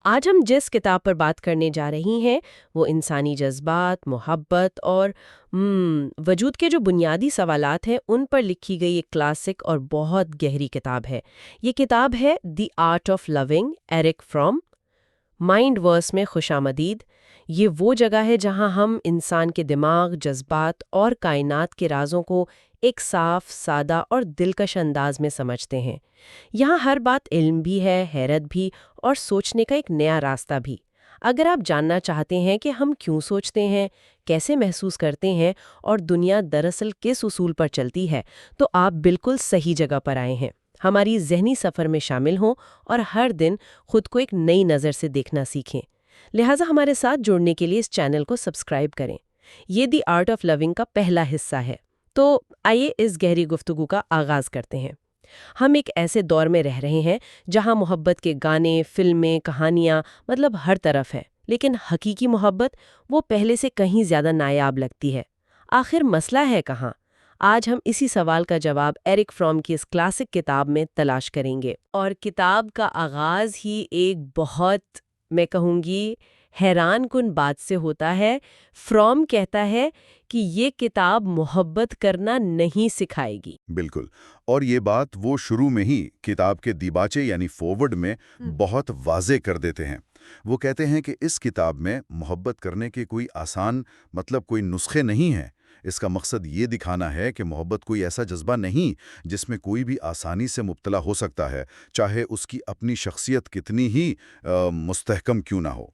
آج ہم جس کتاب پر بات کرنے جا رہی ہیں وہ انسانی جذبات، محبت اور وجود کے جو بنیادی سوالات ہیں ان پر لکھی گئی ایک کلاسک اور بہت گہری کتاب ہے۔ یہ کتاب ہے the art of living, Erich Fromm. Mindverse میں خوش آمدید۔ یہ وہ جگہ ہے جہاں ہم انسان کے دماغ، جذبات اور کائنات کے رازوں کو ایک صاف، سادہ اور دلکش انداز میں سمجھتے ہیں۔ یہاں ہر بات علم بھی ہے، حیرت بھی، اور سوچنے کا ایک نیا راستہ بھی۔ اگر آپ جاننا چاہتے ہیں کہ ہم کیوں سوچتے ہیں، کیسے محسوس کرتے ہیں اور دنیا دراصل کس اصول پر چلتی ہے، تو آپ بالکل صحیح جگہ پر آئے ہیں۔ ہماری ذہنی سفر میں شامل ہوں اور ہر دن خود کو ایک نئی نظر سے دیکھنا سیکھیں۔ لہٰذا ہمارے ساتھ جڑنے کے لیے اس چینل کو سبسکرائب کریں۔ یہ دی آرٹ آف لونگ کا پہلا حصہ ہے۔ تو آئیے اس گہری گفتگو کا آغاز کرتے ہیں۔ ہم ایک ایسے دور میں رہ رہے ہیں جہاں محبت کے گانے، فلمیں، کہانیاں ہر طرف ہے، لیکن حقیقی محبت وہ پہلے سے کہیں زیادہ نایاب لگتی ہے۔ آخر مسئلہ ہے کہاں؟ آج ہم اسی سوال کا جواب ایرک فرام کی اس کلاسک کتاب میں تلاش کریں گے، اور کتاب کا آغاز ہی ایک بہت، میں کہوں گی، حیران کن بات سے ہوتا ہے۔ فرام کہتا ہے کہ یہ کتاب محبت کرنا نہیں سکھائے گی۔ بالکل، اور یہ بات وہ شروع میں ہی کتاب کے دیباچے یعنی فورورڈ میں بہت واضح کر دیتے ہیں۔ وہ کہتے ہیں کہ اس کتاب میں محبت کرنے کے کوئی آسان کوئی نسخے نہیں ہیں۔ اس کا مقصد یہ دکھانا ہے کہ محبت کوئی ایسا جذبہ نہیں جس میں کوئی بھی آسانی سے مبتلا ہو سکتا ہے، چاہے اس کی اپنی شخصیت کتنی ہی مستحکم کیوں نہ ہو۔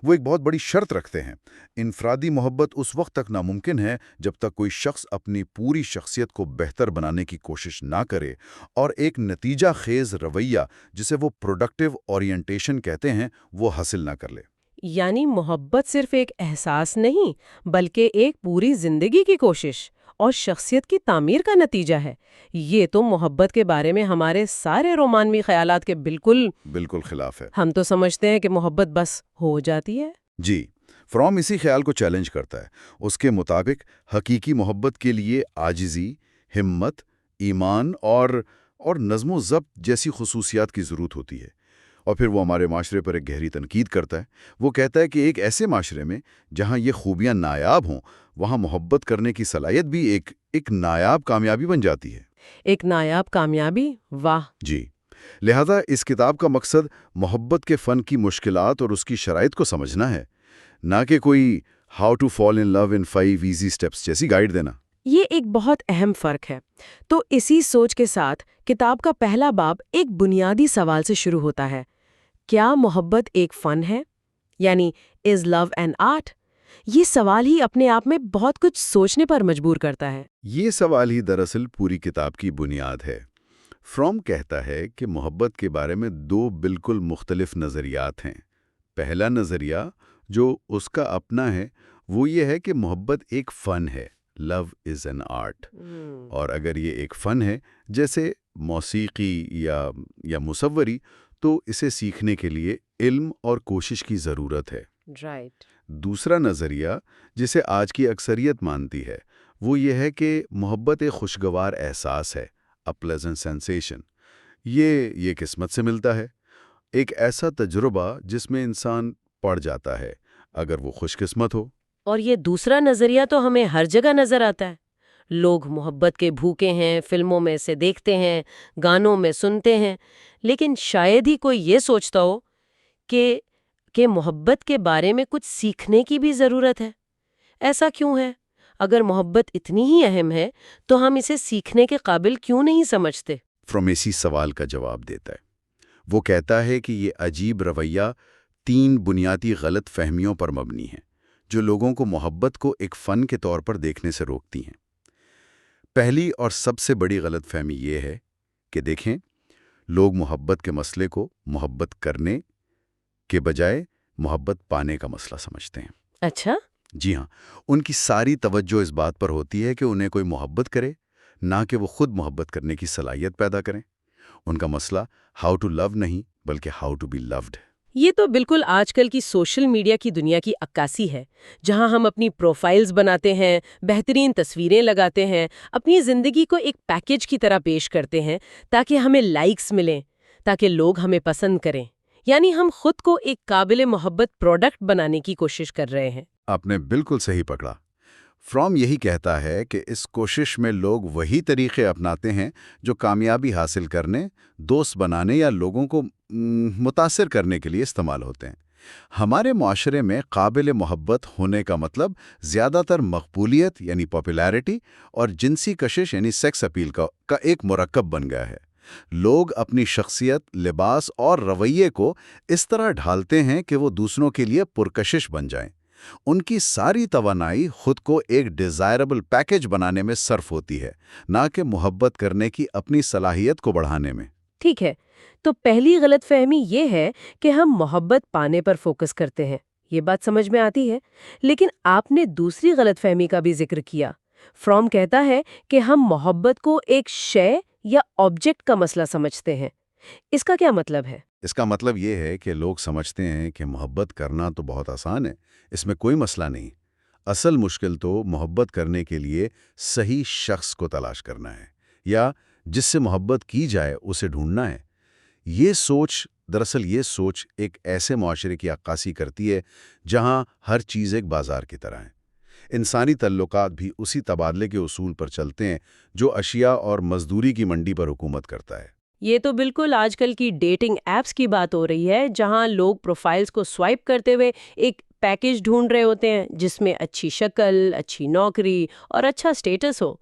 وہ ایک بہت بڑی شرط رکھتے ہیں۔ انفرادی محبت اس وقت تک ناممکن ہے جب تک کوئی شخص اپنی پوری شخصیت کو بہتر بنانے کی کوشش نہ کرے اور ایک نتیجہ خیز رویہ، جسے وہ پروڈکٹیو اورینٹیشن کہتے ہیں، وہ حاصل نہ کر لے۔ یعنی محبت صرف ایک احساس نہیں، بلکہ ایک پوری زندگی کی کوشش اور شخصیت کی تعمیر کا نتیجہ ہے۔ یہ تو محبت کے بارے میں ہمارے سارے رومانوی خیالات کے بالکل خلاف ہے۔ ہم تو سمجھتے ہیں کہ محبت بس ہو جاتی ہے۔ جی، فرام اسی خیال کو چیلنج کرتا ہے۔ اس کے مطابق حقیقی محبت کے لیے عاجزی، ہمت، ایمان اور نظم و ضبط جیسی خصوصیات کی ضرورت ہوتی ہے۔ اور پھر وہ ہمارے معاشرے پر ایک گہری تنقید کرتا ہے۔ وہ کہتا ہے کہ ایک ایسے معاشرے میں جہاں یہ خوبیاں نایاب ہوں، وہاں محبت کرنے کی صلاحیت بھی ایک نایاب کامیابی بن جاتی ہے۔ ایک نایاب کامیابی؟ واہ! جی، لہذا اس کتاب کا مقصد محبت کے فن کی مشکلات اور اس کی شرائط کو سمجھنا ہے، نہ کہ کوئی how to fall in love in 5 easy steps جیسی گائیڈ دینا۔ یہ ایک بہت اہم فرق ہے۔ تو اسی سوچ کے ساتھ کتاب کا پہلا باب ایک بنیادی سوال سے شروع ہوتا ہے۔ کیا محبت ایک فن ہے؟ یعنی از لو این آرٹ؟ یہ سوال ہی اپنے آپ میں بہت کچھ سوچنے پر مجبور کرتا ہے۔ یہ سوال ہی دراصل پوری کتاب کی بنیاد ہے۔ فرام کہتا ہے کہ محبت کے بارے میں 2 بالکل مختلف نظریات ہیں۔ پہلا نظریہ، جو اس کا اپنا ہے، وہ یہ ہے کہ محبت ایک فن ہے، لو از این آرٹ۔ اور اگر یہ ایک فن ہے، جیسے موسیقی یا مصوری، تو اسے سیکھنے کے لیے علم اور کوشش کی ضرورت ہے۔ رائٹ۔ دوسرا نظریہ، جسے آج کی اکثریت مانتی ہے، وہ یہ ہے کہ محبت ایک خوشگوار احساس ہے، a pleasant sensation۔ یہ قسمت سے ملتا ہے، ایک ایسا تجربہ جس میں انسان پڑ جاتا ہے اگر وہ خوش قسمت ہو۔ اور یہ دوسرا نظریہ تو ہمیں ہر جگہ نظر آتا ہے۔ لوگ محبت کے بھوکے ہیں، فلموں میں سے دیکھتے ہیں، گانوں میں سنتے ہیں، لیکن شاید ہی کوئی یہ سوچتا ہو کہ محبت کے بارے میں کچھ سیکھنے کی بھی ضرورت ہے۔ ایسا کیوں ہے؟ اگر محبت اتنی ہی اہم ہے تو ہم اسے سیکھنے کے قابل کیوں نہیں سمجھتے؟ فرام اسی سوال کا جواب دیتا ہے۔ وہ کہتا ہے کہ یہ عجیب رویہ 3 بنیادی غلط فہمیوں پر مبنی ہے، جو لوگوں کو محبت کو ایک فن کے طور پر دیکھنے سے روکتی ہیں۔ پہلی اور سب سے بڑی غلط فہمی یہ ہے کہ دیکھیں، لوگ محبت کے مسئلے کو محبت کرنے کے بجائے محبت پانے کا مسئلہ سمجھتے ہیں۔ اچھا؟ جی ہاں، ان کی ساری توجہ اس بات پر ہوتی ہے کہ انہیں کوئی محبت کرے، نہ کہ وہ خود محبت کرنے کی صلاحیت پیدا کریں۔ ان کا مسئلہ ہاؤ ٹو لو نہیں، بلکہ ہاؤ ٹو بی لوڈ۔ یہ تو بالکل آج کل کی سوشل میڈیا کی دنیا کی عکاسی ہے، جہاں ہم اپنی پروفائلز بناتے ہیں، بہترین تصویریں لگاتے ہیں، اپنی زندگی کو ایک پیکیج کی طرح پیش کرتے ہیں تاکہ ہمیں لائکس ملیں، تاکہ لوگ ہمیں پسند کریں۔ یعنی ہم خود کو ایک قابل محبت پروڈکٹ بنانے کی کوشش کر رہے ہیں۔ آپ نے بالکل صحیح پکڑا۔ فرام یہی کہتا ہے کہ اس کوشش میں لوگ وہی طریقے اپناتے ہیں جو کامیابی حاصل کرنے، دوست بنانے یا لوگوں کو متاثر کرنے کے لیے استعمال ہوتے ہیں۔ ہمارے معاشرے میں قابل محبت ہونے کا مطلب زیادہ تر مقبولیت یعنی پاپولیرٹی اور جنسی کشش یعنی سیکس اپیل کا ایک مرکب بن گیا ہے۔ لوگ اپنی شخصیت، لباس اور رویے کو اس طرح ڈھالتے ہیں کہ وہ دوسروں کے لیے پرکشش بن جائیں۔ ان کی ساری توانائی خود کو ایک ڈیزائربل پیکج بنانے میں صرف ہوتی ہے، نہ کہ محبت کرنے کی اپنی صلاحیت کو بڑھانے میں۔ ٹھیک ہے، تو پہلی غلط فہمی یہ ہے کہ ہم محبت پانے پر فوکس کرتے ہیں۔ یہ بات سمجھ میں آتی ہے، لیکن آپ نے دوسری غلط فہمی کا بھی ذکر کیا۔ فروم کہتا ہے کہ ہم محبت کو ایک شے یا آبجیکٹ کا مسئلہ سمجھتے ہیں۔ اس کا کیا مطلب ہے؟ اس کا مطلب یہ ہے کہ لوگ سمجھتے ہیں کہ محبت کرنا تو بہت آسان ہے، اس میں کوئی مسئلہ نہیں۔ اصل مشکل تو محبت کرنے کے لیے صحیح شخص کو تلاش کرنا ہے، یا جس سے محبت کی جائے اسے ڈھونڈنا ہے۔ دراصل یہ سوچ ایک ایسے معاشرے کی عکاسی کرتی ہے جہاں ہر چیز ایک بازار کی طرح ہے۔ انسانی تعلقات بھی اسی تبادلے کے اصول پر چلتے ہیں جو اشیاء اور مزدوری کی منڈی پر حکومت کرتا ہے۔ یہ تو بالکل آج کل کی ڈیٹنگ ایپس کی بات ہو رہی ہے، جہاں لوگ پروفائلز کو سوائپ کرتے ہوئے ایک پیکج ڈھونڈ رہے ہوتے ہیں جس میں اچھی شکل، اچھی نوکری اور اچھا سٹیٹس ہو۔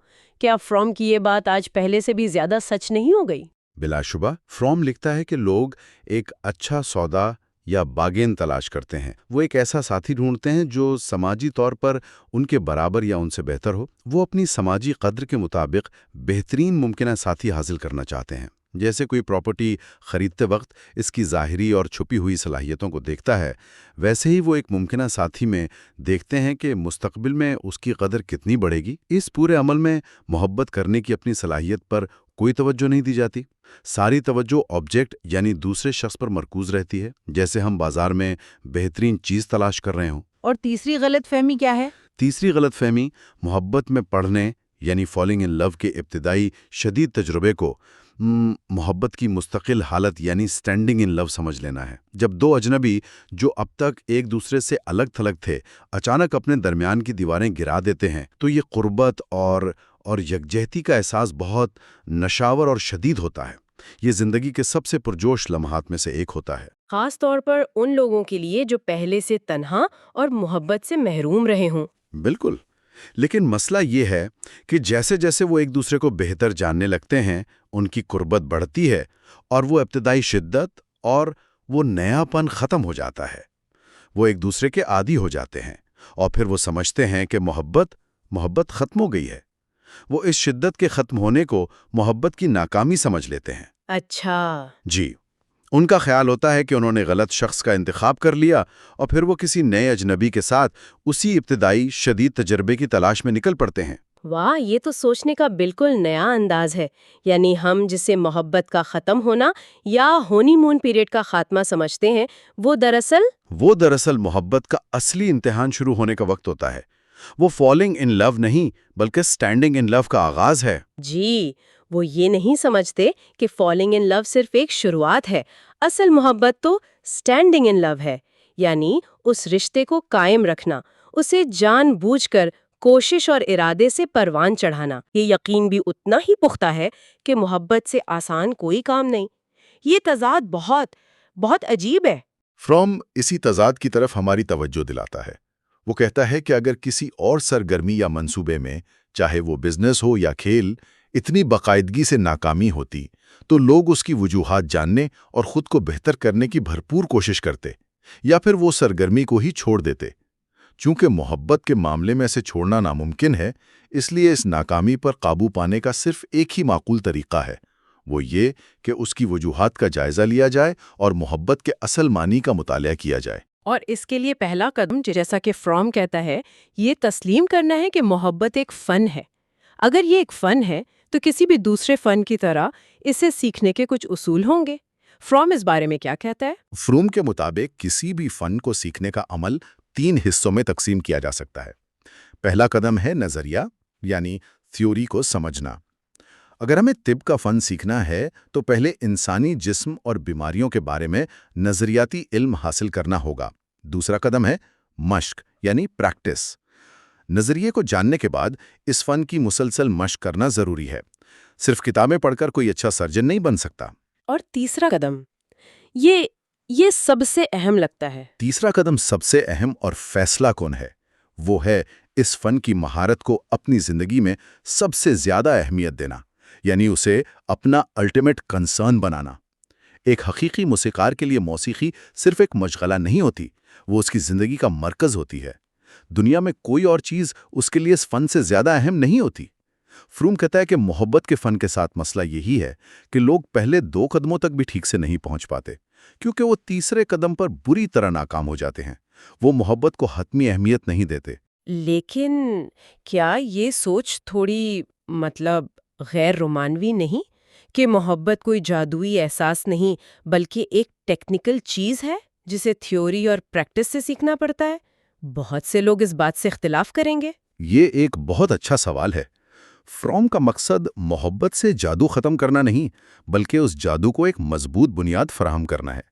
کیا فرام کی یہ بات آج پہلے سے بھی زیادہ سچ نہیں ہو گئی؟ بلا شبہ فرام لکھتا ہے کہ لوگ ایک اچھا سودا یا باغین تلاش کرتے ہیں۔ وہ ایک ایسا ساتھی ڈھونڈتے ہیں جو سماجی طور پر ان کے برابر یا ان سے بہتر ہو۔ وہ اپنی سماجی قدر کے مطابق بہترین ممکنہ ساتھی حاصل کرنا چاہتے ہیں۔ جیسے کوئی پراپرٹی خریدتے وقت اس کی ظاہری اور چھپی ہوئی صلاحیتوں کو دیکھتا ہے، ویسے ہی وہ ایک ممکنہ ساتھی میں دیکھتے ہیں کہ مستقبل میں اس کی قدر کتنی بڑھے گی۔ اس پورے عمل میں محبت کرنے کی اپنی صلاحیت پر کوئی توجہ نہیں دی جاتی۔ ساری توجہ آبجیکٹ یعنی دوسرے شخص پر مرکوز رہتی ہے، جیسے ہم بازار میں بہترین چیز تلاش کر رہے ہوں۔ اور تیسری غلط فہمی کیا ہے؟ تیسری غلط فہمی محبت میں پڑھنے یعنی فالنگ ان لو کے ابتدائی شدید تجربے کو محبت کی مستقل حالت یعنی اسٹینڈنگ ان لو سمجھ لینا ہے۔ جب دو اجنبی جو اب تک ایک دوسرے سے الگ تھلگ تھے اچانک اپنے درمیان کی دیواریں گرا دیتے ہیں تو یہ قربت اور یکجہتی کا احساس بہت نشاور اور شدید ہوتا ہے۔ یہ زندگی کے سب سے پرجوش لمحات میں سے ایک ہوتا ہے، خاص طور پر ان لوگوں کے لیے جو پہلے سے تنہا اور محبت سے محروم رہے ہوں۔ بالکل۔ لیکن مسئلہ یہ ہے کہ جیسے جیسے وہ ایک دوسرے کو بہتر جاننے لگتے ہیں ان کی قربت بڑھتی ہے اور وہ ابتدائی شدت اور وہ نیا پن ختم ہو جاتا ہے۔ وہ ایک دوسرے کے عادی ہو جاتے ہیں اور پھر وہ سمجھتے ہیں کہ محبت ختم ہو گئی ہے۔ وہ اس شدت کے ختم ہونے کو محبت کی ناکامی سمجھ لیتے ہیں۔ اچھا۔ جی، ان کا خیال ہوتا ہے کہ انہوں نے غلط شخص کا انتخاب کر لیا اور پھر وہ کسی نئے اجنبی کے ساتھ اسی ابتدائی شدید تجربے کی تلاش میں نکل پڑتے ہیں۔ واہ، یہ تو سوچنے کا بالکل نیا انداز ہے۔ یعنی ہم جسے محبت کا ختم ہونا یا ہونی مون پیریڈ کا خاتمہ سمجھتے ہیں وہ دراصل محبت کا اصلی امتحان شروع ہونے کا وقت ہوتا ہے۔ وہ فالنگ ان لو نہیں بلکہ اسٹینڈنگ ان لو کا آغاز ہے۔ جی، وہ یہ نہیں سمجھتے کہ فالنگ ان لو صرف ایک شروعات ہے۔ اصل محبت تو اسٹینڈنگ ان لو ہے، یعنی اس رشتے کو قائم رکھنا، اسے جان بوجھ کر کوشش اور ارادے سے پروان چڑھانا۔ یہ یقین بھی اتنا ہی پختہ ہے کہ محبت سے آسان کوئی کام نہیں۔ یہ تضاد بہت بہت عجیب ہے۔ فرام اسی تضاد کی طرف ہماری توجہ دلاتا ہے۔ وہ کہتا ہے کہ اگر کسی اور سرگرمی یا منصوبے میں، چاہے وہ بزنس ہو یا کھیل، اتنی باقاعدگی سے ناکامی ہوتی تو لوگ اس کی وجوہات جاننے اور خود کو بہتر کرنے کی بھرپور کوشش کرتے، یا پھر وہ سرگرمی کو ہی چھوڑ دیتے۔ چونکہ محبت کے معاملے میں اسے چھوڑنا ناممکن ہے، اس لیے اس ناکامی پر قابو پانے کا صرف ایک ہی معقول طریقہ ہے، وہ یہ کہ اس کی وجوہات کا جائزہ لیا جائے اور محبت کے اصل معنی کا مطالعہ کیا جائے۔ اور اس کے لیے پہلا قدم، جیسا کہ فرام کہتا ہے، یہ تسلیم کرنا ہے کہ محبت ایک فن ہے۔ اگر یہ ایک فن ہے تو کسی بھی دوسرے فن کی طرح اسے سیکھنے کے کچھ اصول ہوں گے۔ فرام اس بارے میں کیا کہتا ہے؟ فروم کے مطابق کسی بھی فن کو سیکھنے کا عمل 3 حصوں میں تقسیم کیا جا سکتا ہے۔ پہلا قدم ہے نظریہ، یعنی تھیوری کو سمجھنا۔ اگر ہمیں طب کا فن سیکھنا ہے تو پہلے انسانی جسم اور بیماریوں کے بارے میں نظریاتی علم حاصل کرنا ہوگا۔ دوسرا قدم ہے مشق یعنی پریکٹس۔ نظریے کو جاننے کے بعد اس فن کی مسلسل مشق کرنا ضروری ہے۔ صرف کتابیں پڑھ کر کوئی اچھا سرجن نہیں بن سکتا۔ اور تیسرا قدم، یہ سب سے اہم لگتا ہے۔ تیسرا قدم سب سے اہم اور فیصلہ کن ہے۔ وہ ہے اس فن کی مہارت کو اپنی زندگی میں سب سے زیادہ اہمیت دینا، یعنی اسے اپنا الٹیمیٹ کنسرن بنانا۔ ایک حقیقی موسیقار کے لیے موسیقی صرف ایک مشغلہ نہیں ہوتی، وہ اس کی زندگی کا مرکز ہوتی ہے۔ دنیا میں کوئی اور چیز اس کے لیے اس فن سے زیادہ اہم نہیں ہوتی۔ فروم کہتا ہے کہ محبت کے فن کے ساتھ مسئلہ یہی ہے کہ لوگ پہلے 2 قدموں تک بھی ٹھیک سے نہیں پہنچ پاتے، کیونکہ وہ تیسرے قدم پر بری طرح ناکام ہو جاتے ہیں۔ وہ محبت کو حتمی اہمیت نہیں دیتے۔ لیکن کیا یہ سوچ تھوڑی غیر رومانوی نہیں کہ محبت کوئی جادوئی احساس نہیں بلکہ ایک ٹیکنیکل چیز ہے جسے تھیوری اور پریکٹس سے سیکھنا پڑتا ہے؟ بہت سے لوگ اس بات سے اختلاف کریں گے۔ یہ ایک بہت اچھا سوال ہے۔ فروم کا مقصد محبت سے جادو ختم کرنا نہیں، بلکہ اس جادو کو ایک مضبوط بنیاد فراہم کرنا ہے۔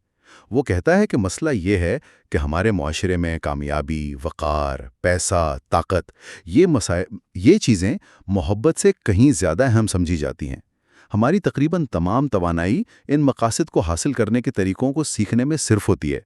وہ کہتا ہے کہ مسئلہ یہ ہے کہ ہمارے معاشرے میں کامیابی، وقار، پیسہ، طاقت، یہ چیزیں محبت سے کہیں زیادہ اہم سمجھی جاتی ہیں۔ ہماری تقریباً تمام توانائی ان مقاصد کو حاصل کرنے کے طریقوں کو سیکھنے میں صرف ہوتی ہے،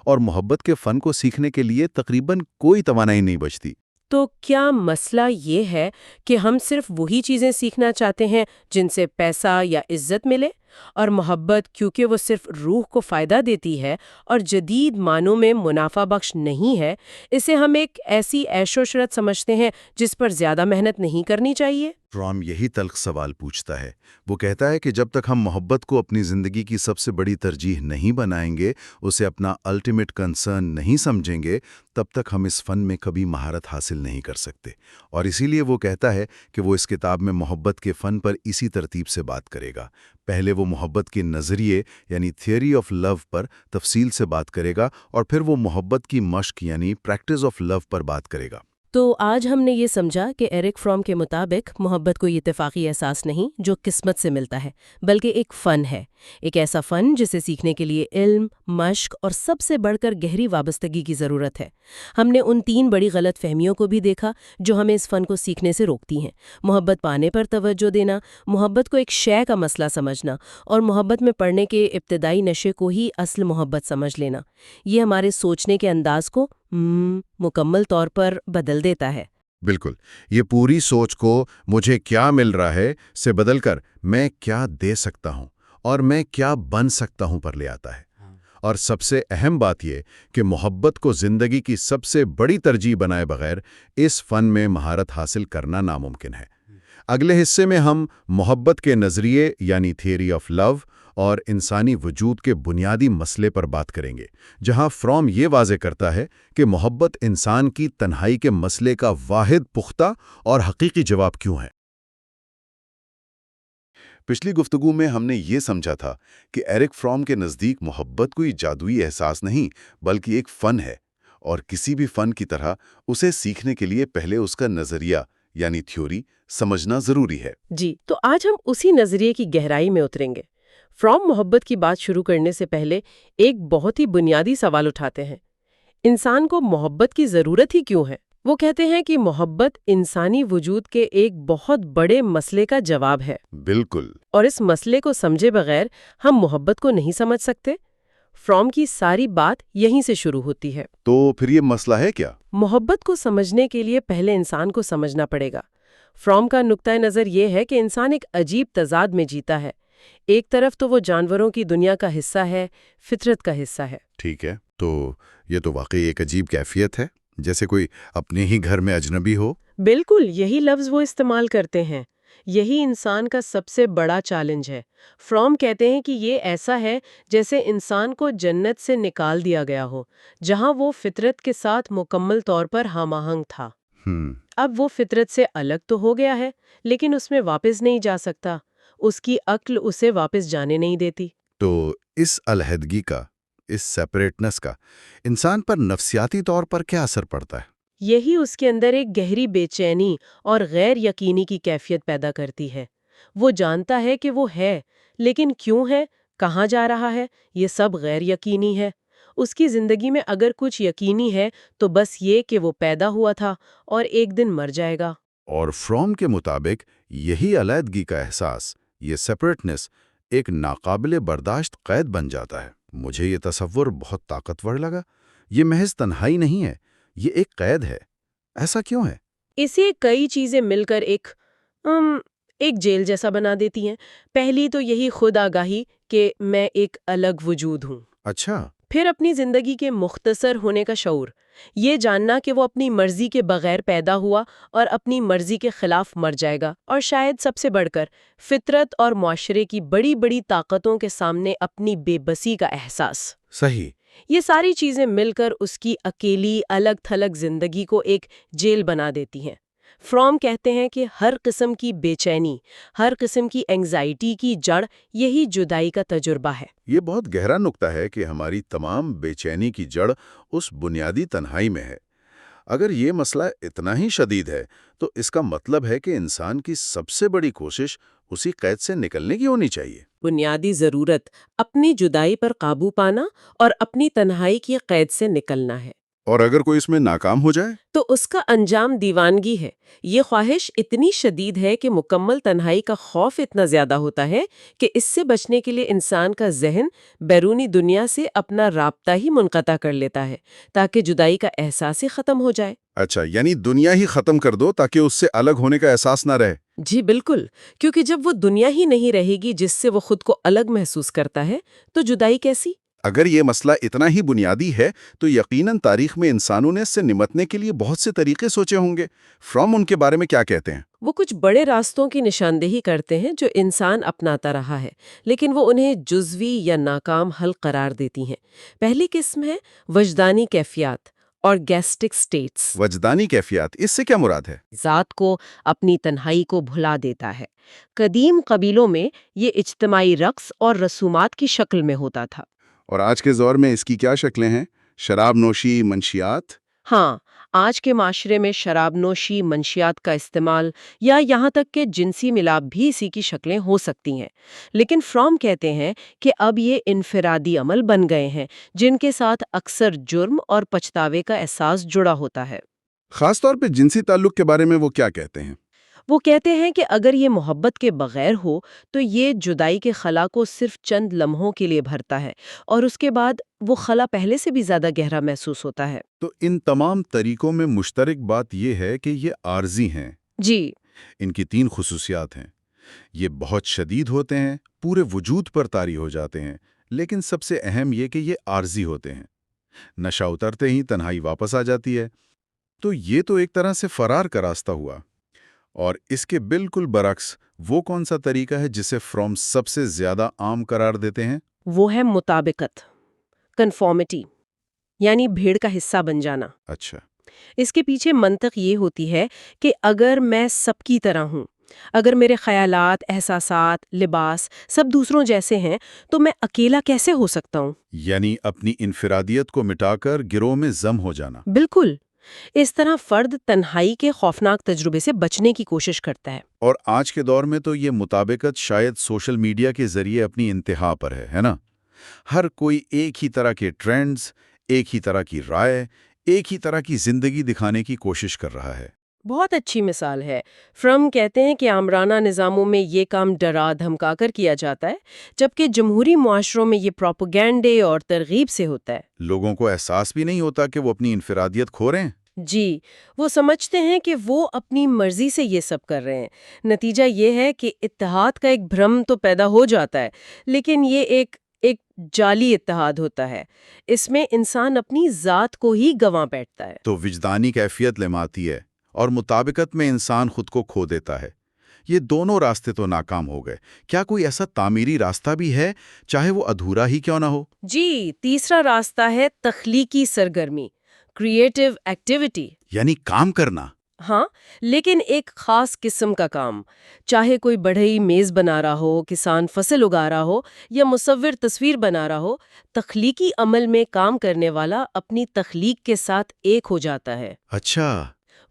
اور محبت کے فن کو سیکھنے کے لیے تقریباً کوئی توانائی نہیں بچتی۔ تو کیا مسئلہ یہ ہے کہ ہم صرف وہی چیزیں سیکھنا چاہتے ہیں جن سے پیسہ یا عزت ملے، اور محبت کیونکہ وہ صرف روح کو فائدہ دیتی ہے اور جدید معنوں میں منافع بخش نہیں ہے، اسے ہم ایک ایسی عیش و عشرت سمجھتے ہیں جس پر زیادہ محنت نہیں کرنی چاہیے؟ فرام یہی تلخ سوال پوچھتا ہے۔ وہ کہتا ہے کہ جب تک ہم محبت کو اپنی زندگی کی سب سے بڑی ترجیح نہیں بنائیں گے، اسے اپنا الٹیمیٹ کنسرن نہیں سمجھیں گے، تب تک ہم اس فن میں کبھی مہارت حاصل نہیں کر سکتے۔ اور اسی لیے وہ کہتا ہے کہ وہ اس کتاب میں محبت کے فن پر اسی ترتیب سے بات کرے گا۔ پہلے وہ محبت کے نظریے یعنی تھیوری آف لو پر تفصیل سے بات کرے گا، اور پھر وہ محبت کی مشق یعنی پریکٹس آف لو پر بات کرے گا۔ تو آج ہم نے یہ سمجھا کہ ایرک فرام کے مطابق محبت کوئی اتفاقی احساس نہیں جو قسمت سے ملتا ہے، بلکہ ایک فن ہے، ایک ایسا فن جسے سیکھنے کے لیے علم، مشق اور سب سے بڑھ کر گہری وابستگی کی ضرورت ہے۔ ہم نے ان 3 بڑی غلط فہمیوں کو بھی دیکھا جو ہمیں اس فن کو سیکھنے سے روکتی ہیں: محبت پانے پر توجہ دینا، محبت کو ایک شے کا مسئلہ سمجھنا، اور محبت میں پڑنے کے ابتدائی نشے کو ہی اصل محبت سمجھ لینا۔ یہ ہمارے سوچنے کے انداز کو مکمل طور پر بدل دیتا ہے۔ بالکل، یہ پوری سوچ کو مجھے کیا مل رہا ہے سے بدل کر میں کیا دے سکتا ہوں اور میں کیا بن سکتا ہوں پر لے آتا ہے۔ اور سب سے اہم بات یہ کہ محبت کو زندگی کی سب سے بڑی ترجیح بنائے بغیر اس فن میں مہارت حاصل کرنا ناممکن ہے۔ اگلے حصے میں ہم محبت کے نظریے یعنی تھیوری آف لو اور انسانی وجود کے بنیادی مسئلے پر بات کریں گے، جہاں فرام یہ واضح کرتا ہے کہ محبت انسان کی تنہائی کے مسئلے کا واحد پختہ اور حقیقی جواب کیوں ہے۔ پچھلی گفتگو میں ہم نے یہ سمجھا تھا کہ ایرک فرام کے نزدیک محبت کوئی جادوئی احساس نہیں بلکہ ایک فن ہے، اور کسی بھی فن کی طرح اسے سیکھنے کے لیے پہلے اس کا نظریہ یعنی تھیوری سمجھنا ضروری ہے۔ جی، تو آج ہم اسی نظریے کی گہرائی میں اتریں گے۔ فرام محبت کی بات شروع کرنے سے پہلے ایک بہت ہی بنیادی سوال اٹھاتے ہیں: انسان کو محبت کی ضرورت ہی کیوں ہے؟ وہ کہتے ہیں کہ محبت انسانی وجود کے ایک بہت بڑے مسئلے کا جواب ہے۔ بالکل۔ اور اس مسئلے کو سمجھے بغیر ہم محبت کو نہیں سمجھ سکتے۔ فرام کی ساری بات یہیں سے شروع ہوتی ہے۔ تو پھر یہ مسئلہ ہے کیا؟ محبت کو سمجھنے کے لیے پہلے انسان کو سمجھنا پڑے گا۔ فرام کا نقطۂ نظر یہ ہے کہ انسان ایک عجیب تضاد میں جیتا ہے۔ ایک طرف تو وہ جانوروں کی دنیا کا حصہ ہے، فطرت کا حصہ ہے۔ ٹھیک ہے، تو یہ تو واقعی ایک عجیب کیفیت ہے، جیسے کوئی اپنے ہی گھر میں اجنبی ہو۔ بالکل، یہی لفظ وہ استعمال کرتے ہیں۔ یہی انسان کا سب سے بڑا چیلنج ہے۔ فرام کہتے ہیں کہ یہ ایسا ہے جیسے انسان کو جنت سے نکال دیا گیا ہو، جہاں وہ فطرت کے ساتھ مکمل طور پر ہم آہنگ تھا۔ اب وہ فطرت سے الگ تو ہو گیا ہے، لیکن اس میں واپس نہیں جا سکتا۔ اس کی عقل اسے واپس جانے نہیں دیتی۔ تو اس علیحدگی کا، اس سیپریٹنس کا انسان پر نفسیاتی طور پر کیا اثر پڑتا ہے؟ یہی اس کے اندر ایک گہری بے چینی اور غیر یقینی کی کیفیت پیدا کرتی ہے۔ وہ جانتا ہے کہ وہ ہے، لیکن کیوں ہے، کہاں جا رہا ہے، یہ سب غیر یقینی ہے۔ اس کی زندگی میں اگر کچھ یقینی ہے تو بس یہ کہ وہ پیدا ہوا تھا اور ایک دن مر جائے گا۔ اور فروم کے مطابق یہی علیحدگی کا احساس، یہ سیپریٹنس، ایک ناقابل برداشت قید بن جاتا ہے۔ مجھے یہ تصور بہت طاقتور لگا۔ یہ محض تنہائی نہیں ہے، یہ ایک قید ہے۔ ایسا کیوں ہے؟ اسے کئی چیزیں مل کر ایک جیل جیسا بنا دیتی ہیں۔ پہلی تو یہی خود آگاہی کہ میں ایک الگ وجود ہوں۔ اچھا۔ پھر اپنی زندگی کے مختصر ہونے کا شعور، یہ جاننا کہ وہ اپنی مرضی کے بغیر پیدا ہوا اور اپنی مرضی کے خلاف مر جائے گا، اور شاید سب سے بڑھ کر فطرت اور معاشرے کی بڑی بڑی طاقتوں کے سامنے اپنی بے بسی کا احساس۔ صحیح۔ یہ ساری چیزیں مل کر اس کی اکیلی الگ تھلگ زندگی کو ایک جیل بنا دیتی ہیں۔ فروم کہتے ہیں کہ ہر قسم کی بے چینی، ہر قسم کی اینگزائٹی کی جڑ یہی جدائی کا تجربہ ہے۔ یہ بہت گہرا نکتہ ہے کہ ہماری تمام بے چینی کی جڑ اس بنیادی تنہائی میں ہے۔ اگر یہ مسئلہ اتنا ہی شدید ہے تو اس کا مطلب ہے کہ انسان کی سب سے بڑی کوشش اسی قید سے نکلنے کی ہونی چاہیے۔ بنیادی ضرورت اپنی جدائی پر قابو پانا اور اپنی تنہائی کی قید سے نکلنا ہے۔ اور اگر کوئی اس میں ناکام ہو جائے؟ تو اس کا انجام دیوانگی ہے۔ یہ خواہش اتنی شدید ہے کہ مکمل تنہائی کا خوف اتنا زیادہ ہوتا ہے کہ اس سے بچنے کے لیے انسان کا ذہن بیرونی دنیا سے اپنا رابطہ ہی منقطع کر لیتا ہے تاکہ جدائی کا احساس ہی ختم ہو جائے۔ اچھا، یعنی دنیا ہی ختم کر دو تاکہ اس سے الگ ہونے کا احساس نہ رہے۔ جی بالکل، کیونکہ جب وہ دنیا ہی نہیں رہے گی جس سے وہ خود کو الگ محسوس کرتا ہے تو جدائی کیسی؟ اگر یہ مسئلہ اتنا ہی بنیادی ہے تو یقیناً تاریخ میں انسانوں نے اس سے نمٹنے کے لیے بہت سے طریقے سوچے ہوں گے۔ فروم ان کے بارے میں کیا کہتے ہیں؟ وہ کچھ بڑے راستوں کی نشاندہی کرتے ہیں جو انسان اپناتا رہا ہے، لیکن وہ انہیں جزوی یا ناکام حل قرار دیتی ہیں۔ پہلی قسم ہے وجدانی کیفیات اور گیسٹک سٹیٹس۔ وجدانی کیفیات، اس سے کیا مراد ہے؟ ذات کو اپنی تنہائی کو بھلا دیتا ہے۔ قدیم قبیلوں میں یہ اجتماعی رقص اور رسومات کی شکل میں ہوتا تھا۔ اور آج کے دور میں اس کی کیا شکلیں ہیں؟ شراب نوشی، منشیات؟ ہاں، آج کے معاشرے میں شراب نوشی، منشیات کا استعمال یا یہاں تک کہ جنسی ملاپ بھی اسی کی شکلیں ہو سکتی ہیں، لیکن فروم کہتے ہیں کہ اب یہ انفرادی عمل بن گئے ہیں جن کے ساتھ اکثر جرم اور پچھتاوے کا احساس جڑا ہوتا ہے۔ خاص طور پہ جنسی تعلق کے بارے میں وہ کیا کہتے ہیں؟ وہ کہتے ہیں کہ اگر یہ محبت کے بغیر ہو تو یہ جدائی کے خلا کو صرف چند لمحوں کے لیے بھرتا ہے، اور اس کے بعد وہ خلا پہلے سے بھی زیادہ گہرا محسوس ہوتا ہے۔ تو ان تمام طریقوں میں مشترک بات یہ ہے کہ یہ عارضی ہیں۔ جی، ان کی 3 خصوصیات ہیں۔ یہ بہت شدید ہوتے ہیں، پورے وجود پر طاری ہو جاتے ہیں، لیکن سب سے اہم یہ کہ یہ عارضی ہوتے ہیں۔ نشہ اترتے ہی تنہائی واپس آ جاتی ہے۔ تو یہ تو ایک طرح سے فرار کا راستہ ہوا۔ اور اس کے بالکل برعکس وہ کون سا طریقہ ہے جسے فروم سب سے زیادہ عام قرار دیتے ہیں؟ وہ ہے مطابقت، کنفارمٹی، یعنی بھیڑ کا حصہ بن جانا۔ اچھا۔ اس کے پیچھے منطق یہ ہوتی ہے کہ اگر میں سب کی طرح ہوں، اگر میرے خیالات، احساسات، لباس سب دوسروں جیسے ہیں تو میں اکیلا کیسے ہو سکتا ہوں؟ یعنی اپنی انفرادیت کو مٹا کر گروہ میں ضم ہو جانا۔ بالکل، اس طرح فرد تنہائی کے خوفناک تجربے سے بچنے کی کوشش کرتا ہے۔ اور آج کے دور میں تو یہ مطابقت شاید سوشل میڈیا کے ذریعے اپنی انتہا پر ہے نا؟ ہر کوئی ایک ہی طرح کے ٹرینڈز، ایک ہی طرح کی رائے، ایک ہی طرح کی زندگی دکھانے کی کوشش کر رہا ہے۔ بہت اچھی مثال ہے۔ فروم کہتے ہیں کہ آمرانہ نظاموں میں یہ کام ڈرا دھمکا کر کیا جاتا ہے، جبکہ جمہوری معاشروں میں یہ پروپیگنڈے اور ترغیب سے ہوتا ہے۔ لوگوں کو احساس بھی نہیں ہوتا کہ وہ اپنی انفرادیت کھو رہے ہیں۔ جی، وہ سمجھتے ہیں کہ وہ اپنی مرضی سے یہ سب کر رہے ہیں۔ نتیجہ یہ ہے کہ اتحاد کا ایک بھرم تو پیدا ہو جاتا ہے، لیکن یہ ایک جعلی اتحاد ہوتا ہے۔ اس میں انسان اپنی ذات کو ہی گنوا بیٹھتا ہے۔ تو وجدانی کیفیت لماتی ہے اور مطابقت میں انسان خود کو کھو دیتا ہے۔ یہ دونوں راستے تو ناکام ہو گئے۔ کیا کوئی ایسا تعمیری راستہ بھی ہے، چاہے وہ ادھورا ہی کیوں نہ ہو؟ جی، تیسرا راستہ ہے تخلیقی سرگرمی، کریٹیو ایکٹیویٹی۔ یعنی کام کرنا۔ ہاں، لیکن ایک خاص قسم کا کام، چاہے کوئی بڑھئی میز بنا رہا ہو، کسان فصل اگا رہا ہو یا مصور تصویر بنا رہا ہو، تخلیقی عمل میں کام کرنے والا اپنی تخلیق کے ساتھ ایک ہو جاتا ہے۔ اچھا۔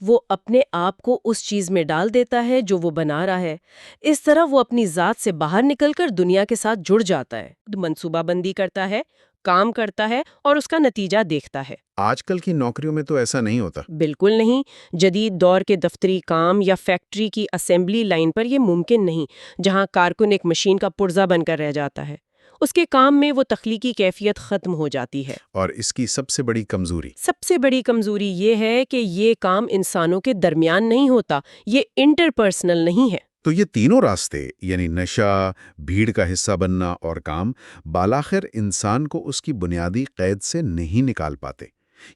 وہ اپنے آپ کو اس چیز میں ڈال دیتا ہے جو وہ بنا رہا ہے۔ اس طرح وہ اپنی ذات سے باہر نکل کر دنیا کے ساتھ جڑ جاتا ہے، منصوبہ بندی کرتا ہے، کام کرتا ہے اور اس کا نتیجہ دیکھتا ہے۔ آج کل کی نوکریوں میں تو ایسا نہیں ہوتا۔ بالکل نہیں۔ جدید دور کے دفتری کام یا فیکٹری کی اسمبلی لائن پر یہ ممکن نہیں، جہاں کارکن ایک مشین کا پرزہ بن کر رہ جاتا ہے۔ اس کے کام میں وہ تخلیقی کیفیت ختم ہو جاتی ہے۔ اور اس کی سب سے بڑی کمزوری؟ سب سے بڑی کمزوری یہ ہے کہ یہ کام انسانوں کے درمیان نہیں ہوتا، یہ انٹرپرسنل نہیں ہے۔ تو یہ تینوں راستے، یعنی نشہ، بھیڑ کا حصہ بننا اور کام، بالآخر انسان کو اس کی بنیادی قید سے نہیں نکال پاتے۔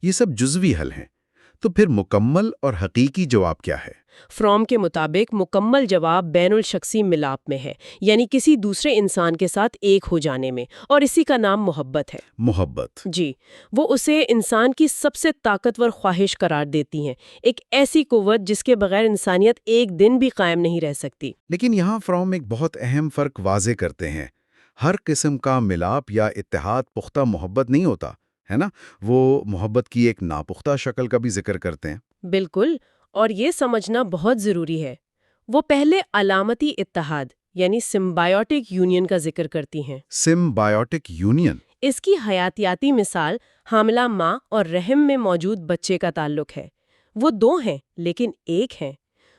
یہ سب جزوی حل ہیں۔ تو پھر مکمل اور حقیقی جواب کیا ہے؟ فروم کے مطابق مکمل جواب بین الشخصی ملاپ میں ہے، یعنی کسی دوسرے انسان کے ساتھ ایک ہو جانے میں، اور اسی کا نام محبت ہے۔ محبت؟ جی، وہ اسے انسان کی سب سے طاقتور خواہش قرار دیتی ہیں، ایک ایسی قوت جس کے بغیر انسانیت ایک دن بھی قائم نہیں رہ سکتی۔ لیکن یہاں فروم ایک بہت اہم فرق واضح کرتے ہیں۔ ہر قسم کا ملاپ یا اتحاد پختہ محبت نہیں ہوتا، ہے نا؟ وہ محبت کی ایک ناپختہ شکل کا بھی ذکر کرتے ہیں۔ بالکل، اور یہ سمجھنا بہت ضروری ہے۔ وہ پہلے علامتی اتحاد یعنی سمبائیوٹک یونین کا ذکر کرتی ہیں۔ سمبائیوٹک یونین؟ اس کی حیاتیاتی مثال حاملہ ماں اور رحم میں موجود بچے کا تعلق ہے۔ وہ دو ہیں لیکن ایک ہیں۔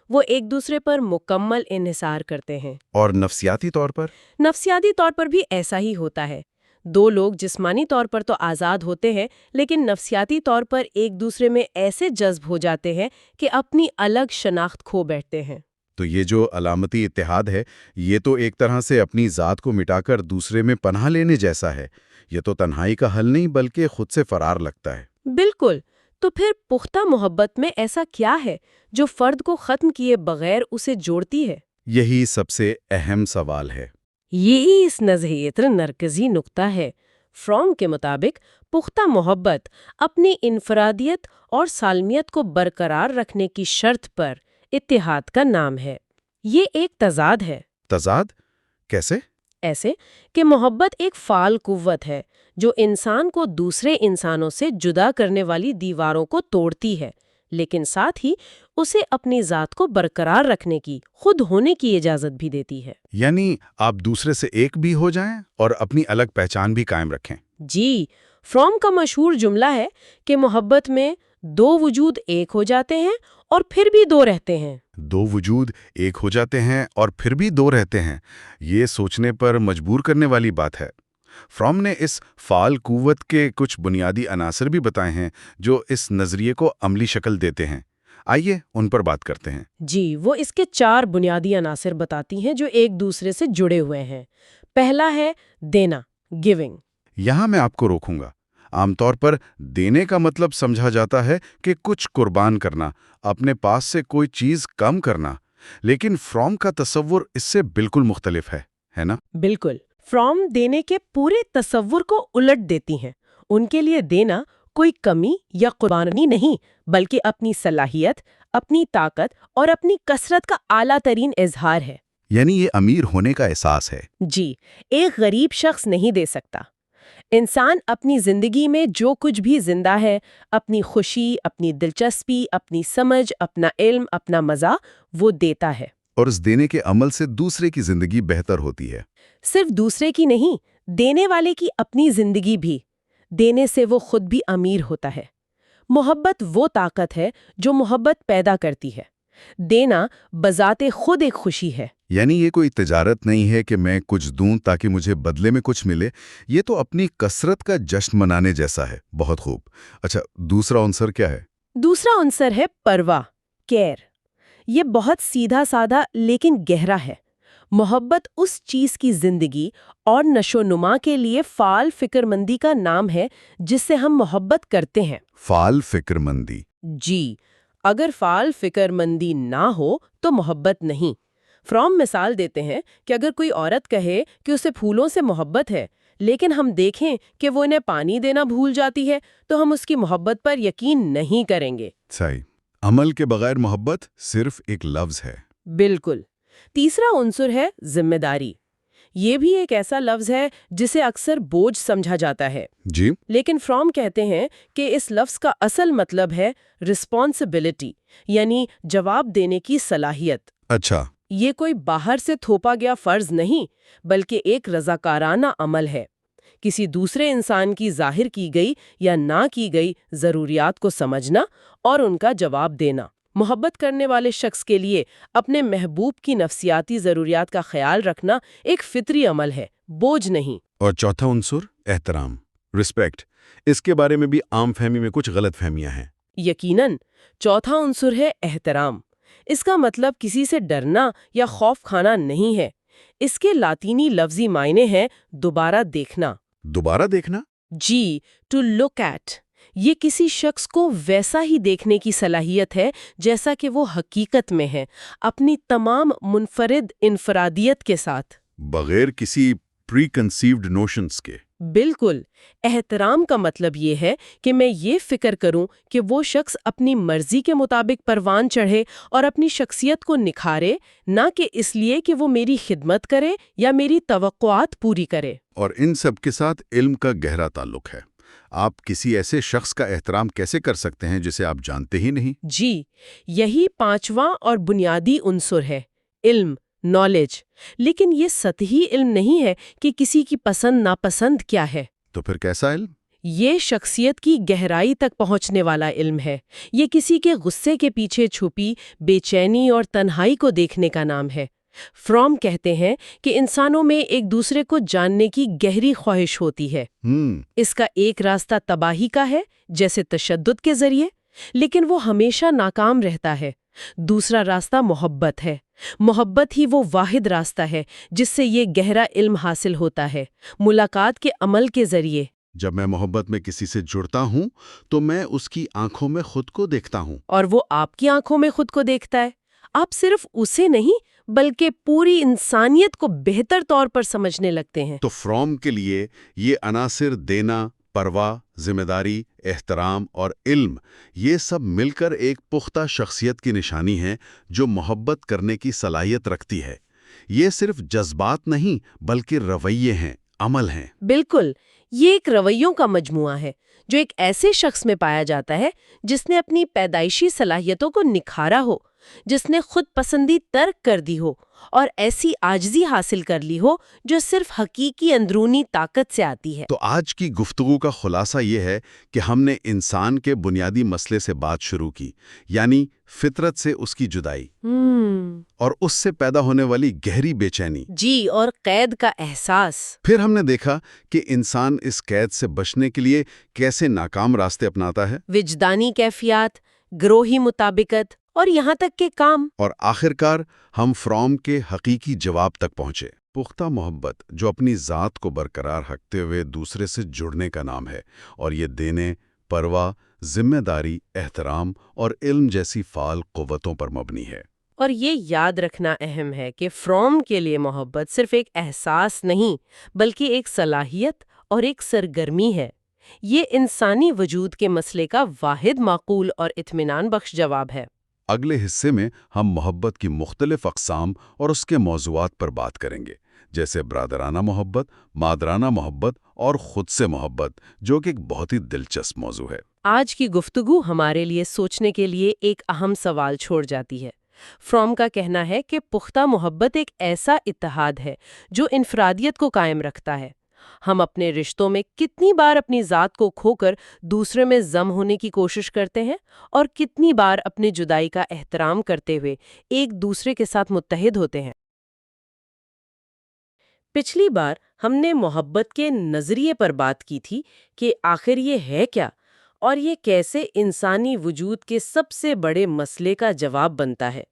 وہ ایک دوسرے پر مکمل انحصار کرتے ہیں۔ اور نفسیاتی طور پر؟ نفسیاتی طور پر بھی ایسا ہی ہوتا ہے۔ دو لوگ جسمانی طور پر تو آزاد ہوتے ہیں، لیکن نفسیاتی طور پر ایک دوسرے میں ایسے جذب ہو جاتے ہیں کہ اپنی الگ شناخت کھو بیٹھتے ہیں۔ تو یہ جو علامتی اتحاد ہے، یہ تو ایک طرح سے اپنی ذات کو مٹا کر دوسرے میں پناہ لینے جیسا ہے۔ یہ تو تنہائی کا حل نہیں بلکہ خود سے فرار لگتا ہے۔ بالکل۔ تو پھر پختہ محبت میں ایسا کیا ہے جو فرد کو ختم کیے بغیر اسے جوڑتی ہے؟ یہی سب سے اہم سوال ہے۔ یہی اس نظریے کا مرکزی نقطہ ہے۔ فروم کے مطابق پختہ محبت اپنی انفرادیت اور سالمیت کو برقرار رکھنے کی شرط پر اتحاد کا نام ہے۔ یہ ایک تضاد ہے۔ تضاد؟ کیسے؟ ایسے کہ محبت ایک فعال قوت ہے جو انسان کو دوسرے انسانوں سے جدا کرنے والی دیواروں کو توڑتی ہے، لیکن ساتھ ہی اسے اپنی ذات کو برقرار رکھنے کی، خود ہونے کی اجازت بھی دیتی ہے۔ یعنی آپ دوسرے سے ایک بھی ہو جائیں اور اپنی الگ پہچان بھی قائم رکھیں۔ جی، فروم کا مشہور جملہ ہے کہ محبت میں دو وجود ایک ہو جاتے ہیں اور پھر بھی دو رہتے ہیں۔ دو وجود ایک ہو جاتے ہیں اور پھر بھی دو رہتے ہیں، یہ سوچنے پر مجبور کرنے والی بات ہے۔ فروم نے اس فعال قوت کے کچھ بنیادی عناصر بھی بتائے ہیں جو اس نظریے کو عملی شکل دیتے ہیں۔ آئیے ان پر بات کرتے ہیں۔ جی، وہ اس کے 4 بنیادی عناصر بتاتی ہیں جو ایک دوسرے سے جڑے ہوئے ہیں۔ پہلا ہے دینا، گیونگ۔ یہاں میں آپ کو روکوں گا۔ عام طور پر دینے کا مطلب سمجھا جاتا ہے کہ کچھ قربان کرنا، اپنے پاس سے کوئی چیز کم کرنا، لیکن فروم کا تصور اس سے بالکل مختلف ہے نا؟ بالکل۔ فروم دینے کے پورے تصور کو الٹ دیتی ہیں۔ ان کے لیے دینا کوئی کمی یا قربانی نہیں، بلکہ اپنی صلاحیت، اپنی طاقت اور اپنی کثرت کا اعلیٰ ترین اظہار ہے۔ یعنی یہ امیر ہونے کا احساس ہے۔ جی، ایک غریب شخص نہیں دے سکتا۔ انسان اپنی زندگی میں جو کچھ بھی زندہ ہے، اپنی خوشی، اپنی دلچسپی، اپنی سمجھ، اپنا علم، اپنا مزہ، وہ دیتا ہے۔ اور اس دینے کے عمل سے دوسرے کی زندگی بہتر ہوتی ہے۔ صرف دوسرے کی نہیں، دینے والے کی اپنی زندگی بھی۔ دینے سے وہ خود بھی امیر ہوتا ہے۔ محبت وہ طاقت ہے جو محبت پیدا کرتی ہے۔ دینا بذات خود ایک خوشی ہے۔ یعنی یہ کوئی تجارت نہیں ہے کہ میں کچھ دوں تاکہ مجھے بدلے میں کچھ ملے، یہ تو اپنی کثرت کا جشن منانے جیسا ہے۔ بہت خوب۔ اچھا، دوسرا عنصر کیا ہے؟ دوسرا عنصر ہے پرواہ، کیئر۔ یہ بہت سیدھا سادہ لیکن گہرا ہے۔ محبت اس چیز کی زندگی اور نشو و نما کے لیے فعال فکر مندی کا نام ہے جس سے ہم محبت کرتے ہیں۔ فعال فکر مندی؟ جی، اگر فعال فکر مندی نہ ہو تو محبت نہیں۔ فروم مثال دیتے ہیں کہ اگر کوئی عورت کہے کہ اسے پھولوں سے محبت ہے، لیکن ہم دیکھیں کہ وہ انہیں پانی دینا بھول جاتی ہے، تو ہم اس کی محبت پر یقین نہیں کریں گے۔ صحیح۔ عمل کے بغیر محبت صرف ایک لفظ ہے۔ بالکل۔ تیسرا عنصر ہے ذمہ داری۔ یہ بھی ایک ایسا لفظ ہے جسے اکثر بوجھ سمجھا جاتا ہے، جی لیکن فرام کہتے ہیں کہ اس لفظ کا اصل مطلب ہے رسپانسبلٹی، یعنی جواب دینے کی صلاحیت۔ اچھا، یہ کوئی باہر سے تھوپا گیا فرض نہیں، بلکہ ایک رضاکارانہ عمل ہے۔ کسی دوسرے انسان کی ظاہر کی گئی یا نہ کی گئی ضروریات کو سمجھنا اور ان کا جواب دینا۔ محبت کرنے والے شخص کے لیے اپنے محبوب کی نفسیاتی ضروریات کا خیال رکھنا ایک فطری عمل ہے، بوجھ نہیں۔ اور چوتھا عنصر احترام، رسپیکٹ۔ اس کے بارے میں بھی عام فہمی میں کچھ غلط فہمیاں ہیں۔ یقیناً چوتھا عنصر ہے احترام۔ اس کا مطلب کسی سے ڈرنا یا خوف کھانا نہیں ہے۔ اس کے لاطینی لفظی معنی ہے دوبارہ دیکھنا۔ دوبارہ دیکھنا؟ جی، ٹو لک ایٹ۔ یہ کسی شخص کو ویسا ہی دیکھنے کی صلاحیت ہے جیسا کہ وہ حقیقت میں ہے، اپنی تمام منفرد انفرادیت کے ساتھ، بغیر کسی پری کنسیوڈ نوشنز کے۔ بالکل۔ احترام کا مطلب یہ ہے کہ میں یہ فکر کروں کہ وہ شخص اپنی مرضی کے مطابق پروان چڑھے اور اپنی شخصیت کو نکھارے، نہ کہ اس لیے کہ وہ میری خدمت کرے یا میری توقعات پوری کرے۔ اور ان سب کے ساتھ علم کا گہرا تعلق ہے۔ آپ کسی ایسے شخص کا احترام کیسے کر سکتے ہیں جسے آپ جانتے ہی نہیں؟ جی، یہی پانچواں اور بنیادی عنصر ہے، علم، نالج۔ لیکن یہ سطحی علم نہیں ہے کہ کسی کی پسند ناپسند کیا ہے۔ تو پھر کیسا علم؟ یہ شخصیت کی گہرائی تک پہنچنے والا علم ہے۔ یہ کسی کے غصے کے پیچھے چھپی بے چینی اور تنہائی کو دیکھنے کا نام ہے۔ فرام کہتے ہیں کہ انسانوں میں ایک دوسرے کو جاننے کی گہری خواہش ہوتی ہے۔ اس کا ایک راستہ تباہی کا ہے، جیسے تشدد کے ذریعے، لیکن وہ ہمیشہ ناکام رہتا ہے۔ دوسرا راستہ محبت ہے۔ محبت ہی وہ واحد راستہ ہے جس سے یہ گہرا علم حاصل ہوتا ہے، ملاقات کے عمل کے ذریعے۔ جب میں محبت میں کسی سے جڑتا ہوں تو میں اس کی آنکھوں میں خود کو دیکھتا ہوں۔ اور وہ آپ کی آنکھوں میں خود کو دیکھتا ہے۔ آپ صرف اسے نہیں بلکہ پوری انسانیت کو بہتر طور پر سمجھنے لگتے ہیں۔ تو فرام کے لیے یہ عناصر دینا، پرواہ، ذمہ داری، احترام اور علم، یہ سب مل کر ایک پختہ شخصیت کی نشانی ہے جو محبت کرنے کی صلاحیت رکھتی ہے۔ یہ صرف جذبات نہیں بلکہ رویے ہیں، عمل ہیں۔ بالکل، یہ ایک رویوں کا مجموعہ ہے جو ایک ایسے شخص میں پایا جاتا ہے جس نے اپنی پیدائشی صلاحیتوں کو نکھارا ہو، جس نے خود پسندی ترک کر دی ہو اور ایسی عاجزی حاصل کر لی ہو جو صرف حقیقی اندرونی طاقت سے آتی ہے۔ تو آج کی گفتگو کا خلاصہ یہ ہے کہ ہم نے انسان کے بنیادی مسئلے سے بات شروع کی، یعنی فطرت سے اس کی جدائی اور اس سے پیدا ہونے والی گہری بے چینی۔ جی، اور قید کا احساس۔ پھر ہم نے دیکھا کہ انسان اس قید سے بچنے کے لیے کیسے ناکام راستے اپناتا ہے، وجدانی کیفیات، گروہی مطابقت اور یہاں تک کہ کام۔ اور آخرکار ہم فرام کے حقیقی جواب تک پہنچے۔ پختہ محبت جو اپنی ذات کو برقرار رکھتے ہوئے دوسرے سے جڑنے کا نام ہے، اور یہ دینے، پرواہ، ذمہ داری، احترام اور علم جیسی فعال قوتوں پر مبنی ہے۔ اور یہ یاد رکھنا اہم ہے کہ فرام کے لیے محبت صرف ایک احساس نہیں بلکہ ایک صلاحیت اور ایک سرگرمی ہے۔ یہ انسانی وجود کے مسئلے کا واحد معقول اور اطمینان بخش جواب ہے۔ اگلے حصے میں ہم محبت کی مختلف اقسام اور اس کے موضوعات پر بات کریں گے، جیسے برادرانہ محبت، مادرانہ محبت اور خود سے محبت، جو کہ ایک بہت ہی دلچسپ موضوع ہے۔ آج کی گفتگو ہمارے لیے سوچنے کے لیے ایک اہم سوال چھوڑ جاتی ہے۔ فرام کا کہنا ہے کہ پختہ محبت ایک ایسا اتحاد ہے جو انفرادیت کو قائم رکھتا ہے۔ ہم اپنے رشتوں میں کتنی بار اپنی ذات کو کھو کر دوسرے میں ضم ہونے کی کوشش کرتے ہیں، اور کتنی بار اپنی جدائی کا احترام کرتے ہوئے ایک دوسرے کے ساتھ متحد ہوتے ہیں۔ پچھلی بار ہم نے محبت کے نظریے پر بات کی تھی کہ آخر یہ ہے کیا، اور یہ کیسے انسانی وجود کے سب سے بڑے مسئلے کا جواب بنتا ہے۔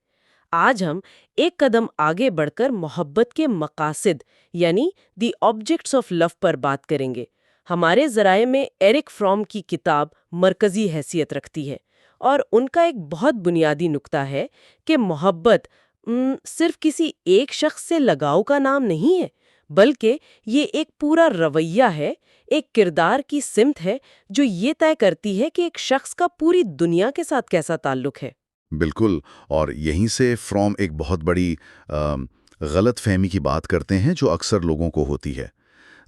آج ہم ایک قدم آگے بڑھ کر محبت کے مقاصد یعنی دی آبجیکٹس آف لو پر بات کریں گے۔ ہمارے ذرائع میں ایرک فرام کی کتاب مرکزی حیثیت رکھتی ہے، اور ان کا ایک بہت بنیادی نقطہ ہے کہ محبت صرف کسی ایک شخص سے لگاؤ کا نام نہیں ہے، بلکہ یہ ایک پورا رویہ ہے، ایک کردار کی سمت ہے جو یہ طے کرتی ہے کہ ایک شخص کا پوری دنیا کے ساتھ کیسا تعلق ہے۔ بالکل، اور یہیں سے فرام ایک بہت بڑی غلط فہمی کی بات کرتے ہیں جو اکثر لوگوں کو ہوتی ہے۔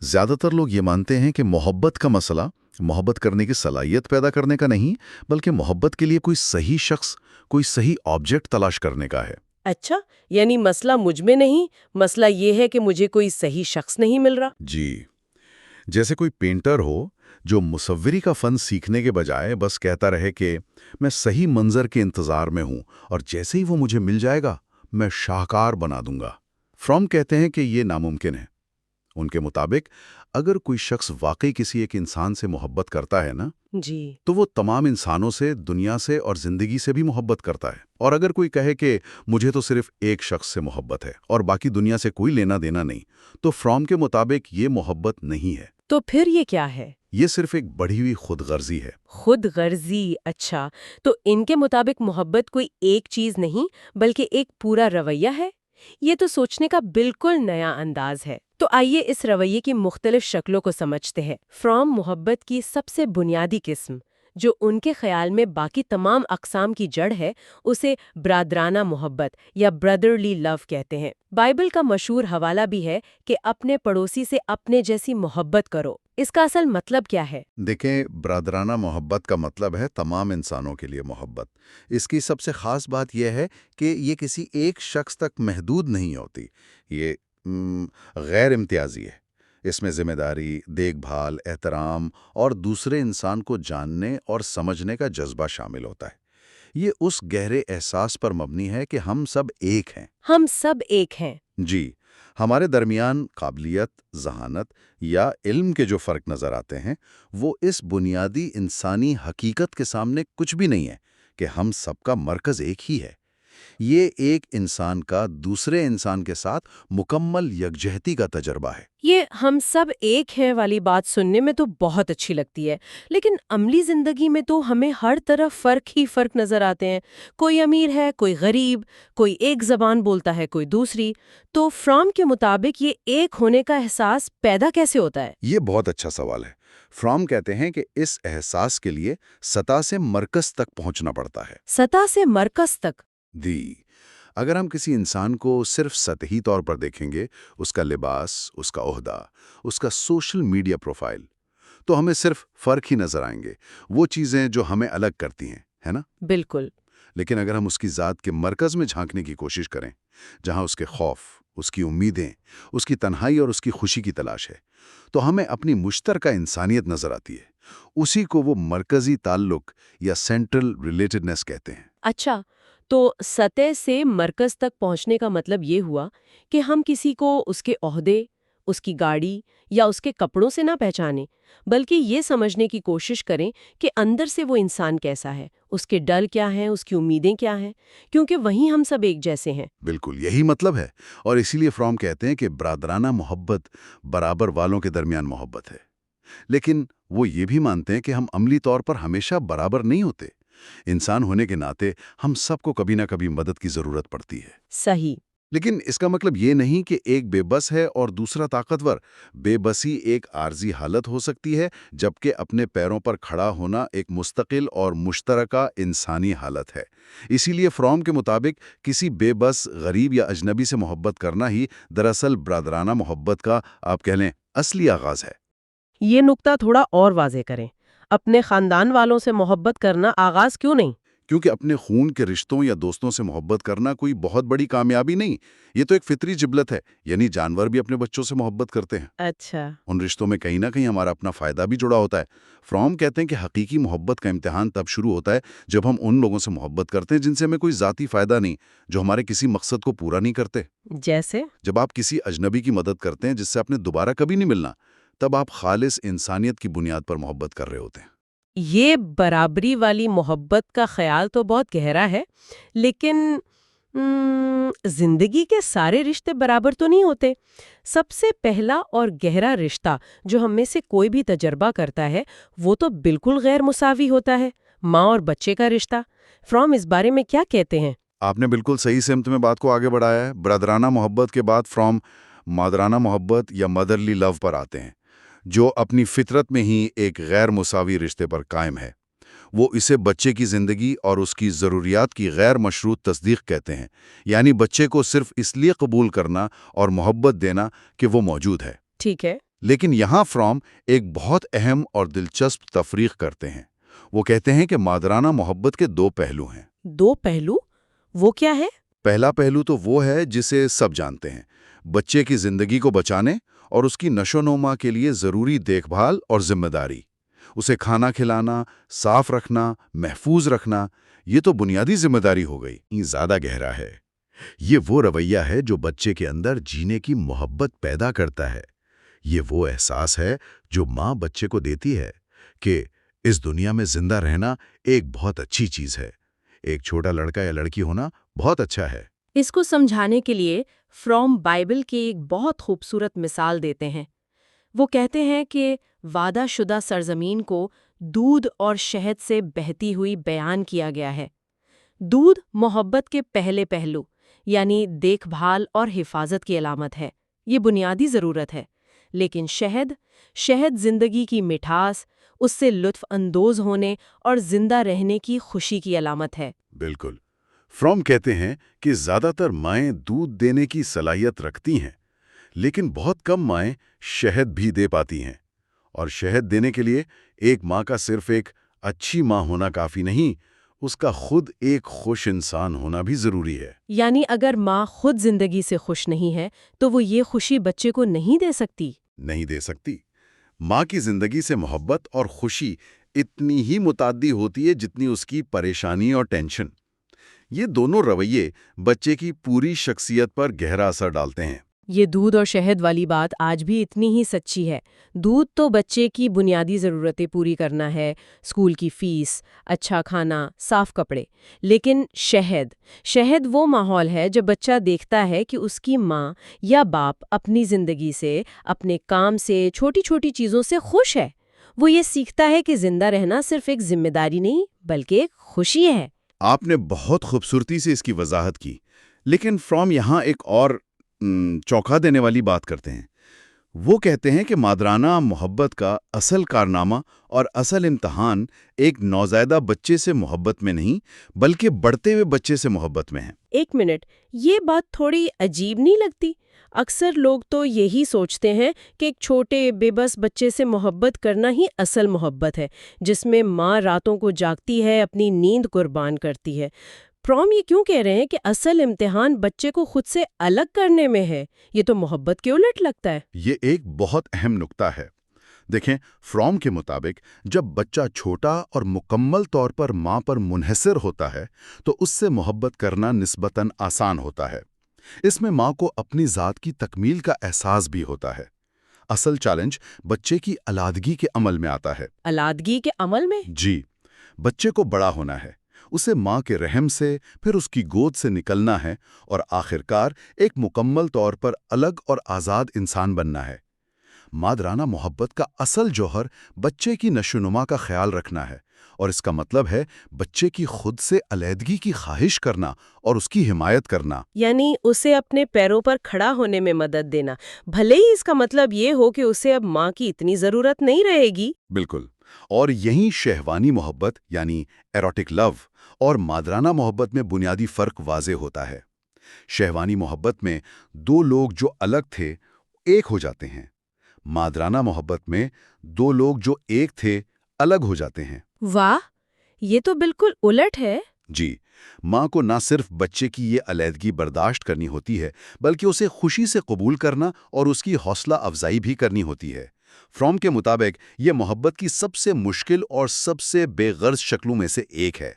زیادہ تر لوگ یہ مانتے ہیں کہ محبت کا مسئلہ محبت کرنے کی صلاحیت پیدا کرنے کا نہیں، بلکہ محبت کے لیے کوئی صحیح شخص، کوئی صحیح آبجیکٹ تلاش کرنے کا ہے۔ اچھا، یعنی مسئلہ مجھ میں نہیں، مسئلہ یہ ہے کہ مجھے کوئی صحیح شخص نہیں مل رہا۔ جی، جیسے کوئی پینٹر ہو جو مصوری کا فن سیکھنے کے بجائے بس کہتا رہے کہ میں صحیح منظر کے انتظار میں ہوں اور جیسے ہی وہ مجھے مل جائے گا میں شاہکار بنا دوں گا۔ فرام کہتے ہیں کہ یہ ناممکن ہے۔ ان کے مطابق اگر کوئی شخص واقعی کسی ایک انسان سے محبت کرتا ہے نا، جی، تو وہ تمام انسانوں سے، دنیا سے اور زندگی سے بھی محبت کرتا ہے۔ اور اگر کوئی کہے کہ مجھے تو صرف ایک شخص سے محبت ہے اور باقی دنیا سے کوئی لینا دینا نہیں، تو فرام کے مطابق یہ محبت نہیں ہے، تو پھر یہ کیا ہے؟ یہ صرف ایک بڑھی ہوئی خود غرضی ہے۔ خود غرضی، اچھا، تو ان کے مطابق محبت کوئی ایک چیز نہیں بلکہ ایک پورا رویہ ہے۔ یہ تو سوچنے کا بالکل نیا انداز ہے۔ تو آئیے اس رویے کی مختلف شکلوں کو سمجھتے ہیں۔ فرام محبت کی سب سے بنیادی قسم، جو ان کے خیال میں باقی تمام اقسام کی جڑ ہے، اسے برادرانہ محبت یا برادرلی لو کہتے ہیں۔ بائبل کا مشہور حوالہ بھی ہے کہ اپنے پڑوسی سے اپنے جیسی محبت کرو۔ اس کا اصل مطلب کیا ہے؟ دیکھیں، برادرانہ محبت کا مطلب ہے تمام انسانوں کے لیے محبت۔ اس کی سب سے خاص بات یہ ہے کہ یہ کسی ایک شخص تک محدود نہیں ہوتی، یہ غیر امتیازی ہے۔ اس میں ذمہ داری، دیکھ بھال، احترام اور دوسرے انسان کو جاننے اور سمجھنے کا جذبہ شامل ہوتا ہے۔ یہ اس گہرے احساس پر مبنی ہے کہ ہم سب ایک ہیں۔ ہم سب ایک ہیں۔ جی، ہمارے درمیان قابلیت، ذہانت یا علم کے جو فرق نظر آتے ہیں، وہ اس بنیادی انسانی حقیقت کے سامنے کچھ بھی نہیں ہے کہ ہم سب کا مرکز ایک ہی ہے۔ یہ ایک انسان کا دوسرے انسان کے ساتھ مکمل یکجہتی کا تجربہ ہے۔ یہ ہم سب ایک ہیں والی بات سننے میں تو بہت اچھی لگتی ہے، لیکن عملی زندگی میں تو ہمیں ہر طرف فرق ہی فرق نظر آتے ہیں۔ کوئی امیر ہے، کوئی غریب، کوئی ایک زبان بولتا ہے، کوئی دوسری۔ تو فرام کے مطابق یہ ایک ہونے کا احساس پیدا کیسے ہوتا ہے؟ یہ بہت اچھا سوال ہے۔ فرام کہتے ہیں کہ اس احساس کے لیے سطح سے مرکز تک پہنچنا پڑتا ہے۔ سطح سے مرکز تک؟ دی اگر ہم کسی انسان کو صرف سطحی طور پر دیکھیں گے، اس کا لباس، اس کا عہدہ، اس کا سوشل میڈیا پروفائل، تو ہمیں صرف فرق ہی نظر آئیں گے، وہ چیزیں جو ہمیں الگ کرتی ہیں، ہے نا؟ بالکل۔ لیکن اگر ہم اس کی ذات کے مرکز میں جھانکنے کی کوشش کریں، جہاں اس کے خوف، اس کی امیدیں، اس کی تنہائی اور اس کی خوشی کی تلاش ہے، تو ہمیں اپنی مشترکہ انسانیت نظر آتی ہے۔ اسی کو وہ مرکزی تعلق یا سینٹرل ریلیٹڈنس کہتے ہیں۔ اچھا، تو سطح سے مرکز تک پہنچنے کا مطلب یہ ہوا کہ ہم کسی کو اس کے عہدے، اس کی گاڑی یا اس کے کپڑوں سے نہ پہچانیں، بلکہ یہ سمجھنے کی کوشش کریں کہ اندر سے وہ انسان کیسا ہے، اس کے ڈر کیا ہیں، اس کی امیدیں کیا ہیں، کیونکہ وہیں ہم سب ایک جیسے ہیں۔ بالکل یہی مطلب ہے، اور اسی لیے فرام کہتے ہیں کہ برادرانہ محبت برابر والوں کے درمیان محبت ہے۔ لیکن وہ یہ بھی مانتے ہیں کہ ہم عملی طور پر ہمیشہ برابر نہیں ہوتے۔ انسان ہونے کے ناطے ہم سب کو کبھی نہ کبھی مدد کی ضرورت پڑتی ہے۔ صحیح۔ لیکن اس کا مطلب یہ نہیں کہ ایک بے بس ہے اور دوسرا طاقتور۔ بے بسی ایک عارضی حالت ہو سکتی ہے، جبکہ اپنے پیروں پر کھڑا ہونا ایک مستقل اور مشترکہ انسانی حالت ہے۔ اسی لیے فرام کے مطابق کسی بے بس، غریب یا اجنبی سے محبت کرنا ہی دراصل برادرانہ محبت کا، آپ کہہ لیں، اصلی آغاز ہے۔ یہ نکتہ تھوڑا اور واضح کریں۔ اپنے خاندان والوں سے محبت کرنا آغاز کیوں نہیں؟ کیونکہ اپنے خون کے رشتوں یا دوستوں سے محبت کرنا کوئی بہت بڑی کامیابی نہیں، یہ تو ایک فطری جبلت ہے۔ یعنی جانور بھی اپنے بچوں سے محبت کرتے ہیں۔ اچھا۔ ان رشتوں میں کہیں نہ کہیں ہمارا اپنا فائدہ بھی جڑا ہوتا ہے۔ فرام کہتے ہیں کہ حقیقی محبت کا امتحان تب شروع ہوتا ہے جب ہم ان لوگوں سے محبت کرتے ہیں جن سے ہمیں کوئی ذاتی فائدہ نہیں، جو ہمارے کسی مقصد کو پورا نہیں کرتے۔ جیسے؟ جب آپ کسی اجنبی کی مدد کرتے ہیں جس سے آپ نے دوبارہ کبھی نہیں ملنا، تب آپ خالص انسانیت کی بنیاد پر محبت کر رہے ہوتے ہیں۔ یہ برابری والی محبت کا خیال تو بہت گہرا ہے، لیکن زندگی کے سارے رشتے برابر تو نہیں ہوتے۔ سب سے پہلا اور گہرا رشتہ جو ہم میں سے کوئی بھی تجربہ کرتا ہے، وہ تو بالکل غیر مساوی ہوتا ہے، ماں اور بچے کا رشتہ۔ فرام اس بارے میں کیا کہتے ہیں؟ آپ نے بالکل صحیح سمت میں بات کو آگے بڑھایا ہے۔ برادرانہ محبت کے بعد فرام مادرانہ محبت یا مدرلی لو پر آتے ہیں، جو اپنی فطرت میں ہی ایک غیر مساوی رشتے پر قائم ہے۔ وہ اسے بچے کی زندگی اور اس کی ضروریات کی غیر مشروط تصدیق کہتے ہیں، یعنی بچے کو صرف اس لیے قبول کرنا اور محبت دینا کہ وہ موجود ہے۔ ٹھیک ہے۔ لیکن یہاں فرام ایک بہت اہم اور دلچسپ تفریق کرتے ہیں۔ وہ کہتے ہیں کہ مادرانہ محبت کے دو پہلو ہیں۔ دو پہلو؟ وہ کیا ہے؟ پہلا پہلو تو وہ ہے جسے سب جانتے ہیں، بچے کی زندگی کو بچانے اور اس کی نشو و نما کے لیے ضروری دیکھ بھال اور ذمہ داری۔ اسے کھانا کھلانا، صاف رکھنا، محفوظ رکھنا، یہ تو بنیادی ذمہ داری ہو گئی۔ یہ زیادہ گہرا ہے۔ یہ وہ رویہ ہے جو بچے کے اندر جینے کی محبت پیدا کرتا ہے۔ یہ وہ احساس ہے جو ماں بچے کو دیتی ہے کہ اس دنیا میں زندہ رہنا ایک بہت اچھی چیز ہے، ایک چھوٹا لڑکا یا لڑکی ہونا بہت اچھا ہے۔ اس کو سمجھانے کے لیے فرام بائبل کی ایک بہت خوبصورت مثال دیتے ہیں۔ وہ کہتے ہیں کہ وعدہ شدہ سرزمین کو دودھ اور شہد سے بہتی ہوئی بیان کیا گیا ہے۔ دودھ محبت کے پہلے پہلو، یعنی دیکھ بھال اور حفاظت کی علامت ہے، یہ بنیادی ضرورت ہے۔ لیکن شہد زندگی کی مٹھاس، اس سے لطف اندوز ہونے اور زندہ رہنے کی خوشی کی علامت ہے۔ بالکل۔ فرام کہتے ہیں کہ زیادہ تر مائیں دودھ دینے کی صلاحیت رکھتی ہیں، لیکن بہت کم مائیں شہد بھی دے پاتی ہیں۔ اور شہد دینے کے لیے ایک ماں کا صرف ایک اچھی ماں ہونا کافی نہیں، اس کا خود ایک خوش انسان ہونا بھی ضروری ہے۔ یعنی اگر ماں خود زندگی سے خوش نہیں ہے تو وہ یہ خوشی بچے کو نہیں دے سکتی۔ نہیں دے سکتی۔ ماں کی زندگی سے محبت اور خوشی اتنی ہی متعدی ہوتی ہے جتنی اس کی پریشانی اور ٹینشن۔ یہ دونوں رویے بچے کی پوری شخصیت پر گہرا اثر ڈالتے ہیں۔ یہ دودھ اور شہد والی بات آج بھی اتنی ہی سچی ہے۔ دودھ تو بچے کی بنیادی ضرورتیں پوری کرنا ہے، اسکول کی فیس، اچھا کھانا، صاف کپڑے۔ لیکن شہد وہ ماحول ہے جب بچہ دیکھتا ہے کہ اس کی ماں یا باپ اپنی زندگی سے، اپنے کام سے، چھوٹی چھوٹی چیزوں سے خوش ہے۔ وہ یہ سیکھتا ہے کہ زندہ رہنا صرف ایک ذمہ داری نہیں بلکہ ایک خوشی ہے۔ آپ نے بہت خوبصورتی سے اس کی وضاحت کی، لیکن فرام یہاں ایک اور چونکا دینے والی بات کرتے ہیں۔ وہ کہتے ہیں کہ مادرانہ محبت کا اصل کارنامہ اور اصل امتحان ایک نوزائیدہ بچے سے محبت میں نہیں بلکہ بڑھتے ہوئے بچے سے محبت میں ہے۔ ایک منٹ، یہ بات تھوڑی عجیب نہیں لگتی؟ اکثر لوگ تو یہی سوچتے ہیں کہ ایک چھوٹے بے بس بچے سے محبت کرنا ہی اصل محبت ہے، جس میں ماں راتوں کو جاگتی ہے، اپنی نیند قربان کرتی ہے۔ فرام یہ کیوں کہہ رہے ہیں کہ اصل امتحان بچے کو خود سے الگ کرنے میں ہے؟ یہ تو محبت کے الٹ لگتا ہے۔ یہ ایک بہت اہم نکتہ ہے۔ دیکھیں، فرام کے مطابق جب بچہ چھوٹا اور مکمل طور پر ماں پر منحصر ہوتا ہے تو اس سے محبت کرنا نسبتاً آسان ہوتا ہے۔ اس میں ماں کو اپنی ذات کی تکمیل کا احساس بھی ہوتا ہے۔ اصل چیلنج بچے کی علیحدگی کے عمل میں آتا ہے۔ علیحدگی کے عمل میں؟ جی، بچے کو بڑا ہونا ہے، اسے ماں کے رحم سے، پھر اس کی گود سے نکلنا ہے اور آخرکار ایک مکمل طور پر الگ اور آزاد انسان بننا ہے۔ مادرانہ محبت کا اصل جوہر بچے کی نشو و نما کا خیال رکھنا ہے، اور اس کا مطلب ہے بچے کی خود سے علیحدگی کی خواہش کرنا اور اس کی حمایت کرنا۔ یعنی اسے اپنے پیروں پر کھڑا ہونے میں مدد دینا، بھلے ہی اس کا مطلب یہ ہو کہ اسے اب ماں کی اتنی ضرورت نہیں رہے گی۔ بالکل، اور یہیں شہوانی محبت یعنی ایروٹک لو اور مادرانہ محبت میں بنیادی فرق واضح ہوتا ہے۔ شہوانی محبت میں دو لوگ جو الگ تھے ایک ہو جاتے ہیں، مادرانہ محبت میں دو لوگ جو ایک تھے الگ ہو جاتے ہیں۔ واہ، یہ تو بالکل الٹ ہے۔ جی، ماں کو نہ صرف بچے کی یہ علیحدگی برداشت کرنی ہوتی ہے بلکہ اسے خوشی سے قبول کرنا اور اس کی حوصلہ افزائی بھی کرنی ہوتی ہے۔ فرام کے مطابق یہ محبت کی سب سے مشکل اور سب سے بے غرض شکلوں میں سے ایک ہے۔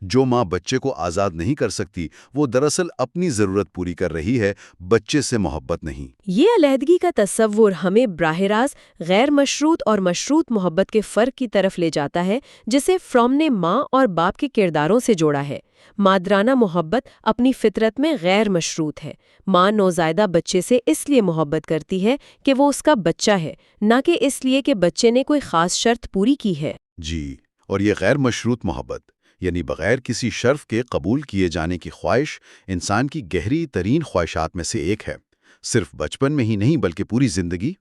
جو ماں بچے کو آزاد نہیں کر سکتی وہ دراصل اپنی ضرورت پوری کر رہی ہے، بچے سے محبت نہیں۔ یہ علیحدگی کا تصور ہمیں براہ راست غیر مشروط اور مشروط محبت کے فرق کی طرف لے جاتا ہے، جسے فرام نے ماں اور باپ کے کرداروں سے جوڑا ہے۔ مادرانہ محبت اپنی فطرت میں غیر مشروط ہے۔ ماں نوزائیدہ بچے سے اس لیے محبت کرتی ہے کہ وہ اس کا بچہ ہے، نہ کہ اس لیے کہ بچے نے کوئی خاص شرط پوری کی ہے۔ جی، اور یہ غیر مشروط محبت یعنی بغیر کسی شرط کے قبول کیے جانے کی خواہش انسان کی گہری ترین خواہشات میں سے ایک ہے، صرف بچپن میں ہی نہیں بلکہ پوری زندگی۔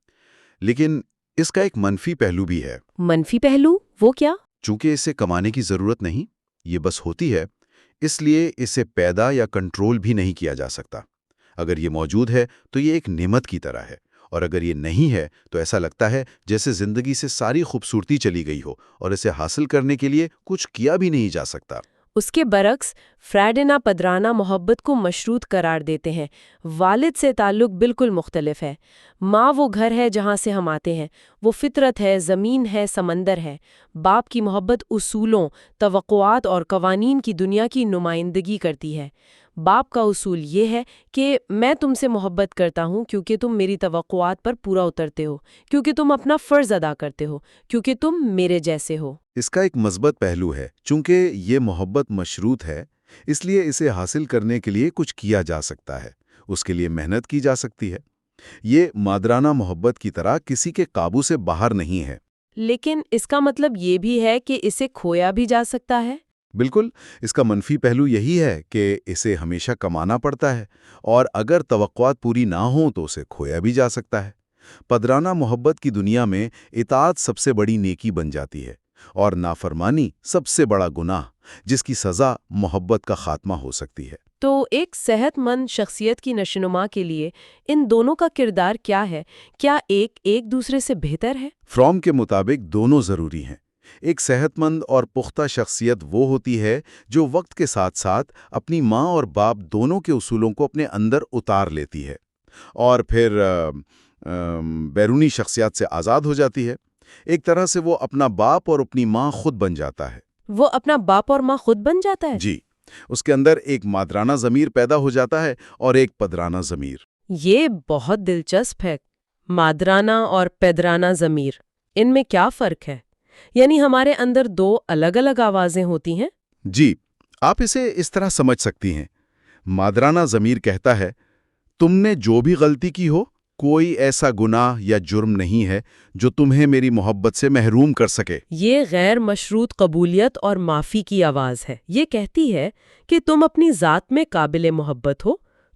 لیکن اس کا ایک منفی پہلو بھی ہے۔ منفی پہلو وہ کیا؟ چونکہ اسے کمانے کی ضرورت نہیں، یہ بس ہوتی ہے، اس لیے اسے پیدا یا کنٹرول بھی نہیں کیا جا سکتا۔ اگر یہ موجود ہے تو یہ ایک نعمت کی طرح ہے، اور اگر یہ نہیں ہے تو ایسا لگتا ہے جیسے زندگی سے ساری خوبصورتی چلی گئی ہو اور اسے حاصل کرنے کے لیے کچھ کیا بھی نہیں جا سکتا۔ اس کے برعکس فریڈینا پدرانہ محبت کو مشروط قرار دیتے ہیں۔ والد سے تعلق بالکل مختلف ہے۔ ماں وہ گھر ہے جہاں سے ہم آتے ہیں، وہ فطرت ہے، زمین ہے، سمندر ہے۔ باپ کی محبت اصولوں، توقعات اور قوانین کی دنیا کی نمائندگی کرتی ہے۔ باپ کا اصول یہ ہے کہ میں تم سے محبت کرتا ہوں کیونکہ تم میری توقعات پر پورا اترتے ہو، کیونکہ تم اپنا فرض ادا کرتے ہو، کیونکہ تم میرے جیسے ہو۔ اس کا ایک مثبت پہلو ہے، چونکہ یہ محبت مشروط ہے، اس لیے اسے حاصل کرنے کے لیے کچھ کیا جا سکتا ہے، اس کے لیے محنت کی جا سکتی ہے۔ یہ مادرانہ محبت کی طرح کسی کے قابو سے باہر نہیں ہے۔ لیکن اس کا مطلب یہ بھی ہے کہ اسے کھویا بھی جا سکتا ہے؟ بالکل، اس کا منفی پہلو یہی ہے کہ اسے ہمیشہ کمانا پڑتا ہے، اور اگر توقعات پوری نہ ہوں تو اسے کھویا بھی جا سکتا ہے۔ پدرانہ محبت کی دنیا میں اطاعت سب سے بڑی نیکی بن جاتی ہے، اور نافرمانی سب سے بڑا گناہ، جس کی سزا محبت کا خاتمہ ہو سکتی ہے۔ تو ایک صحت مند شخصیت کی نشوونما کے لیے ان دونوں کا کردار کیا ہے؟ کیا ایک دوسرے سے بہتر ہے؟ فروم کے مطابق دونوں ضروری ہیں۔ ایک صحت مند اور پختہ شخصیت وہ ہوتی ہے جو وقت کے ساتھ ساتھ اپنی ماں اور باپ دونوں کے اصولوں کو اپنے اندر اتار لیتی ہے، اور پھر بیرونی شخصیات سے آزاد ہو جاتی ہے۔ ایک طرح سے وہ اپنا باپ اور اپنی ماں خود بن جاتا ہے۔ وہ اپنا باپ اور ماں خود بن جاتا ہے؟ جی، اس کے اندر ایک مادرانہ ضمیر پیدا ہو جاتا ہے اور ایک پدرانہ ضمیر۔ یہ بہت دلچسپ ہے۔ مادرانہ اور پیدرانہ ضمیر، ان میں کیا فرق ہے؟ یعنی ہمارے اندر دو الگ الگ آوازیں ہوتی ہیں؟ جی، آپ اسے اس طرح سمجھ سکتی ہیں۔ مادرانہ ضمیر کہتا ہے، تم نے جو بھی غلطی کی ہو، کوئی ایسا گناہ یا جرم نہیں ہے جو تمہیں میری محبت سے محروم کر سکے۔ یہ غیر مشروط قبولیت اور معافی کی آواز ہے۔ یہ کہتی ہے کہ تم اپنی ذات میں قابل محبت ہو،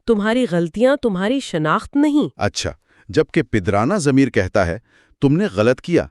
تمہاری غلطیاں تمہاری شناخت نہیں۔ اچھا، جبکہ پدرانہ ضمیر کہتا ہے، تم نے غلط کیا،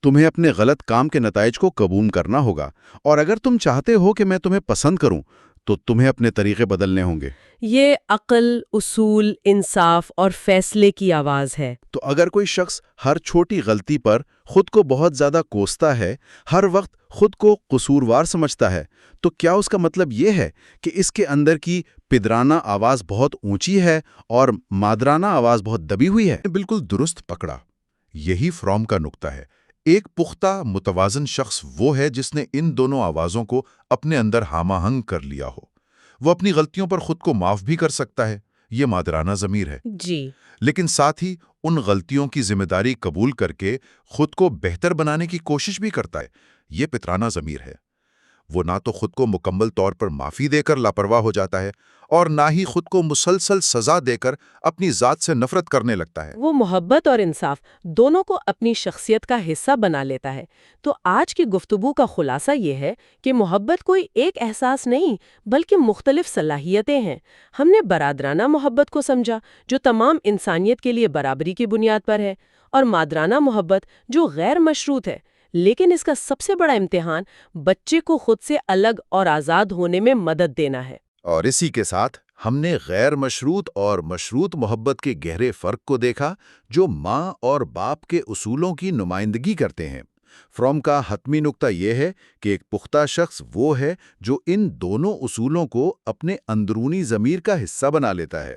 تمہیں اپنے غلط کام کے نتائج کو قبول کرنا ہوگا، اور اگر تم چاہتے ہو کہ میں تمہیں پسند کروں تو تمہیں اپنے طریقے بدلنے ہوں گے۔ یہ عقل، اصول، انصاف اور فیصلے کی آواز ہے۔ تو اگر کوئی شخص ہر چھوٹی غلطی پر خود کو بہت زیادہ کوستا ہے، ہر وقت خود کو قصوروار سمجھتا ہے، تو کیا اس کا مطلب یہ ہے کہ اس کے اندر کی پدرانہ آواز بہت اونچی ہے اور مادرانہ آواز بہت دبی ہوئی ہے؟ بالکل درست پکڑا۔ یہی فروم کا نقطہ ہے۔ ایک پختہ متوازن شخص وہ ہے جس نے ان دونوں آوازوں کو اپنے اندر ہم آہنگ کر لیا ہو۔ وہ اپنی غلطیوں پر خود کو معاف بھی کر سکتا ہے، یہ مادرانہ ضمیر ہے، جی، لیکن ساتھ ہی ان غلطیوں کی ذمہ داری قبول کر کے خود کو بہتر بنانے کی کوشش بھی کرتا ہے، یہ پدرانہ ضمیر ہے۔ وہ نہ تو خود کو مکمل طور پر معافی دے کر لاپرواہ ہو جاتا ہے، اور نہ ہی خود کو مسلسل سزا دے کر اپنی ذات سے نفرت کرنے لگتا ہے۔ وہ محبت اور انصاف دونوں کو اپنی شخصیت کا حصہ بنا لیتا ہے۔ تو آج کی گفتگو کا خلاصہ یہ ہے کہ محبت کوئی ایک احساس نہیں بلکہ مختلف صلاحیتیں ہیں۔ ہم نے برادرانہ محبت کو سمجھا جو تمام انسانیت کے لیے برابری کی بنیاد پر ہے، اور مادرانہ محبت جو غیر مشروط ہے، لیکن اس کا سب سے بڑا امتحان بچے کو خود سے الگ اور آزاد ہونے میں مدد دینا ہے۔ اور اسی کے ساتھ ہم نے غیر مشروط اور مشروط محبت کے گہرے فرق کو دیکھا جو ماں اور باپ کے اصولوں کی نمائندگی کرتے ہیں۔ فروم کا حتمی نقطہ یہ ہے کہ ایک پختہ شخص وہ ہے جو ان دونوں اصولوں کو اپنے اندرونی ضمیر کا حصہ بنا لیتا ہے،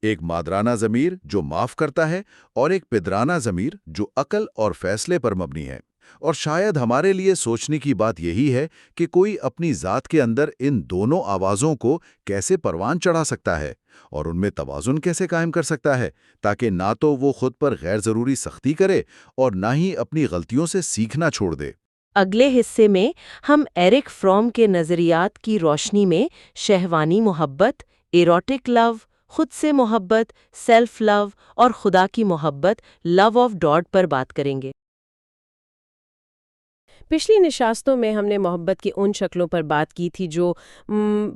ایک مادرانہ ضمیر جو معاف کرتا ہے، اور ایک پدرانہ ضمیر جو عقل اور فیصلے پر مبنی ہے۔ اور شاید ہمارے لیے سوچنے کی بات یہی ہے کہ کوئی اپنی ذات کے اندر ان دونوں آوازوں کو کیسے پروان چڑھا سکتا ہے، اور ان میں توازن کیسے قائم کر سکتا ہے، تاکہ نہ تو وہ خود پر غیر ضروری سختی کرے اور نہ ہی اپنی غلطیوں سے سیکھنا چھوڑ دے۔ اگلے حصے میں ہم ایرک فروم کے نظریات کی روشنی میں شہوانی محبت، ایروٹک لو، خود سے محبت، سیلف لو، اور خدا کی محبت، لو آف گاڈ پر بات کریں گے۔ پچھلی نشستوں میں ہم نے محبت کی ان شکلوں پر بات کی تھی جو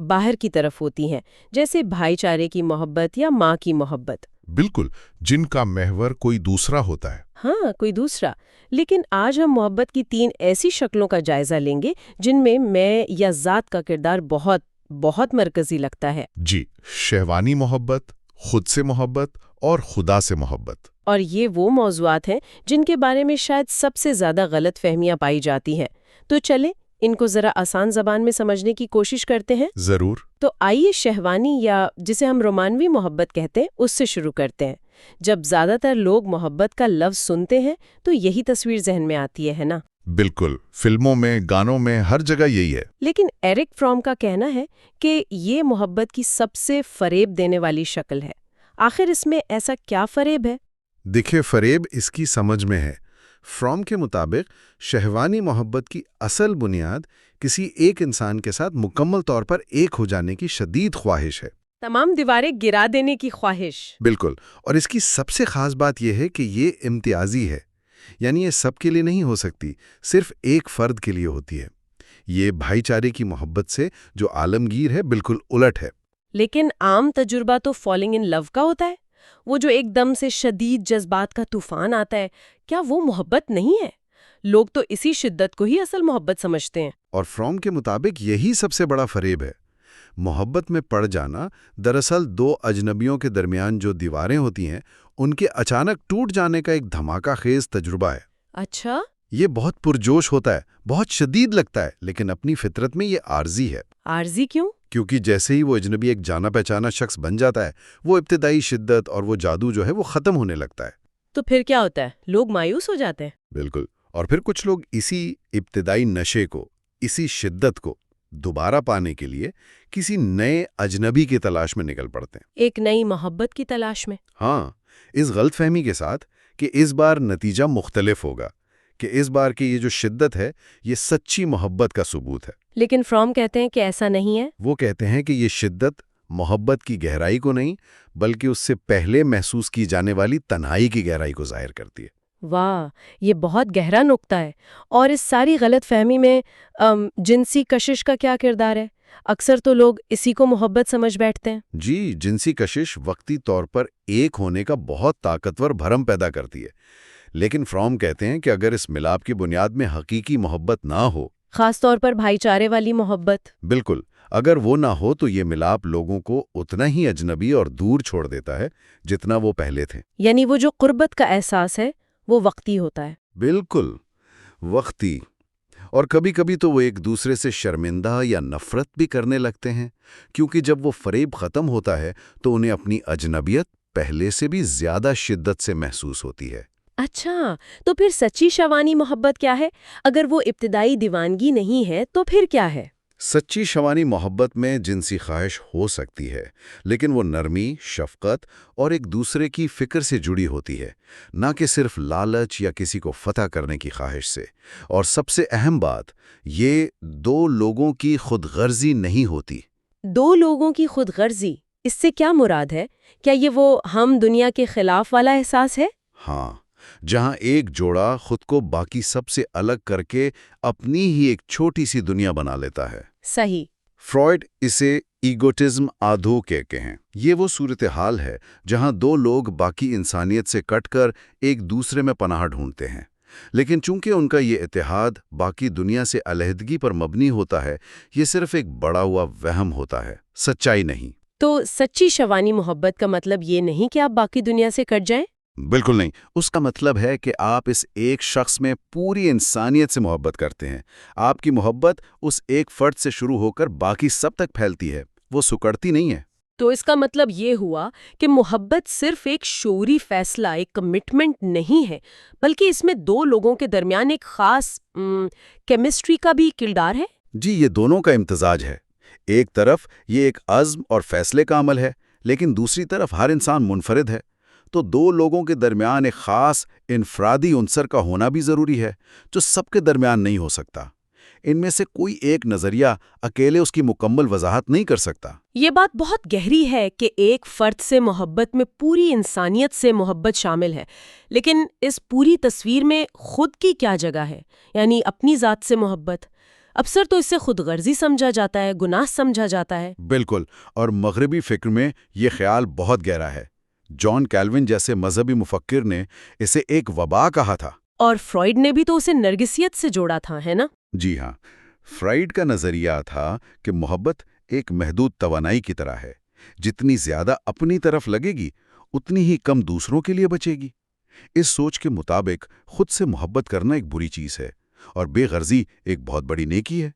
باہر کی طرف ہوتی ہیں، جیسے بھائی چارے کی محبت یا ماں کی محبت۔ بالکل، جن کا محور کوئی دوسرا ہوتا ہے۔ ہاں، کوئی دوسرا۔ لیکن آج ہم محبت کی 3 ایسی شکلوں کا جائزہ لیں گے جن میں یا ذات کا کردار بہت بہت مرکزی لگتا ہے۔ جی، شہوانی محبت، خود سے محبت اور خدا سے محبت۔ اور یہ وہ موضوعات ہیں جن کے بارے میں شاید سب سے زیادہ غلط فہمیاں پائی جاتی ہیں۔ تو چلیں ان کو ذرا آسان زبان میں سمجھنے کی کوشش کرتے ہیں۔ ضرور۔ تو آئیے شہوانی یا جسے ہم رومانوی محبت کہتے ہیں اس سے شروع کرتے ہیں۔ جب زیادہ تر لوگ محبت کا لفظ سنتے ہیں تو یہی تصویر ذہن میں آتی ہے نا؟ بالکل، فلموں میں، گانوں میں، ہر جگہ یہی ہے۔ لیکن ایرک فرام کا کہنا ہے کہ یہ محبت کی سب سے فریب دینے والی شکل ہے۔ آخر اس میں ایسا کیا فریب ہے؟ دیکھیں، فریب اس کی سمجھ میں ہے۔ فرام کے مطابق شہوانی محبت کی اصل بنیاد کسی ایک انسان کے ساتھ مکمل طور پر ایک ہو جانے کی شدید خواہش ہے۔ تمام دیواریں گرا دینے کی خواہش۔ بالکل، اور اس کی سب سے خاص بات یہ ہے کہ یہ امتیازی ہے، یعنی یہ سب کے لیے نہیں ہو سکتی، صرف ایک فرد کے لیے ہوتی ہے۔ یہ بھائی چارے کی محبت سے جو عالمگیر ہے بالکل الٹ ہے۔ لیکن عام تجربہ تو فالنگ ان لو کا ہوتا ہے، وہ جو ایک دم سے شدید جذبات کا طوفان آتا ہے۔ کیا وہ محبت نہیں ہے؟ لوگ تو اسی شدت کو ہی اصل محبت سمجھتے ہیں۔ اور فرام کے مطابق یہی سب سے بڑا فریب ہے۔ محبت میں پڑ جانا دراصل 2 اجنبیوں کے درمیان جو دیواریں ہوتی ہیں ان کے اچانک ٹوٹ جانے کا ایک دھماکہ خیز تجربہ ہے۔ اچھا، یہ بہت پرجوش ہوتا ہے، بہت شدید لگتا ہے، لیکن اپنی فطرت میں یہ عارضی ہے۔ عارضی کیوں؟ کیونکہ جیسے ہی وہ اجنبی ایک جانا پہچانا شخص بن جاتا ہے، وہ ابتدائی شدت اور وہ جادو جو ہے وہ ختم ہونے لگتا ہے۔ تو پھر کیا ہوتا ہے؟ لوگ مایوس ہو جاتے ہیں۔ بالکل، اور پھر کچھ لوگ اسی ابتدائی نشے کو، اسی شدت کو دوبارہ پانے کے لیے کسی نئے اجنبی کی تلاش میں نکل پڑتے ہیں۔ ایک نئی محبت کی تلاش میں۔ ہاں، اس غلط فہمی کے ساتھ کہ اس بار نتیجہ مختلف ہوگا، کہ اس بار کی یہ جو شدت ہے یہ سچی محبت کا ثبوت ہے۔ لیکن فرام کہتے ہیں کہ ایسا نہیں ہے۔ وہ کہتے ہیں کہ یہ شدت محبت کی گہرائی کو نہیں بلکہ اس سے پہلے محسوس کی جانے والی تنہائی کی گہرائی کو ظاہر کرتی ہے۔ واہ، یہ بہت گہرا نقطہ ہے۔ اور اس ساری غلط فہمی میں جنسی کشش کا کیا کردار ہے؟ اکثر تو لوگ اسی کو محبت سمجھ بیٹھتے ہیں۔ جی، جنسی کشش وقتی طور پر ایک ہونے کا بہت طاقتور بھرم پیدا کرتی ہے، لیکن فرام کہتے ہیں کہ اگر اس ملاپ کی بنیاد میں حقیقی محبت نہ ہو، خاص طور پر بھائی چارے والی محبت، بالکل، اگر وہ نہ ہو تو یہ ملاپ لوگوں کو اتنا ہی اجنبی اور دور چھوڑ دیتا ہے جتنا وہ پہلے تھے۔ یعنی وہ جو قربت کا احساس ہے وہ وقتی ہوتا ہے۔ بالکل، وقتی، اور کبھی کبھی تو وہ ایک دوسرے سے شرمندہ یا نفرت بھی کرنے لگتے ہیں، کیونکہ جب وہ فریب ختم ہوتا ہے تو انہیں اپنی اجنبیت پہلے سے بھی زیادہ شدت سے محسوس ہوتی ہے۔ اچھا، تو پھر سچی شوانی محبت کیا ہے؟ اگر وہ ابتدائی دیوانگی نہیں ہے تو پھر کیا ہے؟ سچی شوانی محبت میں جنسی خواہش ہو سکتی ہے، لیکن وہ نرمی، شفقت اور ایک دوسرے کی فکر سے جڑی ہوتی ہے، نہ کہ صرف لالچ یا کسی کو فتح کرنے کی خواہش سے۔ اور سب سے اہم بات، یہ 2 لوگوں کی خود غرضی نہیں ہوتی۔ 2 لوگوں کی خود غرضی، اس سے کیا مراد ہے؟ کیا یہ وہ ہم دنیا کے خلاف والا احساس ہے؟ ہاں، جہاں ایک جوڑا خود کو باقی سب سے الگ کر کے اپنی ہی ایک چھوٹی سی دنیا بنا لیتا ہے۔ صحیح۔ فرائڈ اسے ایگوٹزم آدھو کہتے ہیں۔ یہ وہ صورتحال ہے جہاں 2 لوگ باقی انسانیت سے کٹ کر ایک دوسرے میں پناہ ڈھونڈتے ہیں، لیکن چونکہ ان کا یہ اتحاد باقی دنیا سے علیحدگی پر مبنی ہوتا ہے، یہ صرف ایک بڑا ہوا وہم ہوتا ہے، سچائی نہیں۔ تو سچی شوانی محبت کا مطلب یہ نہیں کہ آپ باقی دنیا سے کٹ جائیں؟ بالکل نہیں، اس کا مطلب ہے کہ آپ اس ایک شخص میں پوری انسانیت سے محبت کرتے ہیں۔ آپ کی محبت اس ایک فرد سے شروع ہو کر باقی سب تک پھیلتی ہے، وہ سکڑتی نہیں ہے۔ تو اس کا مطلب یہ ہوا کہ محبت صرف ایک شعوری فیصلہ، ایک کمٹمنٹ نہیں ہے، بلکہ اس میں 2 لوگوں کے درمیان ایک خاص کیمسٹری کا بھی کردار ہے۔ جی، یہ دونوں کا امتزاج ہے۔ ایک طرف یہ ایک عزم اور فیصلے کا عمل ہے، لیکن دوسری طرف ہر انسان منفرد ہے۔ تو 2 لوگوں کے درمیان ایک خاص انفرادی عنصر کا ہونا بھی ضروری ہے، جو سب کے درمیان نہیں ہو سکتا۔ ان میں سے کوئی ایک نظریہ اکیلے اس کی مکمل وضاحت نہیں کر سکتا۔ یہ بات بہت گہری ہے کہ ایک فرد سے محبت میں پوری انسانیت سے محبت شامل ہے، لیکن اس پوری تصویر میں خود کی کیا جگہ ہے؟ یعنی اپنی ذات سے محبت۔ اکثر تو اسے خود غرضی سمجھا جاتا ہے، گناہ سمجھا جاتا ہے۔ بالکل، اور مغربی فکر میں یہ خیال بہت گہرا ہے۔ جان کیلوین جیسے مذہبی مفکر نے اسے ایک وبا کہا تھا۔ اور فرائیڈ نے بھی تو اسے نرگسیت سے جوڑا تھا، ہے نا؟ جی ہاں، فرائیڈ کا نظریہ تھا کہ محبت ایک محدود توانائی کی طرح ہے، جتنی زیادہ اپنی طرف لگے گی اتنی ہی کم دوسروں کے لیے بچے گی۔ اس سوچ کے مطابق خود سے محبت کرنا ایک بری چیز ہے اور بے غرضی ایک بہت بڑی نیکی ہے۔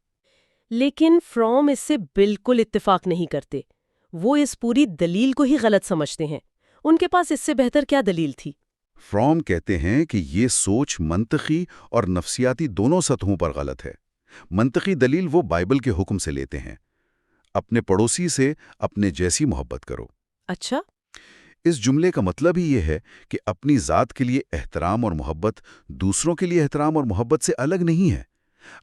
لیکن فروم اس سے بالکل اتفاق نہیں کرتے۔ وہ اس پوری دلیل کو ہی غلط سمجھتے ہیں۔ ان کے پاس اس سے بہتر کیا دلیل تھی؟ فروم کہتے ہیں کہ یہ سوچ منطقی اور نفسیاتی دونوں سطحوں پر غلط ہے۔ منطقی دلیل وہ بائبل کے حکم سے لیتے ہیں، اپنے پڑوسی سے اپنے جیسی محبت کرو۔ اچھا، اس جملے کا مطلب ہی یہ ہے کہ اپنی ذات کے لیے احترام اور محبت دوسروں کے لیے احترام اور محبت سے الگ نہیں ہے۔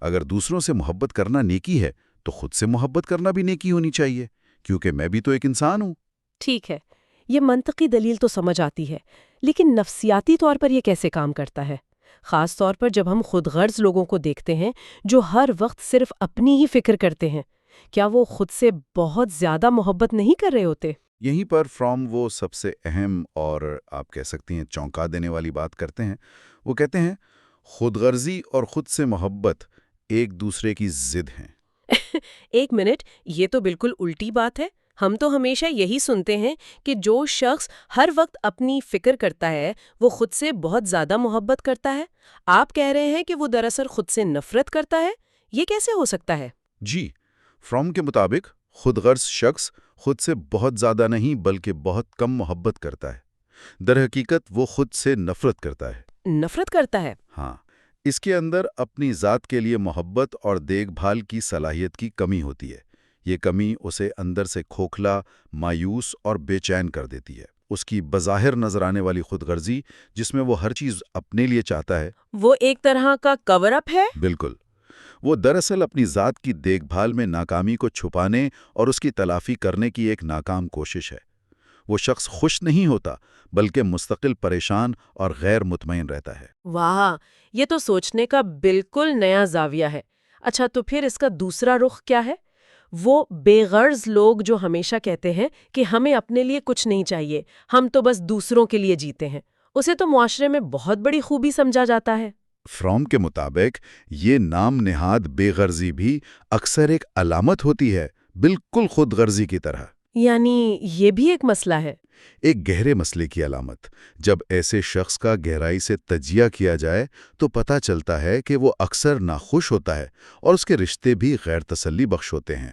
اگر دوسروں سے محبت کرنا نیکی ہے تو خود سے محبت کرنا بھی نیکی ہونی چاہیے، کیونکہ میں بھی تو ایک انسان ہوں۔ ٹھیک ہے، یہ منطقی دلیل تو سمجھ آتی ہے، لیکن نفسیاتی طور پر یہ کیسے کام کرتا ہے؟ خاص طور پر جب ہم خود غرض لوگوں کو دیکھتے ہیں جو ہر وقت صرف اپنی ہی فکر کرتے ہیں، کیا وہ خود سے بہت زیادہ محبت نہیں کر رہے ہوتے؟ یہیں پر فرام وہ سب سے اہم اور آپ کہہ سکتی ہیں چونکا دینے والی بات کرتے ہیں۔ وہ کہتے ہیں خود غرضی اور خود سے محبت ایک دوسرے کی ضد ہیں۔ ایک منٹ، یہ تو بالکل الٹی بات ہے۔ ہم تو ہمیشہ یہی سنتے ہیں کہ جو شخص ہر وقت اپنی فکر کرتا ہے وہ خود سے بہت زیادہ محبت کرتا ہے۔ آپ کہہ رہے ہیں کہ وہ دراصل خود سے نفرت کرتا ہے؟ یہ کیسے ہو سکتا ہے؟ جی، فرام کے مطابق خود غرض شخص خود سے بہت زیادہ نہیں بلکہ بہت کم محبت کرتا ہے۔ در حقیقت وہ خود سے نفرت کرتا ہے۔ نفرت کرتا ہے؟ ہاں، اس کے اندر اپنی ذات کے لیے محبت اور دیکھ بھال کی صلاحیت کی کمی ہوتی ہے۔ یہ کمی اسے اندر سے کھوکھلا، مایوس اور بے چین کر دیتی ہے۔ اس کی بظاہر نظر آنے والی خود غرضی، جس میں وہ ہر چیز اپنے لیے چاہتا ہے، وہ ایک طرح کا کور اپ ہے؟ بالکل، وہ دراصل اپنی ذات کی دیکھ بھال میں ناکامی کو چھپانے اور اس کی تلافی کرنے کی ایک ناکام کوشش ہے۔ وہ شخص خوش نہیں ہوتا بلکہ مستقل پریشان اور غیر مطمئن رہتا ہے۔ واہ، یہ تو سوچنے کا بالکل نیا زاویہ ہے۔ اچھا، تو پھر اس کا دوسرا رخ کیا ہے؟ وہ بے غرض لوگ جو ہمیشہ کہتے ہیں کہ ہمیں اپنے لیے کچھ نہیں چاہیے، ہم تو بس دوسروں کے لیے جیتے ہیں، اسے تو معاشرے میں بہت بڑی خوبی سمجھا جاتا ہے۔ فرام کے مطابق یہ نام نہاد بے غرضی بھی اکثر ایک علامت ہوتی ہے، بالکل خود غرضی کی طرح۔ یعنی یہ بھی ایک مسئلہ ہے؟ ایک گہرے مسئلے کی علامت۔ جب ایسے شخص کا گہرائی سے تجزیہ کیا جائے تو پتہ چلتا ہے کہ وہ اکثر ناخوش ہوتا ہے اور اس کے رشتے بھی غیر تسلی بخش ہوتے ہیں۔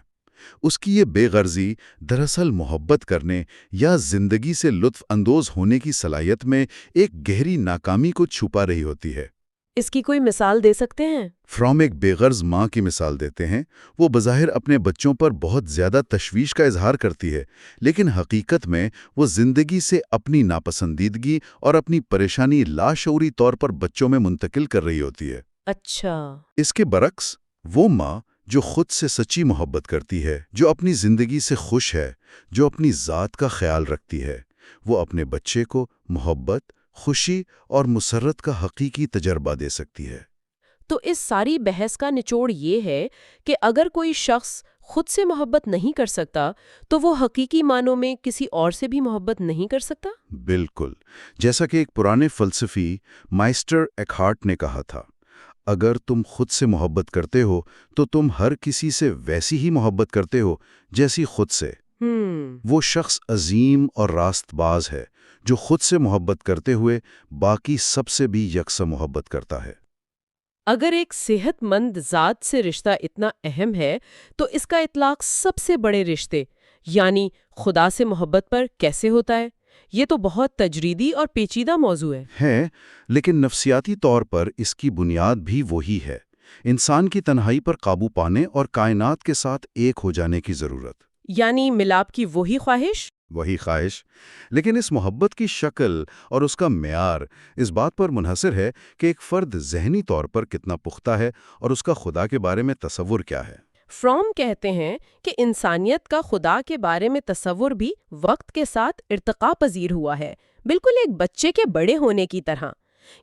اس کی یہ بے غرضی دراصل محبت کرنے یا زندگی سے لطف اندوز ہونے کی صلاحیت میں ایک گہری ناکامی کو چھپا رہی ہوتی ہے۔ اس کی کوئی مثال دے سکتے ہیں؟ فرام ایک بے غرض ماں کی مثال دیتے ہیں۔ وہ بظاہر اپنے بچوں پر بہت زیادہ تشویش کا اظہار کرتی ہے، لیکن حقیقت میں وہ زندگی سے اپنی ناپسندیدگی اور اپنی پریشانی لاشعوری طور پر بچوں میں منتقل کر رہی ہوتی ہے۔ اچھا، اس کے برعکس وہ ماں جو خود سے سچی محبت کرتی ہے، جو اپنی زندگی سے خوش ہے، جو اپنی ذات کا خیال رکھتی ہے، وہ اپنے بچے کو محبت، خوشی اور مسرت کا حقیقی تجربہ دے سکتی ہے۔ تو اس ساری بحث کا نچوڑ یہ ہے کہ اگر کوئی شخص خود سے محبت نہیں کر سکتا تو وہ حقیقی معنوں میں کسی اور سے بھی محبت نہیں کر سکتا؟ بالکل، جیسا کہ ایک پرانے فلسفی مائسٹر ایکہارٹ نے کہا تھا، اگر تم خود سے محبت کرتے ہو تو تم ہر کسی سے ویسی ہی محبت کرتے ہو جیسی خود سے۔ وہ شخص عظیم اور راست باز ہے جو خود سے محبت کرتے ہوئے باقی سب سے بھی یکساں محبت کرتا ہے۔ اگر ایک صحت مند ذات سے رشتہ اتنا اہم ہے تو اس کا اطلاق سب سے بڑے رشتے یعنی خدا سے محبت پر کیسے ہوتا ہے؟ یہ تو بہت تجریدی اور پیچیدہ موضوع ہے۔ لیکن نفسیاتی طور پر اس کی بنیاد بھی وہی ہے، انسان کی تنہائی پر قابو پانے اور کائنات کے ساتھ ایک ہو جانے کی ضرورت۔ یعنی ملاپ کی وہی خواہش؟ لیکن اس محبت کی شکل اور اس کا معیار اس بات پر منحصر ہے کہ ایک فرد ذہنی طور پر کتنا پختہ ہے اور اس کا خدا کے بارے میں تصور کیا ہے۔ فرام کہتے ہیں کہ انسانیت کا خدا کے بارے میں تصور بھی وقت کے ساتھ ارتقاء پذیر ہوا ہے، بالکل ایک بچے کے بڑے ہونے کی طرح۔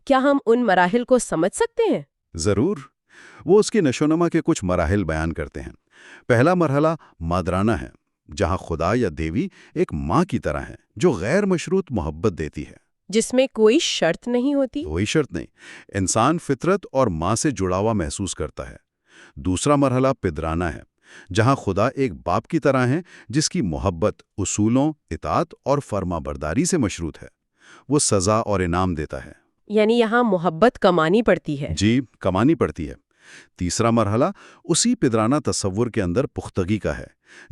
کیا ہم ان مراحل کو سمجھ سکتے ہیں؟ ضرور، وہ اس کی نشوونما کے کچھ مراحل بیان کرتے ہیں۔ پہلا مرحلہ مادرانہ ہے، جہاں خدا یا دیوی ایک ماں کی طرح ہے، جو غیر مشروط محبت دیتی ہے۔ جس میں کوئی شرط نہیں ہوتی؟ کوئی شرط نہیں، انسان فطرت اور ماں سے جڑا ہوا محسوس کرتا ہے۔ دوسرا مرحلہ پدرانہ ہے، جہاں خدا ایک باپ کی طرح ہے جس کی محبت اصولوں، اطاعت اور فرما برداری سے مشروط ہے۔ وہ سزا اور انعام دیتا ہے۔ یعنی یہاں محبت کمانی پڑتی ہے۔ جی، کمانی پڑتی ہے۔ تیسرا مرحلہ اسی پدرانہ تصور کے اندر پختگی کا ہے،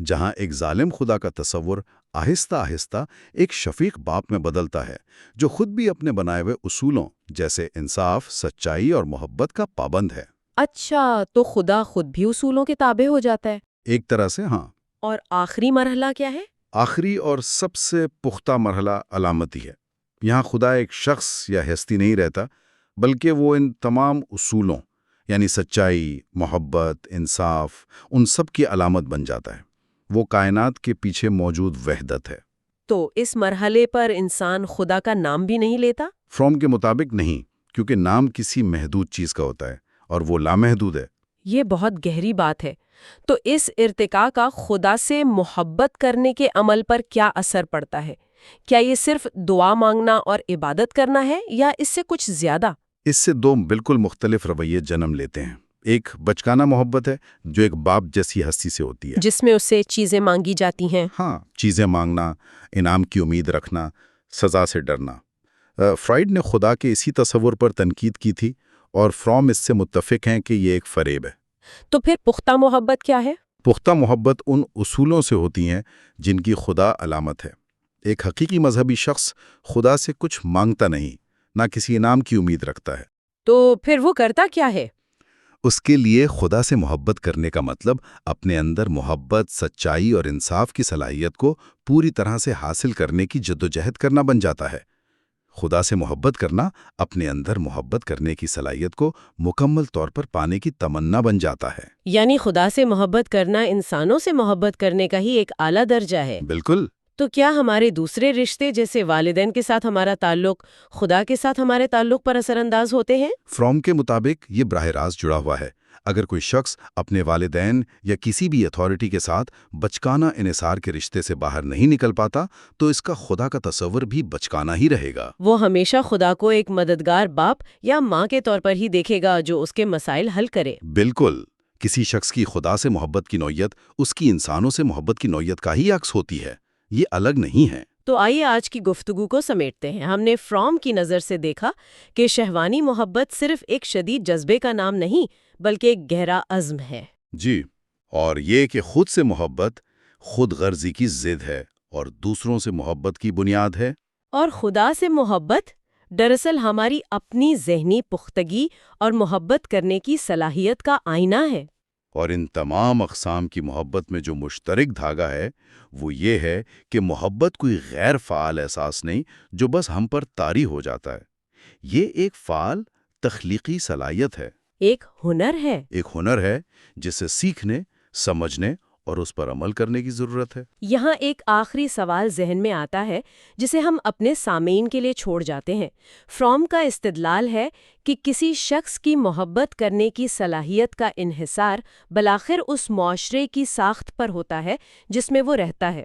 جہاں ایک ظالم خدا کا تصور آہستہ آہستہ ایک شفیق باپ میں بدلتا ہے، جو خود بھی اپنے بنائے ہوئے اصولوں جیسے انصاف، سچائی اور محبت کا پابند ہے۔ اچھا، تو خدا خود بھی اصولوں کے تابع ہو جاتا ہے؟ ایک طرح سے ہاں۔ اور آخری مرحلہ کیا ہے؟ آخری اور سب سے پختہ مرحلہ علامتی ہے۔ یہاں خدا ایک شخص یا ہستی نہیں رہتا، بلکہ وہ ان تمام اصولوں یعنی سچائی، محبت، انصاف، ان سب کی علامت بن جاتا ہے۔ وہ کائنات کے پیچھے موجود وحدت ہے۔ تو اس مرحلے پر انسان خدا کا نام بھی نہیں لیتا؟ فروم کے مطابق نہیں، کیونکہ نام کسی محدود چیز کا ہوتا ہے اور وہ لامحدود ہے۔ یہ بہت گہری بات ہے۔ تو اس ارتقاء کا خدا سے محبت کرنے کے عمل پر کیا اثر پڑتا ہے؟ کیا یہ صرف دعا مانگنا اور عبادت کرنا ہے یا اس سے کچھ زیادہ؟ اس سے دو بالکل مختلف رویے جنم لیتے ہیں۔ ایک بچکانہ محبت ہے جو ایک باپ جیسی ہستی سے ہوتی ہے، جس میں اسے چیزیں مانگی جاتی ہیں۔ ہاں، چیزیں مانگنا، انعام کی امید رکھنا، سزا سے ڈرنا۔ فرائیڈ نے خدا کے اسی تصور پر تنقید کی تھی اور فروم اس سے متفق ہیں کہ یہ ایک فریب ہے۔ تو پھر پختہ محبت کیا ہے؟ پختہ محبت ان اصولوں سے ہوتی ہیں جن کی خدا علامت ہے۔ ایک حقیقی مذہبی شخص خدا سے کچھ مانگتا نہیں، نہ کسی انعام کی امید رکھتا ہے۔ تو پھر وہ کرتا کیا ہے؟ اس کے لیے خدا سے محبت کرنے کا مطلب اپنے اندر محبت، سچائی اور انصاف کی صلاحیت کو پوری طرح سے حاصل کرنے کی جدوجہد کرنا بن جاتا ہے۔ خدا سے محبت کرنا اپنے اندر محبت کرنے کی صلاحیت کو مکمل طور پر پانے کی تمنا بن جاتا ہے۔ یعنی خدا سے محبت کرنا انسانوں سے محبت کرنے کا ہی ایک اعلیٰ درجہ ہے۔ بالکل۔ تو کیا ہمارے دوسرے رشتے جیسے والدین کے ساتھ ہمارا تعلق خدا کے ساتھ ہمارے تعلق پر اثر انداز ہوتے ہیں؟ فروم کے مطابق یہ براہ راست جڑا ہوا ہے۔ اگر کوئی شخص اپنے والدین یا کسی بھی اتھارٹی کے ساتھ بچکانہ انحصار کے رشتے سے باہر نہیں نکل پاتا تو اس کا خدا کا تصور بھی بچکانہ ہی رہے گا۔ وہ ہمیشہ خدا کو ایک مددگار باپ یا ماں کے طور پر ہی دیکھے گا جو اس کے مسائل حل کرے۔ بالکل۔ کسی شخص کی خدا سے محبت کی نوعیت اس کی انسانوں سے محبت کی نوعیت کا ہی عکس ہوتی ہے، یہ الگ نہیں ہے۔ تو آئیے آج کی گفتگو کو سمیٹتے ہیں۔ ہم نے فروم کی نظر سے دیکھا کہ شہوانی محبت صرف ایک شدید جذبے کا نام نہیں بلکہ ایک گہرا عزم ہے۔ جی، اور یہ کہ خود سے محبت خود غرضی کی ضد ہے اور دوسروں سے محبت کی بنیاد ہے۔ اور خدا سے محبت دراصل ہماری اپنی ذہنی پختگی اور محبت کرنے کی صلاحیت کا آئینہ ہے۔ اور ان تمام اقسام کی محبت میں جو مشترک دھاگا ہے وہ یہ ہے کہ محبت کوئی غیر فعال احساس نہیں جو بس ہم پر طاری ہو جاتا ہے۔ یہ ایک فعال تخلیقی صلاحیت ہے، ایک ہنر ہے۔ ایک ہنر ہے جسے سیکھنے، سمجھنے اور اس پر عمل کرنے کی ضرورت ہے۔ یہاں ایک آخری سوال ذہن میں آتا ہے جسے ہم اپنے سامعین کے لیے چھوڑ جاتے ہیں۔ فروم کا استدلال ہے کہ کسی شخص کی محبت کرنے کی صلاحیت کا انحصار بالآخر اس معاشرے کی ساخت پر ہوتا ہے جس میں وہ رہتا ہے۔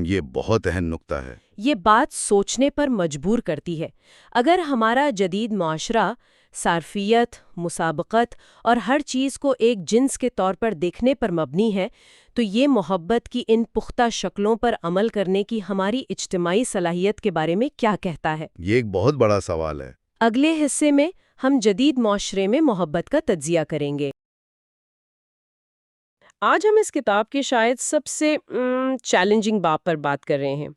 یہ بہت اہم نکتہ ہے۔ یہ بات سوچنے پر مجبور کرتی ہے۔ اگر ہمارا جدید معاشرہ صارفیت، مسابقت اور ہر چیز کو ایک جنس کے طور پر دیکھنے پر مبنی ہے تو یہ محبت کی ان پختہ شکلوں پر عمل کرنے کی ہماری اجتماعی صلاحیت کے بارے میں کیا کہتا ہے؟ یہ ایک بہت بڑا سوال ہے۔ اگلے حصے میں ہم جدید معاشرے میں محبت کا تجزیہ کریں گے۔ آج ہم اس کتاب کے شاید سب سے چیلنجنگ باب پر بات کر رہے ہیں،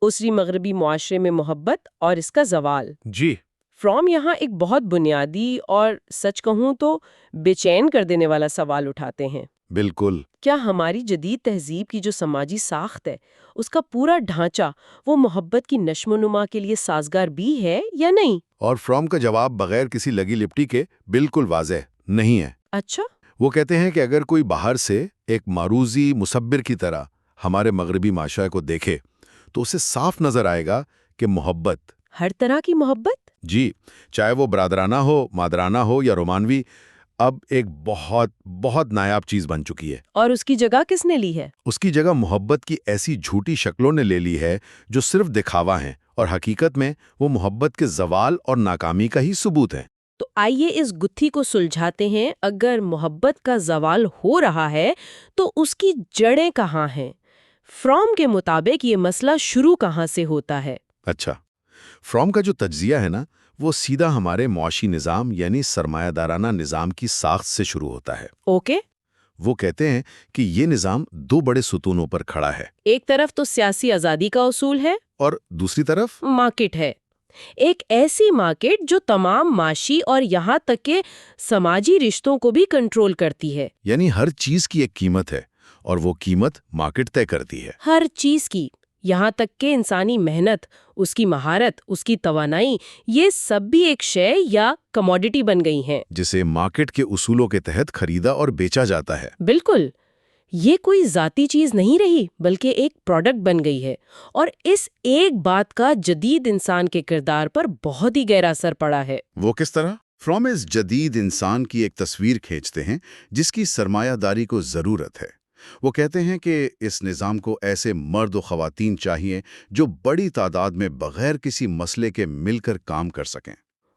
اسری مغربی معاشرے میں محبت اور اس کا زوال۔ جی، فروم یہاں ایک بہت بنیادی اور سچ کہوں تو بے چین کر دینے والا سوال اٹھاتے ہیں۔ بالکل۔ کیا ہماری جدید تہذیب کی جو سماجی ساخت ہے اس کا پورا ڈھانچہ وہ محبت کی نشو و نما کے لیے سازگار بھی ہے یا نہیں؟ اور فروم کا جواب بغیر کسی لگی لپٹی کے بالکل واضح نہیں ہے۔ اچھا، وہ کہتے ہیں کہ اگر کوئی باہر سے ایک معروضی مصبر کی طرح ہمارے مغربی معاشرے کو دیکھے تو اسے صاف نظر آئے گا کہ محبت، ہر طرح کی محبت، جی، چاہے وہ برادرانہ ہو، مادرانہ ہو یا رومانوی، اب ایک بہت بہت نایاب چیز بن چکی ہے۔ اور اس کی جگہ کس نے لی ہے؟ اس کی جگہ محبت کی ایسی جھوٹی شکلوں نے لے لی ہے جو صرف دکھاوا ہیں، اور حقیقت میں وہ محبت کے زوال اور ناکامی کا ہی ثبوت ہے۔ تو آئیے اس گتھی کو سلجھاتے ہیں۔ اگر محبت کا زوال ہو رہا ہے تو اس کی جڑیں کہاں ہیں؟ فروم کے مطابق یہ مسئلہ شروع کہاں سے ہوتا ہے؟ اچھا، فروم کا جو تجزیہ ہے نا، وہ سیدھا ہمارے معاشی نظام یعنی سرمایہ دارانہ نظام کی ساخت سے شروع ہوتا ہے۔ اوکے۔ وہ کہتے ہیں کہ یہ نظام دو بڑے ستونوں پر کھڑا ہے، ایک طرف تو سیاسی آزادی کا اصول ہے، اور دوسری طرف مارکیٹ ہے۔ ایک ایسی مارکیٹ جو تمام معاشی اور یہاں تک کہ سماجی رشتوں کو بھی کنٹرول کرتی ہے۔ یعنی ہر چیز کی ایک قیمت ہے، اور وہ قیمت مارکیٹ طے کرتی ہے۔ ہر چیز کی، یہاں تک کہ انسانی محنت، اس کی مہارت، اس کی توانائی، یہ سب بھی ایک شے یا کموڈٹی بن گئی ہیں جسے مارکیٹ کے اصولوں کے تحت خریدا اور بیچا جاتا ہے۔ بالکل، یہ کوئی ذاتی چیز نہیں رہی بلکہ ایک پروڈکٹ بن گئی ہے، اور اس ایک بات کا جدید انسان کے کردار پر بہت ہی گہرا اثر پڑا ہے۔ وہ کس طرح؟ فروم اس جدید انسان کی ایک تصویر کھینچتے ہیں جس کی سرمایہ داری کو ضرورت ہے۔ وہ کہتے ہیں کہ اس نظام کو ایسے مرد و خواتین چاہیے جو بڑی تعداد میں بغیر کسی مسئلے کے مل کر کام کر سکیں۔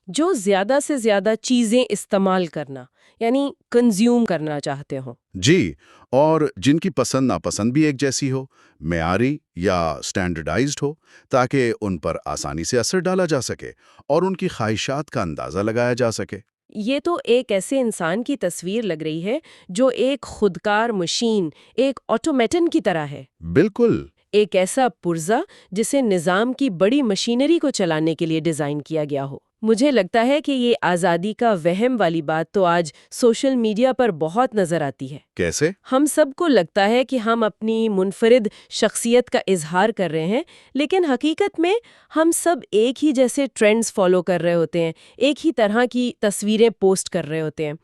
جو زیادہ سے زیادہ چیزیں استعمال کرنا یعنی کنزیوم کرنا چاہتے ہوں۔ جی، اور جن کی پسند ناپسند بھی ایک جیسی ہو، معیاری یا سٹینڈرڈائزڈ ہو، تاکہ ان پر آسانی سے اثر ڈالا جا سکے اور ان کی خواہشات کا اندازہ لگایا جا سکے۔ یہ تو ایک ایسے انسان کی تصویر لگ رہی ہے جو ایک خودکار مشین، ایک آٹومیٹن کی طرح ہے۔ بالکل۔ ایک ایسا پرزہ جسے نظام کی بڑی مشینری کو چلانے کے لیے ڈیزائن کیا گیا ہو۔ مجھے لگتا ہے کہ یہ آزادی کا وہم والی بات تو آج سوشل میڈیا پر بہت نظر آتی ہے۔ کیسے؟ ہم سب کو لگتا ہے کہ ہم اپنی منفرد شخصیت کا اظہار کر رہے ہیں، لیکن حقیقت میں ہم سب ایک ہی جیسے ٹرینڈز فالو کر رہے ہوتے ہیں، ایک ہی طرح کی تصویریں پوسٹ کر رہے ہوتے ہیں۔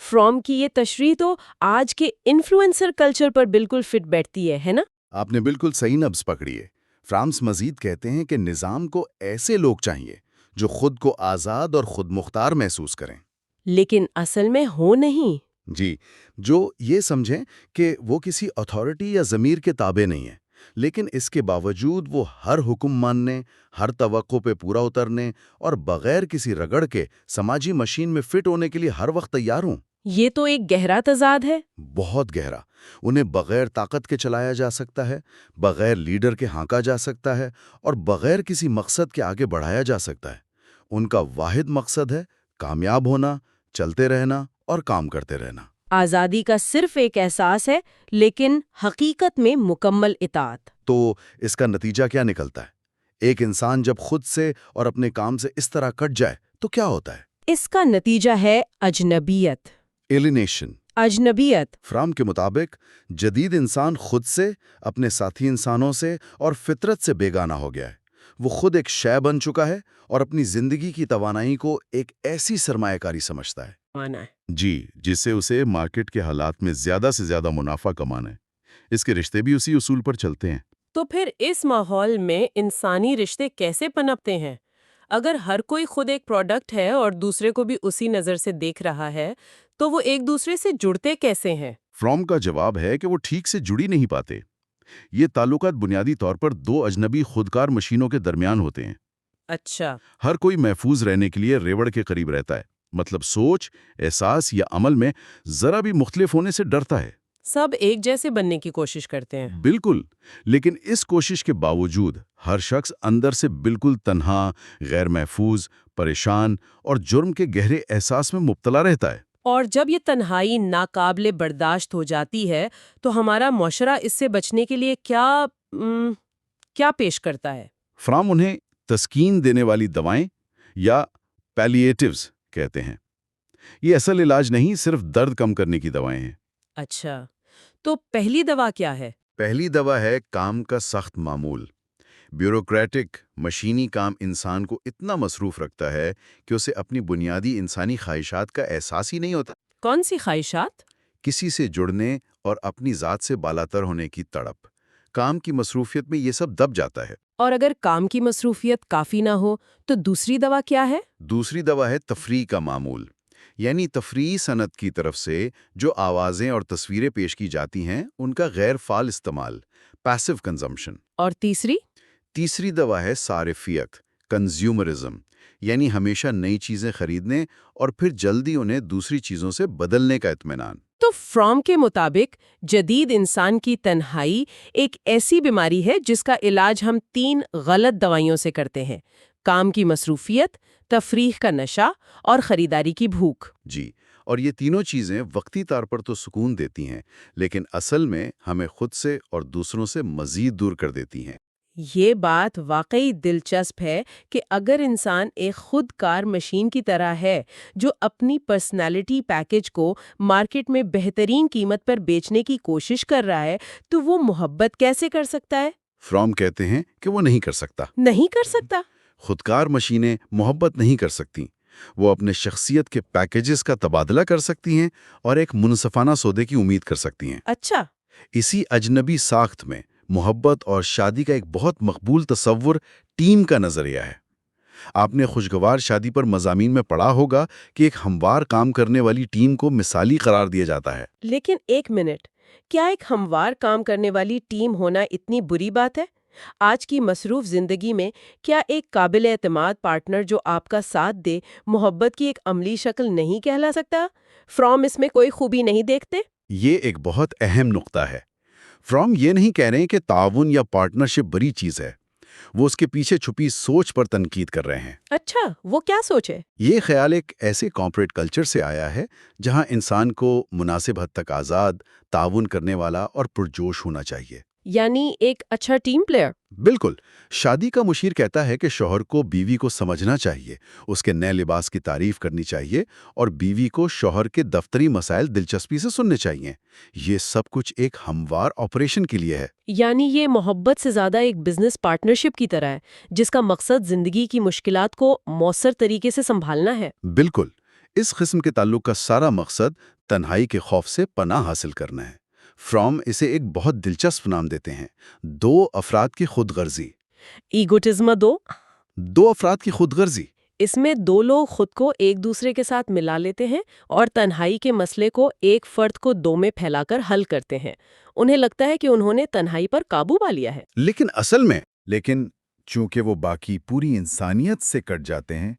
فروم کی یہ تشریح تو آج کے انفلوئنسر کلچر پر بالکل فٹ بیٹھتی ہے نا؟ آپ نے بالکل صحیح نبض پکڑی ہے۔ فرامس مزید کہتے ہیں کہ نظام کو ایسے لوگ چاہیے جو خود کو آزاد اور خود مختار محسوس کریں۔ لیکن اصل میں ہو نہیں۔ جی، جو یہ سمجھیں کہ وہ کسی اتھارٹی یا ضمیر کے تابع نہیں ہیں، لیکن اس کے باوجود وہ ہر حکم ماننے، ہر توقع پہ پورا اترنے اور بغیر کسی رگڑ کے سماجی مشین میں فٹ ہونے کے لیے ہر وقت تیار ہوں۔ یہ تو ایک گہرا تضاد ہے۔ بہت گہرا۔ انہیں بغیر طاقت کے چلایا جا سکتا ہے، بغیر لیڈر کے ہانکا جا سکتا ہے، اور بغیر کسی مقصد کے آگے بڑھایا جا سکتا ہے۔ ان کا واحد مقصد ہے کامیاب ہونا، چلتے رہنا اور کام کرتے رہنا۔ آزادی کا صرف ایک احساس ہے، لیکن حقیقت میں مکمل اطاعت۔ تو اس کا نتیجہ کیا نکلتا ہے؟ ایک انسان جب خود سے اور اپنے کام سے اس طرح کٹ جائے تو کیا ہوتا ہے؟ اس کا نتیجہ ہے اجنبیت۔ ایلینیشن۔ اجنبیت۔ فرام کے مطابق جدید انسان خود سے، اپنے ساتھی انسانوں سے اور فطرت سے بیگانہ ہو گیا ہے۔ وہ خود ایک شے بن چکا ہے اور اپنی زندگی کی توانائی کو ایک ایسی سرمایہ کاری سمجھتا ہے جی، جس سے اسے مارکیٹ کے حالات میں زیادہ سے زیادہ منافع کمانا ہے۔ اس کے رشتے بھی اسی اصول پر چلتے ہیں۔ تو پھر اس ماحول میں انسانی رشتے کیسے پنپتے ہیں؟ اگر ہر کوئی خود ایک پروڈکٹ ہے اور دوسرے کو بھی اسی نظر سے دیکھ رہا ہے تو وہ ایک دوسرے سے جڑتے کیسے ہیں؟ فرام کا جواب ہے کہ وہ ٹھیک سے جڑی نہیں پاتے۔ یہ تعلقات بنیادی طور پر دو اجنبی خودکار مشینوں کے درمیان ہوتے ہیں۔ اچھا۔ ہر کوئی محفوظ رہنے کے لیے ریوڑ کے قریب رہتا ہے، مطلب سوچ، احساس یا عمل میں ذرا بھی مختلف ہونے سے ڈرتا ہے۔ سب ایک جیسے بننے کی کوشش کرتے ہیں۔ بالکل، لیکن اس کوشش کے باوجود ہر شخص اندر سے بالکل تنہا، غیر محفوظ، پریشان اور جرم کے گہرے احساس میں مبتلا رہتا ہے۔ اور جب یہ تنہائی ناقابل برداشت ہو جاتی ہے تو ہمارا معاشرہ اس سے بچنے کے لیے کیا پیش کرتا ہے؟ فرام انہیں تسکین دینے والی دوائیں یا پیلیٹیوز کہتے ہیں۔ یہ اصل علاج نہیں، صرف درد کم کرنے کی دوائیں ہیں۔ اچھا، تو پہلی دوا کیا ہے؟ پہلی دوا ہے کام کا سخت معمول۔ بیوروکریٹک مشینی کام انسان کو اتنا مصروف رکھتا ہے کہ اسے اپنی بنیادی انسانی خواہشات کا احساس ہی نہیں ہوتا۔ کون سی خواہشات؟ کسی سے جڑنے اور اپنی ذات سے بالاتر ہونے کی تڑپ۔ کام کی مصروفیت میں یہ سب دب جاتا ہے۔ اور اگر کام کی مصروفیت کافی نہ ہو تو دوسری دوا کیا ہے؟ دوسری دوا ہے تفریح کا معمول۔ یعنی تفریحی صنعت کی طرف سے جو آوازیں اور تصویریں پیش کی جاتی ہیں ان کا غیر فعال استعمال، پیسو کنزمپشن۔ اور تیسری دوا ہے صارفیت، کنزیومرزم، یعنی ہمیشہ نئی چیزیں خریدنے اور پھر جلدی انہیں دوسری چیزوں سے بدلنے کا اطمینان۔ تو فرام کے مطابق جدید انسان کی تنہائی ایک ایسی بیماری ہے جس کا علاج ہم 3 غلط دوائیوں سے کرتے ہیں: کام کی مصروفیت، تفریح کا نشہ اور خریداری کی بھوک۔ جی، اور یہ تینوں چیزیں وقتی طور پر تو سکون دیتی ہیں، لیکن اصل میں ہمیں خود سے اور دوسروں سے مزید دور کر دیتی ہیں۔ یہ بات واقعی دلچسپ ہے کہ اگر انسان ایک خود کار مشین کی طرح ہے جو اپنی پرسنالٹی پیکج کو مارکیٹ میں بہترین قیمت پر بیچنے کی کوشش کر رہا ہے تو وہ محبت کیسے کر سکتا ہے؟ فرام کہتے ہیں کہ وہ نہیں کر سکتا۔ نہیں کر سکتا؟ خودکار مشینیں محبت نہیں کر سکتی۔ وہ اپنے شخصیت کے پیکیجز کا تبادلہ کر سکتی ہیں اور ایک منصفانہ سودے کی امید کر سکتی ہیں۔ اچھا۔ اسی اجنبی ساخت میں محبت اور شادی کا ایک بہت مقبول تصور ٹیم کا نظریہ ہے۔ آپ نے خوشگوار شادی پر مضامین میں پڑھا ہوگا کہ ایک ہموار کام کرنے والی ٹیم کو مثالی قرار دیا جاتا ہے۔ لیکن ایک منٹ، کیا ایک ہموار کام کرنے والی ٹیم ہونا اتنی بری بات ہے؟ آج کی مصروف زندگی میں کیا ایک قابل اعتماد پارٹنر جو آپ کا ساتھ دے محبت کی ایک عملی شکل نہیں کہلا سکتا؟ فرام اس میں کوئی خوبی نہیں دیکھتے؟ یہ ایک بہت اہم نقطہ ہے۔ فرام یہ نہیں کہہ رہے ہیں کہ تعاون یا پارٹنرشپ بری چیز ہے، وہ اس کے پیچھے چھپی سوچ پر تنقید کر رہے ہیں۔ اچھا، وہ کیا سوچے؟ یہ خیال ایک ایسے کارپوریٹ کلچر سے آیا ہے جہاں انسان کو مناسب حد تک آزاد، تعاون کرنے والا اور پرجوش ہونا چاہیے۔ یعنی ایک اچھا ٹیم پلیئر؟ بالکل۔ شادی کا مشیر کہتا ہے کہ شوہر کو بیوی کو سمجھنا چاہیے، اس کے نئے لباس کی تعریف کرنی چاہیے اور بیوی کو شوہر کے دفتری مسائل دلچسپی سے سننے چاہیے۔ یہ سب کچھ ایک ہموار آپریشن کے لیے ہے۔ یعنی یہ محبت سے زیادہ ایک بزنس پارٹنرشپ کی طرح ہے جس کا مقصد زندگی کی مشکلات کو مؤثر طریقے سے سنبھالنا ہے۔ بالکل۔ اس قسم کے تعلق کا سارا مقصد تنہائی کے خوف سے پناہ حاصل کرنا ہے۔ فرام اسے ایک بہت دلچسپ نام دیتے ہیں: 2 افراد کی خود غرضی۔ ایگوٹزم 2 افراد کی خود غرضی۔ اس میں 2 لوگ خود کو ایک دوسرے کے ساتھ ملا لیتے ہیں اور تنہائی کے مسئلے کو ایک فرد کو 2 میں پھیلا کر حل کرتے ہیں۔ انہیں لگتا ہے کہ انہوں نے تنہائی پر قابو پا لیا ہے۔ لیکن چونکہ وہ باقی پوری انسانیت سے کٹ جاتے ہیں،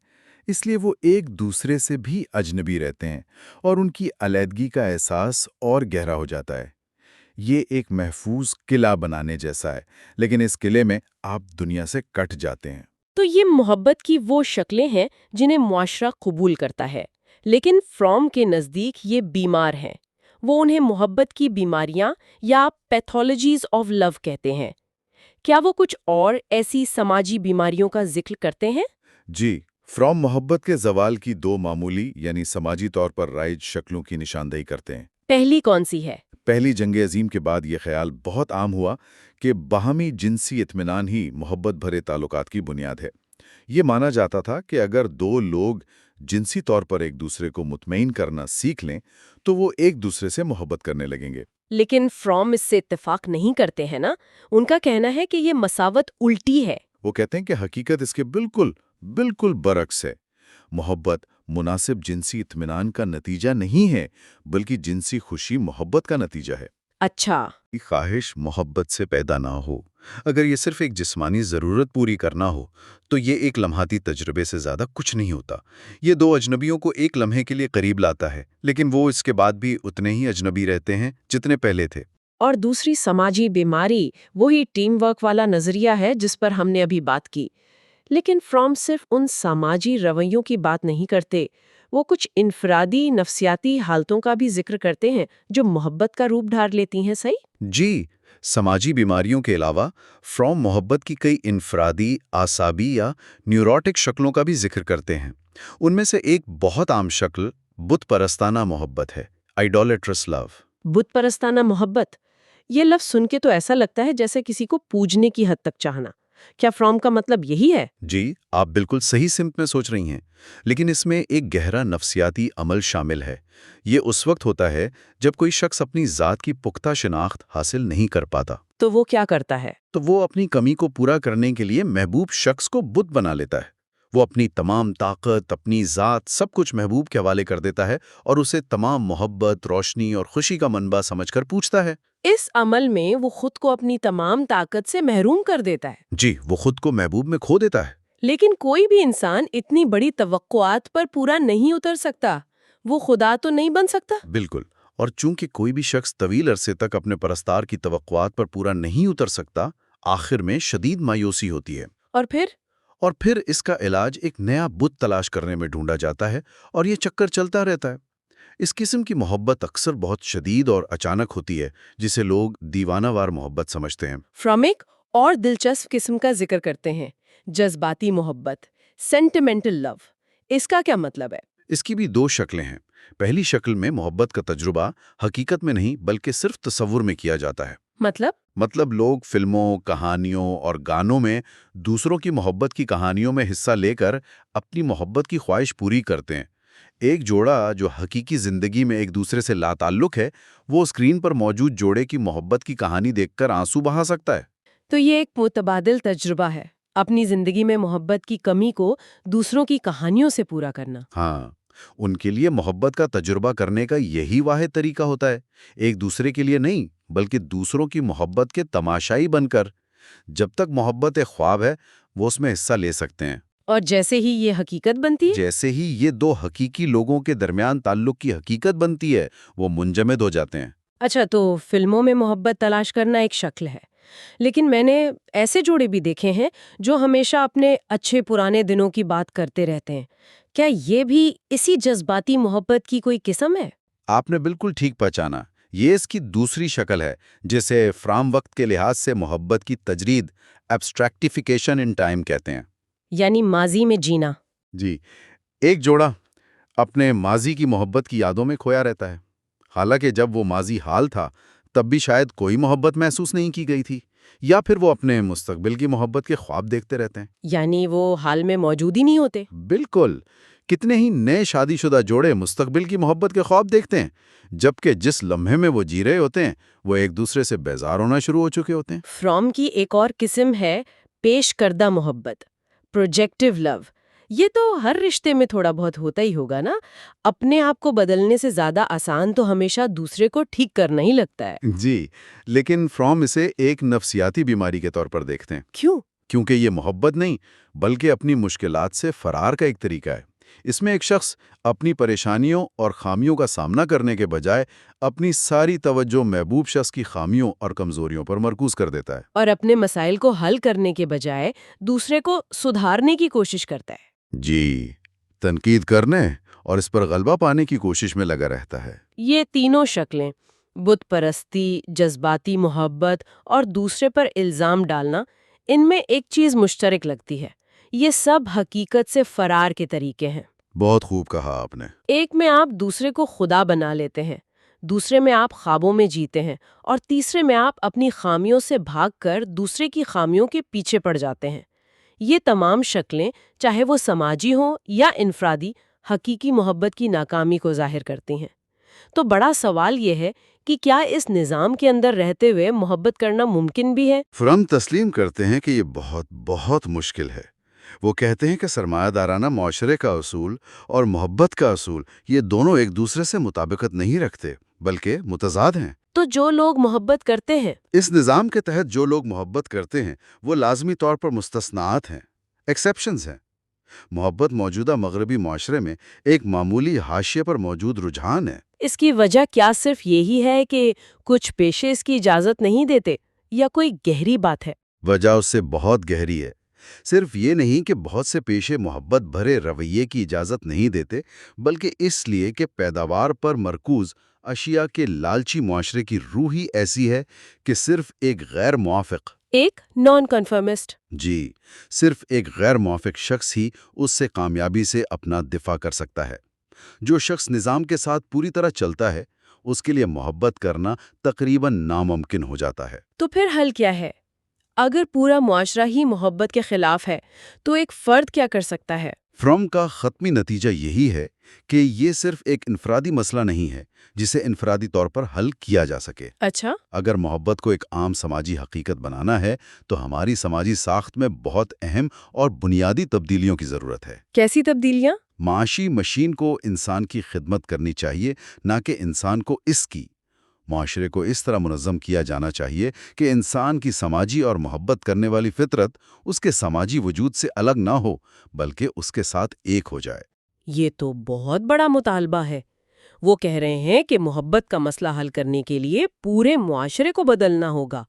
اس لیے وہ ایک دوسرے سے بھی اجنبی رہتے ہیں اور ان کی علیحدگی کا احساس اور گہرا ہو جاتا ہے۔ یہ ایک محفوظ قلعہ بنانے جیسا ہے، لیکن اس قلعے میں آپ دنیا سے کٹ جاتے ہیں۔ تو یہ محبت کی وہ شکلیں ہیں جنہیں معاشرہ قبول کرتا ہے، لیکن فرام کے نزدیک یہ بیمار ہیں۔ وہ انہیں محبت کی بیماریاں یا پیتھولوجیز آف لو کہتے ہیں۔ کیا وہ کچھ اور ایسی سماجی بیماریوں کا ذکر کرتے ہیں؟ جی، فرام محبت کے زوال کی 2 معمولی یعنی سماجی طور پر رائج شکلوں کی نشاندہی کرتے ہیں۔ پہلی کون سی ہے؟ پہلی جنگ عظیم کے بعد یہ خیال بہت عام ہوا کہ باہمی جنسی اطمینان ہی محبت بھرے تعلقات کی بنیاد ہے۔ یہ مانا جاتا تھا کہ اگر 2 لوگ جنسی طور پر ایک دوسرے کو مطمئن کرنا سیکھ لیں تو وہ ایک دوسرے سے محبت کرنے لگیں گے۔ لیکن فرام اس سے اتفاق نہیں کرتے ہیں نا؟ ان کا کہنا ہے کہ یہ مساوت الٹی ہے۔ وہ کہتے ہیں کہ حقیقت اس کے بالکل برعکس ہے۔ محبت مناسب جنسی اطمینان کا نتیجہ نہیں ہے، بلکہ جنسی خوشی محبت کا نتیجہ ہے۔ اچھا۔ خواہش محبت سے پیدا نہ ہو۔ اگر یہ صرف ایک جسمانی ضرورت پوری کرنا ہو تو یہ ایک لمحاتی تجربے سے زیادہ کچھ نہیں ہوتا۔ یہ 2 اجنبیوں کو ایک لمحے کے لیے قریب لاتا ہے، لیکن وہ اس کے بعد بھی اتنے ہی اجنبی رہتے ہیں جتنے پہلے تھے۔ اور دوسری سماجی بیماری وہی ٹیم ورک والا نظریہ ہے جس پر ہم نے ابھی بات کی۔ لیکن فرام صرف ان سماجی رویوں کی بات نہیں کرتے، وہ کچھ انفرادی نفسیاتی حالتوں کا بھی ذکر کرتے ہیں جو محبت کا روپ دھار لیتی ہیں، صحیح؟ جی، سماجی بیماریوں کے علاوہ فرام محبت کی کئی انفرادی، اعصابی یا نیوروٹک شکلوں کا بھی ذکر کرتے ہیں۔ ان میں سے ایک بہت عام شکل بت پرستانہ محبت ہے، آئیڈولیٹرس لو۔ بت پرستانہ محبت، یہ لفظ سن کے تو ایسا لگتا ہے جیسے کسی کو پوجنے کی حد تک چاہنا۔ کیا فرام کا مطلب یہی ہے؟ جی، آپ بالکل صحیح سمت میں سوچ رہی ہیں، لیکن اس میں ایک گہرا نفسیاتی عمل شامل ہے۔ یہ اس وقت ہوتا ہے جب کوئی شخص اپنی ذات کی پختہ شناخت حاصل نہیں کر پاتا۔ تو وہ کیا کرتا ہے؟ تو وہ اپنی کمی کو پورا کرنے کے لیے محبوب شخص کو بت بنا لیتا ہے۔ وہ اپنی تمام طاقت، اپنی ذات، سب کچھ محبوب کے حوالے کر دیتا ہے اور اسے تمام محبت، روشنی اور خوشی کا منبع سمجھ کر پوچھتا ہے۔ اس عمل میں وہ خود کو اپنی تمام طاقت سے محروم کر دیتا ہے۔ جی، وہ خود کو محبوب میں کھو دیتا ہے۔ لیکن کوئی بھی انسان اتنی بڑی توقعات پر پورا نہیں اتر سکتا۔ وہ خدا تو نہیں بن سکتا۔ بالکل، اور چونکہ کوئی بھی شخص طویل عرصے تک اپنے پرستار کی توقعات پر پورا نہیں اتر سکتا، آخر میں شدید مایوسی ہوتی ہے۔ اور پھر اس کا علاج ایک نیا بت تلاش کرنے میں ڈھونڈا جاتا ہے، اور یہ چکر چلتا رہتا ہے۔ اس قسم کی محبت اکثر بہت شدید اور اچانک ہوتی ہے، جسے لوگ دیوانہ وار محبت سمجھتے ہیں۔ فرام ایک اور دلچسپ قسم کا ذکر کرتے ہیں، جذباتی محبت، سینٹیمنٹل لو۔ اس کا کیا مطلب ہے؟ اس کی بھی دو شکلیں ہیں۔ پہلی شکل میں محبت کا تجربہ حقیقت میں نہیں بلکہ صرف تصور میں کیا جاتا ہے۔ مطلب لوگ فلموں، کہانیوں اور گانوں میں دوسروں کی محبت کی کہانیوں میں حصہ لے کر اپنی محبت کی خواہش پوری کرتے ہیں۔ ایک جوڑا جو حقیقی زندگی میں ایک دوسرے سے لا تعلق ہے، وہ اسکرین پر موجود جوڑے کی محبت کی کہانی دیکھ کر آنسو بہا سکتا ہے۔ تو یہ ایک متبادل تجربہ ہے، اپنی زندگی میں محبت کی کمی کو دوسروں کی کہانیوں سے پورا کرنا۔ ہاں، ان کے لیے محبت کا تجربہ کرنے کا یہی واحد طریقہ ہوتا ہے، ایک دوسرے کے لیے نہیں بلکہ دوسروں کی محبت کے تماشائی بن کر۔ جب تک محبت ایک خواب ہے، وہ اس میں حصہ لے سکتے ہیں۔ اور جیسے ہی یہ حقیقت بنتی ہے، جیسے ہی یہ دو حقیقی لوگوں کے درمیان تعلق کی حقیقت بنتی ہے، وہ منجمد ہو جاتے ہیں۔ اچھا، تو فلموں میں محبت تلاش کرنا ایک شکل ہے، لیکن میں نے ایسے جوڑے بھی دیکھے ہیں جو ہمیشہ اپنے اچھے پرانے دنوں کی بات کرتے رہتے ہیں۔ کیا یہ بھی اسی جذباتی محبت کی کوئی قسم ہے؟ آپ نے بالکل ٹھیک پہچانا، یہ اس کی دوسری شکل ہے، جسے فرام وقت کے لحاظ سے محبت کی تجرید، ایبسٹریکٹیفیکیشن ان ٹائم کہتے ہیں۔ یعنی ماضی میں جینا۔ جی، ایک جوڑا اپنے ماضی کی محبت کی یادوں میں کھویا رہتا ہے، حالانکہ جب وہ ماضی حال تھا تب بھی شاید کوئی محبت محسوس نہیں کی گئی تھی، یا پھر وہ اپنے مستقبل کی محبت کے خواب دیکھتے رہتے ہیں۔ یعنی وہ حال میں موجود ہی نہیں ہوتے۔ بالکل، کتنے ہی نئے شادی شدہ جوڑے مستقبل کی محبت کے خواب دیکھتے ہیں، جبکہ جس لمحے میں وہ جی رہے ہوتے ہیں وہ ایک دوسرے سے بیزار ہونا شروع ہو چکے ہوتے ہیں۔ فرام کی ایک اور قسم ہے پیش کردہ محبت، پروجیکٹیو لو۔ یہ تو ہر رشتے میں تھوڑا بہت ہوتا ہی ہوگا نا؟ اپنے آپ کو بدلنے سے زیادہ آسان تو ہمیشہ دوسرے کو ٹھیک کرنا ہی لگتا ہے۔ جی، لیکن فرام اسے ایک نفسیاتی بیماری کے طور پر دیکھتے ہیں۔ کیوں؟ کیونکہ یہ محبت نہیں بلکہ اپنی مشکلات سے فرار کا ایک طریقہ ہے۔ اس میں ایک شخص اپنی پریشانیوں اور خامیوں کا سامنا کرنے کے بجائے اپنی ساری توجہ محبوب شخص کی خامیوں اور کمزوریوں پر مرکوز کر دیتا ہے، اور اپنے مسائل کو حل کرنے کے بجائے دوسرے کو سدھارنے کی کوشش کرتا ہے۔ جی، تنقید کرنے اور اس پر غلبہ پانے کی کوشش میں لگا رہتا ہے۔ یہ تینوں شکلیں، بت پرستی، جذباتی محبت اور دوسرے پر الزام ڈالنا، ان میں ایک چیز مشترک لگتی ہے، یہ سب حقیقت سے فرار کے طریقے ہیں۔ بہت خوب کہا آپ نے۔ ایک میں آپ دوسرے کو خدا بنا لیتے ہیں، دوسرے میں آپ خوابوں میں جیتے ہیں، اور تیسرے میں آپ اپنی خامیوں سے بھاگ کر دوسرے کی خامیوں کے پیچھے پڑ جاتے ہیں۔ یہ تمام شکلیں، چاہے وہ سماجی ہوں یا انفرادی، حقیقی محبت کی ناکامی کو ظاہر کرتی ہیں۔ تو بڑا سوال یہ ہے کہ کیا اس نظام کے اندر رہتے ہوئے محبت کرنا ممکن بھی ہے؟ فرم تسلیم کرتے ہیں کہ یہ بہت بہت مشکل ہے۔ وہ کہتے ہیں کہ سرمایہ دارانہ معاشرے کا اصول اور محبت کا اصول، یہ دونوں ایک دوسرے سے مطابقت نہیں رکھتے بلکہ متضاد ہیں۔ تو جو لوگ محبت کرتے ہیں، اس نظام کے تحت جو لوگ محبت کرتے ہیں وہ لازمی طور پر مستثناءات ہیں، ایکسیپشنز ہیں۔ محبت موجودہ مغربی معاشرے میں ایک معمولی حاشیے پر موجود رجحان ہے۔ اس کی وجہ کیا صرف یہی ہے کہ کچھ پیشے اس کی اجازت نہیں دیتے، یا کوئی گہری بات ہے؟ وجہ اس سے بہت گہری ہے۔ صرف یہ نہیں کہ بہت سے پیشے محبت بھرے رویے کی اجازت نہیں دیتے، بلکہ اس لیے کہ پیداوار پر مرکوز اشیاء کے لالچی معاشرے کی روح ہی ایسی ہے کہ صرف ایک غیر موافق ایک نان کنفرمسٹ جی، صرف ایک غیر موافق شخص ہی اس سے کامیابی سے اپنا دفاع کر سکتا ہے۔ جو شخص نظام کے ساتھ پوری طرح چلتا ہے، اس کے لیے محبت کرنا تقریباً ناممکن ہو جاتا ہے۔ تو پھر حل کیا ہے؟ اگر پورا معاشرہ ہی محبت کے خلاف ہے تو ایک فرد کیا کر سکتا ہے؟ فرام کا ختمی نتیجہ یہی ہے کہ یہ صرف ایک انفرادی مسئلہ نہیں ہے جسے انفرادی طور پر حل کیا جا سکے۔ اچھا، اگر محبت کو ایک عام سماجی حقیقت بنانا ہے تو ہماری سماجی ساخت میں بہت اہم اور بنیادی تبدیلیوں کی ضرورت ہے۔ کیسی تبدیلیاں؟ معاشی مشین کو انسان کی خدمت کرنی چاہیے، نہ کہ انسان کو اس کی۔ معاشرے کو اس طرح منظم کیا جانا چاہیے کہ انسان کی سماجی اور محبت کرنے والی فطرت اس کے سماجی وجود سے الگ نہ ہو بلکہ اس کے ساتھ ایک ہو جائے۔ یہ تو بہت بڑا مطالبہ ہے۔ وہ کہہ رہے ہیں کہ محبت کا مسئلہ حل کرنے کے لیے پورے معاشرے کو بدلنا ہوگا۔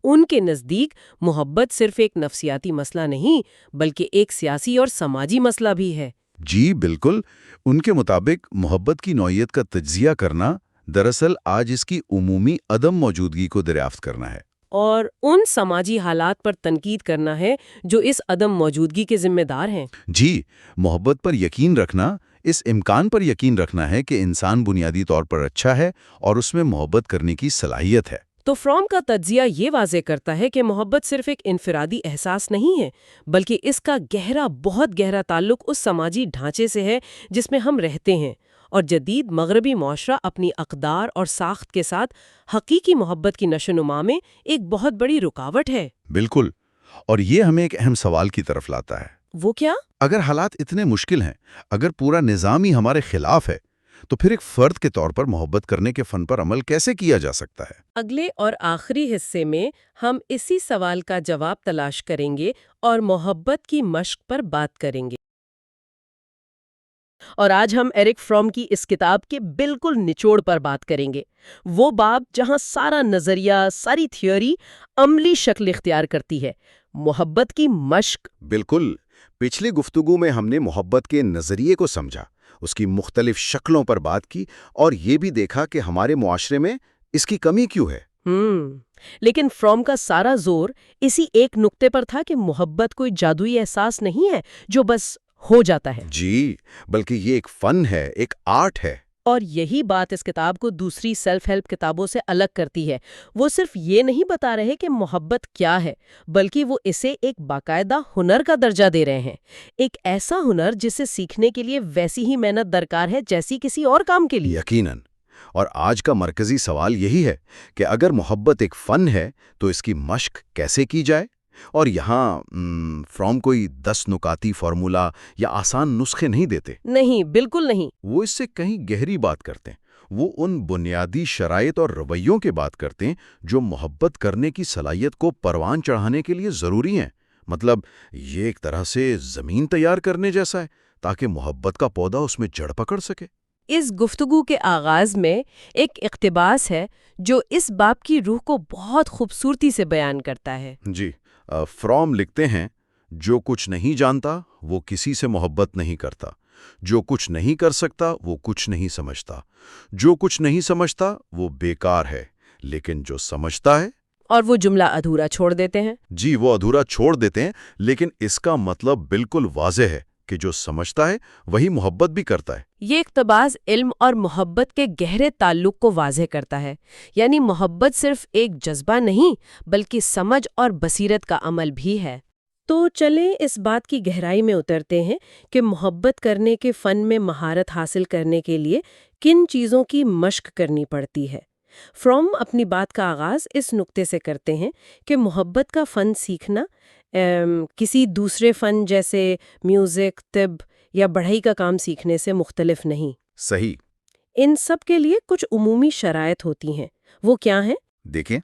ان کے نزدیک محبت صرف ایک نفسیاتی مسئلہ نہیں بلکہ ایک سیاسی اور سماجی مسئلہ بھی ہے۔ جی بالکل، ان کے مطابق محبت کی نوعیت کا تجزیہ کرنا دراصل آج اس کی عمومی عدم موجودگی کو دریافت کرنا ہے۔ اور ان سماجی حالات پر تنقید کرنا ہے جو اس عدم موجودگی کے ذمہ دار ہیں۔ جی، محبت پر یقین رکھنا اس امکان پر یقین رکھنا ہے کہ انسان بنیادی طور پر اچھا ہے اور اس میں محبت کرنے کی صلاحیت ہے۔ تو فرام کا تجزیہ یہ واضح کرتا ہے کہ محبت صرف ایک انفرادی احساس نہیں ہے بلکہ اس کا بہت گہرا تعلق اس سماجی ڈھانچے سے ہے جس میں ہم رہتے ہیں، اور جدید مغربی معاشرہ اپنی اقدار اور ساخت کے ساتھ حقیقی محبت کی نشو و نما میں ایک بہت بڑی رکاوٹ ہے۔ بالکل، اور یہ ہمیں ایک اہم سوال کی طرف لاتا ہے۔ وہ کیا؟ اگر حالات اتنے مشکل ہیں، اگر پورا نظام ہی ہمارے خلاف ہے، تو پھر ایک فرد کے طور پر محبت کرنے کے فن پر عمل کیسے کیا جا سکتا ہے؟ اگلے اور آخری حصے میں ہم اسی سوال کا جواب تلاش کریں گے اور محبت کی مشق پر بات کریں گے۔ اور آج ہم ایرک فرام کی اس کتاب کے بالکل نچوڑ پر بات کریں گے، وہ باب جہاں سارا نظریہ، ساری تھیوری عملی شکل اختیار کرتی ہے، محبت کی مشق۔ بالکل، پچھلی گفتگو میں ہم نے محبت کے نظریے کو سمجھا، اس کی مختلف شکلوں پر بات کی اور یہ بھی دیکھا کہ ہمارے معاشرے میں اس کی کمی کیوں ہے۔ لیکن فرام کا سارا زور اسی ایک نقطے پر تھا کہ محبت کوئی جادوئی احساس نہیں ہے جو بس ہو جاتا ہے۔ جی، بلکہ یہ ایک فن ہے، ایک آرٹ ہے۔ اور یہی بات اس کتاب کو دوسری سیلف ہیلپ کتابوں سے الگ کرتی ہے۔ وہ صرف یہ نہیں بتا رہے کہ محبت کیا ہے، بلکہ وہ اسے ایک باقاعدہ ہنر کا درجہ دے رہے ہیں، ایک ایسا ہنر جسے سیکھنے کے لیے ویسی ہی محنت درکار ہے جیسی کسی اور کام کے لیے۔ یقیناً، اور آج کا مرکزی سوال یہی ہے کہ اگر محبت ایک فن ہے تو اس کی مشق کیسے کی جائے؟ اور یہاں فرام کوئی 10 نکاتی فارمولا یا آسان نسخے نہیں دیتے۔ نہیں، بالکل نہیں۔ وہ اس سے کہیں گہری بات کرتے ہیں۔ وہ ان بنیادی شرائط اور رویوں کے بات کرتے ہیں جو محبت کرنے کی صلاحیت کو پروان چڑھانے کے لیے ضروری ہیں۔ مطلب یہ ایک طرح سے زمین تیار کرنے جیسا ہے تاکہ محبت کا پودا اس میں جڑ پکڑ سکے۔ اس گفتگو کے آغاز میں ایک اقتباس ہے جو اس باب کی روح کو بہت خوبصورتی سے بیان کرتا ہے۔ جی، فرام لکھتے ہیں، جو کچھ نہیں جانتا وہ کسی سے محبت نہیں کرتا، جو کچھ نہیں کر سکتا وہ کچھ نہیں سمجھتا، جو کچھ نہیں سمجھتا وہ بیکار ہے، لیکن جو سمجھتا ہے۔ اور وہ جملہ ادھورا چھوڑ دیتے ہیں۔ جی، وہ ادھورا چھوڑ دیتے ہیں، لیکن اس کا مطلب بالکل واضح ہے کہ جو سمجھتا ہے وہی محبت بھی کرتا ہے۔ یہ اقتباس علم اور محبت کے گہرے تعلق کو واضح کرتا ہے، یعنی محبت صرف ایک جذبہ نہیں بلکہ سمجھ اور بصیرت کا عمل بھی ہے۔ تو چلیں اس بات کی گہرائی میں اترتے ہیں کہ محبت کرنے کے فن میں مہارت حاصل کرنے کے لیے کن چیزوں کی مشق کرنی پڑتی ہے۔ فرام اپنی بات کا آغاز اس نقطے سے کرتے ہیں کہ محبت کا فن سیکھنا کسی دوسرے فن جیسے میوزک، طب یا بڑھائی کا کام سیکھنے سے مختلف نہیں۔ صحیح۔ ان سب کے لیے کچھ عمومی شرائط ہوتی ہیں، وہ کیا ہیں؟ دیکھیں،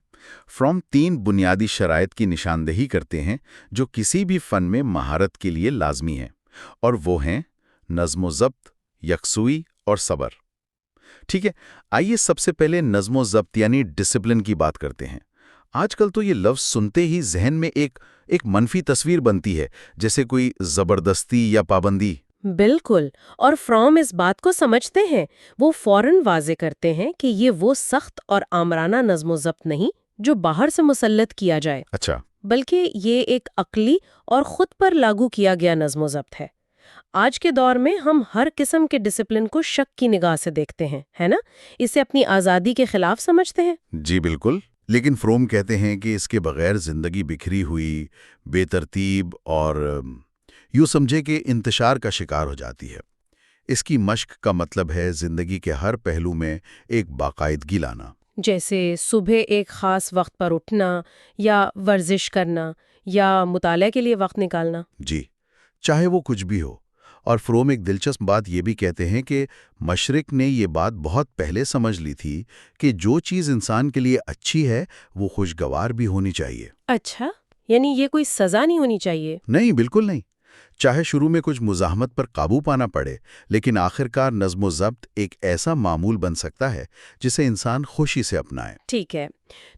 فرام 3 بنیادی شرائط کی نشاندہی کرتے ہیں جو کسی بھی فن میں مہارت کے لیے لازمی ہیں، اور وہ ہیں نظم و ضبط، یکسوئی اور صبر۔ ٹھیک ہے، آئیے سب سے پہلے نظم و ضبط یعنی ڈسپلن کی بات کرتے ہیں۔ آج کل تو یہ لفظ سنتے ہی ذہن میں ایک منفی تصویر بنتی ہے، جیسے کوئی زبردستی یا پابندی۔ بالکل، اور فرام اس بات کو سمجھتے ہیں۔ وہ فوراً واضح کرتے ہیں کہ یہ وہ سخت اور آمرانہ نظم و ضبط نہیں جو باہر سے مسلط کیا جائے، اچھا، بلکہ یہ ایک عقلی اور خود پر لاگو کیا گیا نظم و ضبط ہے۔ آج کے دور میں ہم ہر قسم کے ڈسپلن کو شک کی نگاہ سے دیکھتے ہیں، ہے نا؟ اسے اپنی آزادی کے خلاف سمجھتے ہیں۔ جی بالکل، لیکن فروم کہتے ہیں کہ اس کے بغیر زندگی بکھری ہوئی، بے ترتیب اور یوں سمجھے کہ انتشار کا شکار ہو جاتی ہے۔ اس کی مشق کا مطلب ہے زندگی کے ہر پہلو میں ایک باقاعدگی لانا۔ جیسے صبح ایک خاص وقت پر اٹھنا یا ورزش کرنا یا مطالعہ کے لیے وقت نکالنا۔ جی، چاہے وہ کچھ بھی ہو۔ اور فروم ایک دلچسپ بات یہ بھی کہتے ہیں کہ مشرق نے یہ بات بہت پہلے سمجھ لی تھی کہ جو چیز انسان کے لیے اچھی ہے وہ خوشگوار بھی ہونی چاہیے۔ اچھا، یعنی یہ کوئی سزا نہیں ہونی چاہیے؟ نہیں، بالکل نہیں۔ چاہے شروع میں کچھ مزاحمت پر قابو پانا پڑے، لیکن آخرکار نظم و ضبط ایک ایسا معمول بن سکتا ہے جسے انسان خوشی سے اپنائے۔ ٹھیک ہے،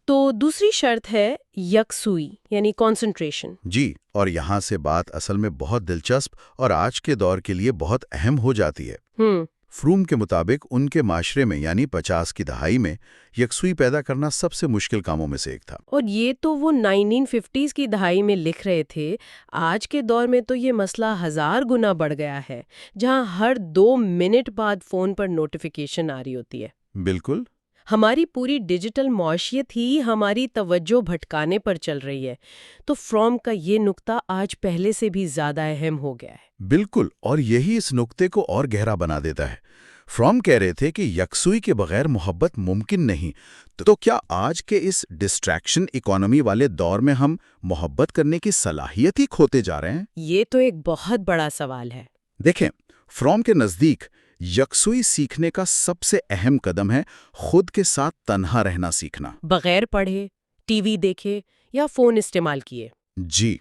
تو دوسری شرط ہے یکسوئی یعنی کانسنٹریشن۔ جی، اور یہاں سے بات اصل میں بہت دلچسپ اور آج کے دور کے لیے بہت اہم ہو جاتی ہے۔ فروم کے مطابق ان کے معاشرے میں یعنی 50 کی دہائی میں یکسوئی پیدا کرنا سب سے مشکل کاموں میں سے ایک تھا۔ اور یہ تو وہ 1950s کی دہائی میں لکھ رہے تھے۔ آج کے دور میں تو یہ مسئلہ 1000 گنا بڑھ گیا ہے، جہاں ہر 2 منٹ بعد فون پر نوٹیفیکیشن آ رہی ہوتی ہے۔ بالکل۔ ہماری پوری ڈیجیٹل معاشیت ہی ہماری توجہ بھٹکانے پر چل رہی ہے، تو فروم کا یہ نقطہ آج پہلے سے بھی زیادہ اہم ہو گیا ہے۔ بالکل، اور یہی اس نقطے کو اور گہرا بنا دیتا ہے۔ فروم کہہ رہے تھے کہ یکسوئی کے بغیر محبت ممکن نہیں، تو کیا آج کے اس ڈسٹریکشن اکانومی والے دور میں ہم محبت کرنے کی صلاحیت ہی کھوتے جا رہے ہیں؟ یہ تو ایک بہت بڑا سوال ہے۔ دیکھیں، فروم کے نزدیک یکسوئی سیکھنے کا سب سے اہم قدم ہے خود کے ساتھ تنہا رہنا سیکھنا۔ بغیر پڑھے، ٹی وی دیکھے یا فون استعمال کیے۔ جی،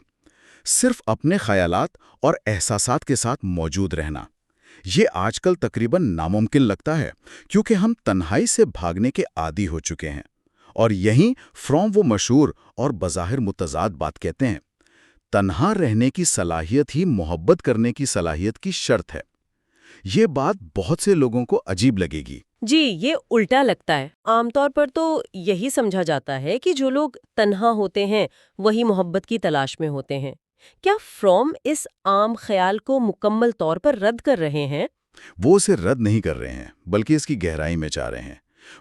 صرف اپنے خیالات اور احساسات کے ساتھ موجود رہنا۔ یہ آج کل تقریباً ناممکن لگتا ہے کیونکہ ہم تنہائی سے بھاگنے کے عادی ہو چکے ہیں، اور یہیں فروم وہ مشہور اور بظاہر متضاد بات کہتے ہیں: تنہا رہنے کی صلاحیت ہی محبت کرنے کی صلاحیت کی شرط ہے۔ یہ بات بہت سے لوگوں کو عجیب لگے گی۔ جی، یہ الٹا لگتا ہے۔ عام طور پر تو یہی سمجھا جاتا ہے کہ جو لوگ تنہا ہوتے ہیں وہی محبت کی تلاش میں ہوتے ہیں۔ کیا فروم اس عام خیال کو مکمل طور پر رد کر رہے ہیں؟ وہ اسے رد نہیں کر رہے ہیں، بلکہ اس کی گہرائی میں جا رہے ہیں۔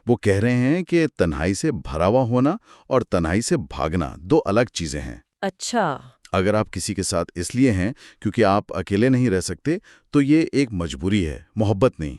وہ کہہ رہے ہیں کہ تنہائی سے بھرا ہوا ہونا اور تنہائی سے بھاگنا 2 الگ چیزیں ہیں۔ اچھا۔ اگر آپ کسی کے ساتھ اس لیے ہیں کیونکہ آپ اکیلے نہیں رہ سکتے، تو یہ ایک مجبوری ہے، محبت نہیں۔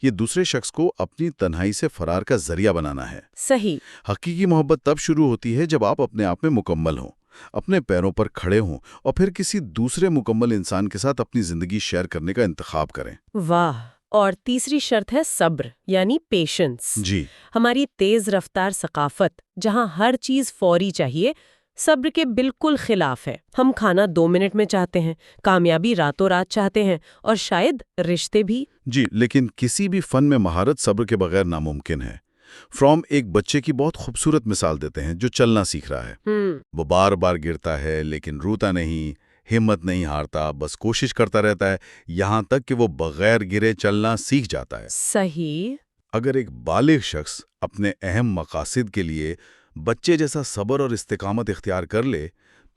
یہ دوسرے شخص کو اپنی تنہائی سے فرار کا ذریعہ بنانا ہے۔ صحیح۔ حقیقی محبت تب شروع ہوتی ہے جب آپ اپنے آپ میں مکمل ہوں، اپنے پیروں پر کھڑے ہوں، اور پھر کسی دوسرے مکمل انسان کے ساتھ اپنی زندگی شیئر کرنے کا انتخاب کریں۔ واہ! اور تیسری شرط ہے صبر یعنی پیشنس۔ جی، ہماری تیز رفتار ثقافت جہاں ہر چیز فوری چاہیے، صبر کے بالکل خلاف ہے۔ ہم کھانا 2 منٹ میں چاہتے ہیں، کامیابی راتوں رات چاہتے ہیں، اور شاید رشتے بھی۔ جی، لیکن کسی بھی فن میں مہارت صبر کے بغیر ناممکن ہے۔ فروم ایک بچے کی بہت خوبصورت مثال دیتے ہیں جو چلنا سیکھ رہا ہے۔ وہ بار بار گرتا ہے لیکن روتا نہیں، ہمت نہیں ہارتا، بس کوشش کرتا رہتا ہے، یہاں تک کہ وہ بغیر گرے چلنا سیکھ جاتا ہے۔ صحیح۔ اگر ایک بالغ شخص اپنے اہم مقاصد کے لیے بچے جیسا صبر اور استقامت اختیار کر لے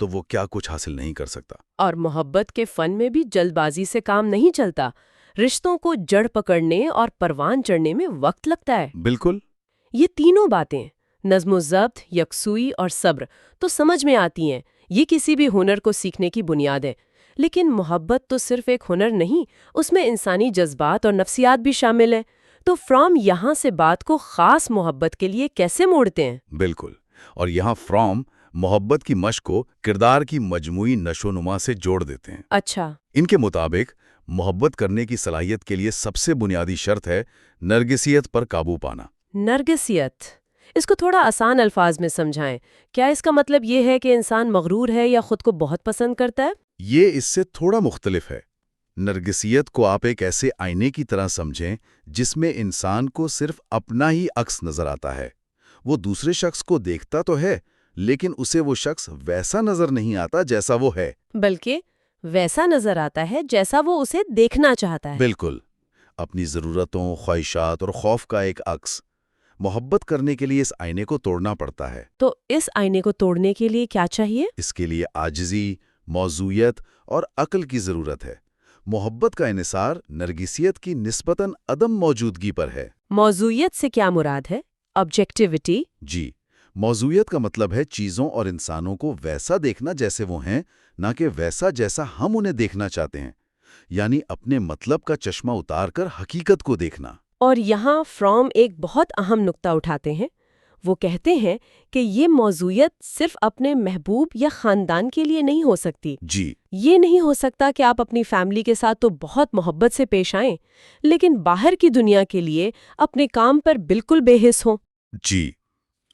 تو وہ کیا کچھ حاصل نہیں کر سکتا۔ اور محبت کے فن میں بھی جلد بازی سے کام نہیں چلتا۔ رشتوں کو جڑ پکڑنے اور پروان چڑھنے میں وقت لگتا ہے۔ بالکل۔ یہ تینوں باتیں، نظم و ضبط، یکسوئی اور صبر، تو سمجھ میں آتی ہیں۔ یہ کسی بھی ہنر کو سیکھنے کی بنیاد ہے۔ لیکن محبت تو صرف ایک ہنر نہیں، اس میں انسانی جذبات اور نفسیات بھی شامل ہیں۔ تو فروم یہاں سے بات کو خاص محبت کے لیے کیسے موڑتے ہیں؟ بالکل، اور یہاں فروم محبت کی مشق کو کردار کی مجموعی نشو نما سے جوڑ دیتے ہیں۔ اچھا۔ ان کے مطابق محبت کرنے کی صلاحیت کے لیے سب سے بنیادی شرط ہے نرگسیت پر قابو پانا۔ نرگسیت، اس کو تھوڑا آسان الفاظ میں سمجھائیں۔ کیا اس کا مطلب یہ ہے کہ انسان مغرور ہے یا خود کو بہت پسند کرتا ہے؟ یہ اس سے تھوڑا مختلف ہے۔ نرگسیت کو آپ ایک ایسے آئینے کی طرح سمجھیں جس میں انسان کو صرف اپنا ہی عکس نظر آتا ہے۔ وہ دوسرے شخص کو دیکھتا تو ہے لیکن اسے وہ شخص ویسا نظر نہیں آتا جیسا وہ ہے، بلکہ ویسا نظر آتا ہے جیسا وہ اسے دیکھنا چاہتا ہے۔ بالکل، اپنی ضرورتوں، خواہشات اور خوف کا ایک عکس۔ محبت کرنے کے لیے اس آئینے کو توڑنا پڑتا ہے۔ تو اس آئینے کو توڑنے کے لیے کیا چاہیے؟ اس کے لیے عاجزی، موضوعیت اور عقل کی ضرورت ہے۔ محبت کا انحصار نرگسیت کی نسبتاً عدم موجودگی پر ہے۔ موضوعیت سے کیا مراد ہے؟ آبجیکٹیوٹی؟ جی، موضوعیت کا مطلب ہے چیزوں اور انسانوں کو ویسا دیکھنا جیسے وہ ہیں، نہ کہ ویسا جیسا ہم انہیں دیکھنا چاہتے ہیں، یعنی اپنے مطلب کا چشمہ اتار کر حقیقت کو دیکھنا۔ اور یہاں فرام ایک بہت اہم نقطہ اٹھاتے ہیں۔ وہ کہتے ہیں کہ یہ موضوعیت صرف اپنے محبوب یا خاندان کے لیے نہیں ہو سکتی۔ جی، یہ نہیں ہو سکتا کہ آپ اپنی فیملی کے ساتھ تو بہت محبت سے پیش آئیں، لیکن باہر کی دنیا کے لیے اپنے کام پر بالکل بے حس ہوں۔ جی،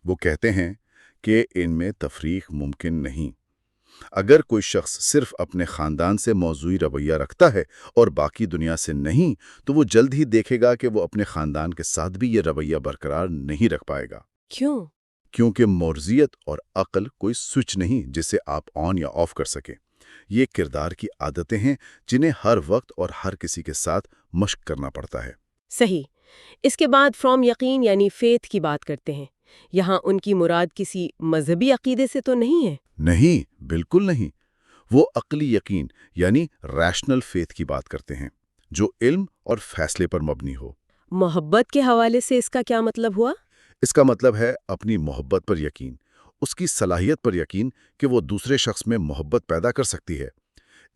وہ کہتے ہیں کہ ان میں تفریق ممکن نہیں۔ اگر کوئی شخص صرف اپنے خاندان سے موضوعی رویہ رکھتا ہے اور باقی دنیا سے نہیں، تو وہ جلد ہی دیکھے گا کہ وہ اپنے خاندان کے ساتھ بھی یہ رویہ برقرار نہیں رکھ پائے گا۔ کیوں؟ کیونکہ موضوعیت اور عقل کوئی سوئچ نہیں جسے آپ آن یا آف کر سکیں۔ یہ کردار کی عادتیں ہیں جنہیں ہر وقت اور ہر کسی کے ساتھ مشق کرنا پڑتا ہے۔ صحیح۔ اس کے بعد فرام یقین یعنی فیتھ کی بات کرتے ہیں۔ یہاں ان کی مراد کسی مذہبی عقیدے سے تو نہیں ہے؟ نہیں، بالکل نہیں۔ وہ عقلی یقین یعنی ریشنل فیتھ کی بات کرتے ہیں، جو علم اور فیصلے پر مبنی ہو۔ محبت کے حوالے سے اس کا کیا مطلب ہوا؟ اس کا مطلب ہے اپنی محبت پر یقین، اس کی صلاحیت پر یقین کہ وہ دوسرے شخص میں محبت پیدا کر سکتی ہے۔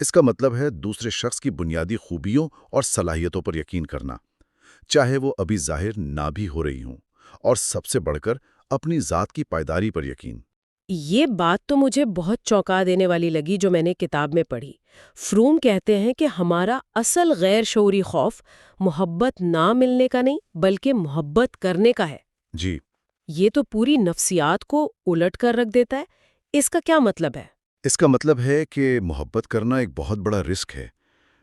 اس کا مطلب ہے دوسرے شخص کی بنیادی خوبیوں اور صلاحیتوں پر یقین کرنا، چاہے وہ ابھی ظاہر نہ بھی ہو رہی ہوں، اور سب سے بڑھ کر اپنی ذات کی پائیداری پر یقین۔ یہ بات تو مجھے بہت چونکا دینے والی لگی جو میں نے کتاب میں پڑھی۔ فروم کہتے ہیں کہ ہمارا اصل غیر شعوری خوف محبت نہ ملنے کا نہیں بلکہ محبت کرنے کا ہے۔ جی، یہ تو پوری نفسیات کو الٹ کر رکھ دیتا ہے۔ اس کا کیا مطلب ہے؟ اس کا مطلب ہے کہ محبت کرنا ایک بہت بڑا رسک ہے۔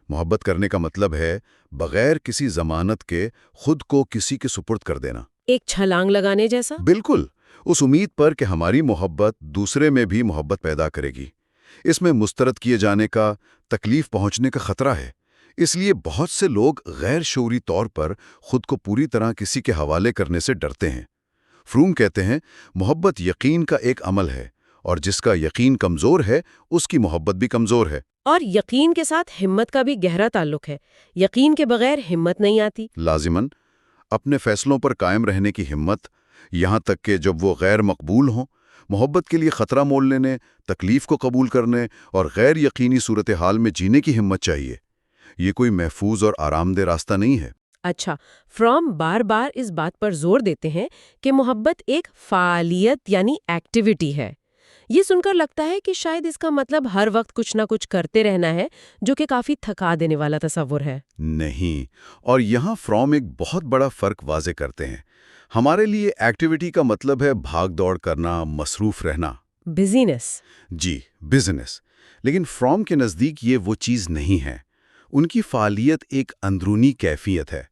محبت کرنے کا مطلب ہے بغیر کسی ضمانت کے خود کو کسی کے سپرد کر دینا۔ ایک چھلانگ لگانے جیسا؟ بالکل، اس امید پر کہ ہماری محبت دوسرے میں بھی محبت پیدا کرے گی۔ اس میں مسترد کیے جانے کا، تکلیف پہنچنے کا خطرہ ہے۔ اس لیے بہت سے لوگ غیر شعوری طور پر خود کو پوری طرح کسی کے حوالے کرنے سے ڈرتے ہیں۔ فروم کہتے ہیں محبت یقین کا ایک عمل ہے، اور جس کا یقین کمزور ہے اس کی محبت بھی کمزور ہے۔ اور یقین کے ساتھ ہمت کا بھی گہرا تعلق ہے۔ یقین کے بغیر ہمت نہیں آتی۔ لازماً اپنے فیصلوں پر قائم رہنے کی ہمت، یہاں تک کہ جب وہ غیر مقبول ہوں، محبت کے لیے خطرہ مول لینے، تکلیف کو قبول کرنے اور غیر یقینی صورتحال میں جینے کی ہمت چاہیے۔ یہ کوئی محفوظ اور آرام دہ راستہ نہیں ہے۔ اچھا، فرام بار بار اس بات پر زور دیتے ہیں کہ محبت ایک فعالیت یعنی ایکٹیویٹی ہے۔ یہ سن کر لگتا ہے کہ شاید اس کا مطلب ہر وقت کچھ نہ کچھ کرتے رہنا ہے، جو کہ کافی تھکا دینے والا تصور ہے۔ نہیں، اور یہاں فرام ایک بہت بڑا فرق واضح کرتے ہیں۔ ہمارے لیے ایکٹیویٹی کا مطلب ہے بھاگ دوڑ کرنا، مصروف رہنا۔ بزینس۔ جی، بزنس۔ لیکن فرام کے نزدیک یہ وہ چیز نہیں ہے۔ ان کی فعالیت ایک اندرونی کیفیت ہے۔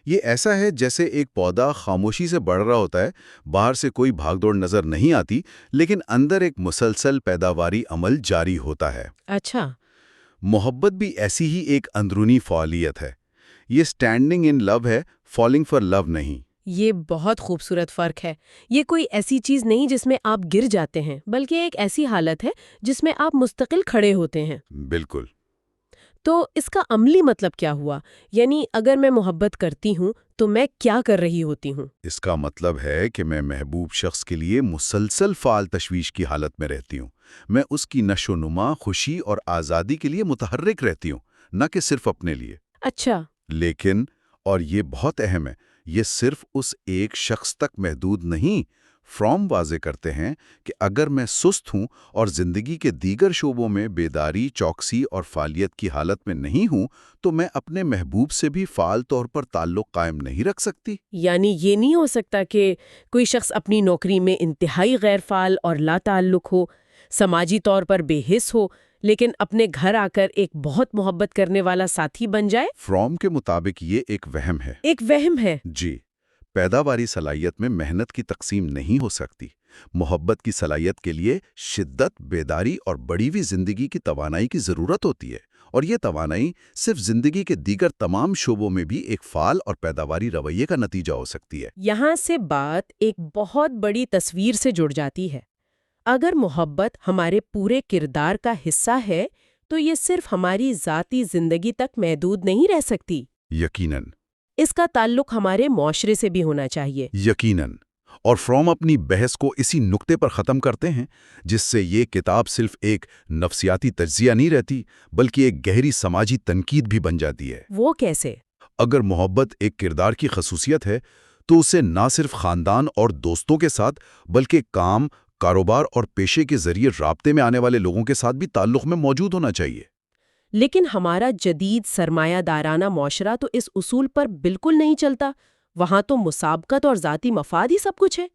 یہ ایسا ہے جیسے ایک پودا خاموشی سے بڑھ رہا ہوتا ہے، باہر سے کوئی بھاگ دوڑ نظر نہیں آتی، لیکن اندر ایک مسلسل پیداواری عمل جاری ہوتا ہے۔ اچھا۔ محبت بھی ایسی ہی ایک اندرونی فعالیت ہے۔ یہ اسٹینڈنگ ان لو ہے، فالنگ فار لو نہیں۔ یہ بہت خوبصورت فرق ہے۔ یہ کوئی ایسی چیز نہیں جس میں آپ گر جاتے ہیں، بلکہ ایک ایسی حالت ہے جس میں آپ مستقل کھڑے ہوتے ہیں۔ بالکل۔ تو اس کا عملی مطلب کیا ہوا؟ یعنی اگر میں محبت کرتی ہوں تو میں کیا کر رہی ہوتی ہوں؟ اس کا مطلب ہے کہ میں محبوب شخص کے لیے مسلسل فعال تشویش کی حالت میں رہتی ہوں۔ میں اس کی نشو و نما، خوشی اور آزادی کے لیے متحرک رہتی ہوں، نہ کہ صرف اپنے لیے۔ اچھا۔ لیکن، اور یہ بہت اہم ہے، یہ صرف اس ایک شخص تک محدود نہیں۔ فرام واضح کرتے ہیں کہ اگر میں سست ہوں اور زندگی کے دیگر شعبوں میں بیداری، چوکسی اور فعالیت کی حالت میں نہیں ہوں، تو میں اپنے محبوب سے بھی فعال طور پر تعلق قائم نہیں رکھ سکتی۔ یعنی یہ نہیں ہو سکتا کہ کوئی شخص اپنی نوکری میں انتہائی غیر فعال اور لا تعلق ہو، سماجی طور پر بے حس ہو، لیکن اپنے گھر آ کر ایک بہت محبت کرنے والا ساتھی بن جائے؟ فرام کے مطابق یہ ایک وہم ہے۔ ایک وہم ہے۔ جی، پیداواری صلاحیت میں محنت کی تقسیم نہیں ہو سکتی۔ محبت کی صلاحیت کے لیے شدت، بیداری اور بڑھی ہوئی زندگی کی توانائی کی ضرورت ہوتی ہے، اور یہ توانائی صرف زندگی کے دیگر تمام شعبوں میں بھی ایک فعال اور پیداواری رویے کا نتیجہ ہو سکتی ہے۔ یہاں سے بات ایک بہت بڑی تصویر سے جڑ جاتی ہے۔ اگر محبت ہمارے پورے کردار کا حصہ ہے تو یہ صرف ہماری ذاتی زندگی تک محدود نہیں رہ سکتی۔ یقیناً۔ اس کا تعلق ہمارے معاشرے سے بھی ہونا چاہیے۔ یقیناً، اور فروم اپنی بحث کو اسی نقطے پر ختم کرتے ہیں، جس سے یہ کتاب صرف ایک نفسیاتی تجزیہ نہیں رہتی بلکہ ایک گہری سماجی تنقید بھی بن جاتی ہے۔ وہ کیسے؟ اگر محبت ایک کردار کی خصوصیت ہے تو اسے نہ صرف خاندان اور دوستوں کے ساتھ بلکہ کام، کاروبار اور پیشے کے ذریعے رابطے میں آنے والے لوگوں کے ساتھ بھی تعلق میں موجود ہونا چاہیے۔ لیکن ہمارا جدید سرمایہ دارانہ معاشرہ تو اس اصول پر بالکل نہیں چلتا، وہاں تو مسابقت اور ذاتی مفاد ہی سب کچھ ہے۔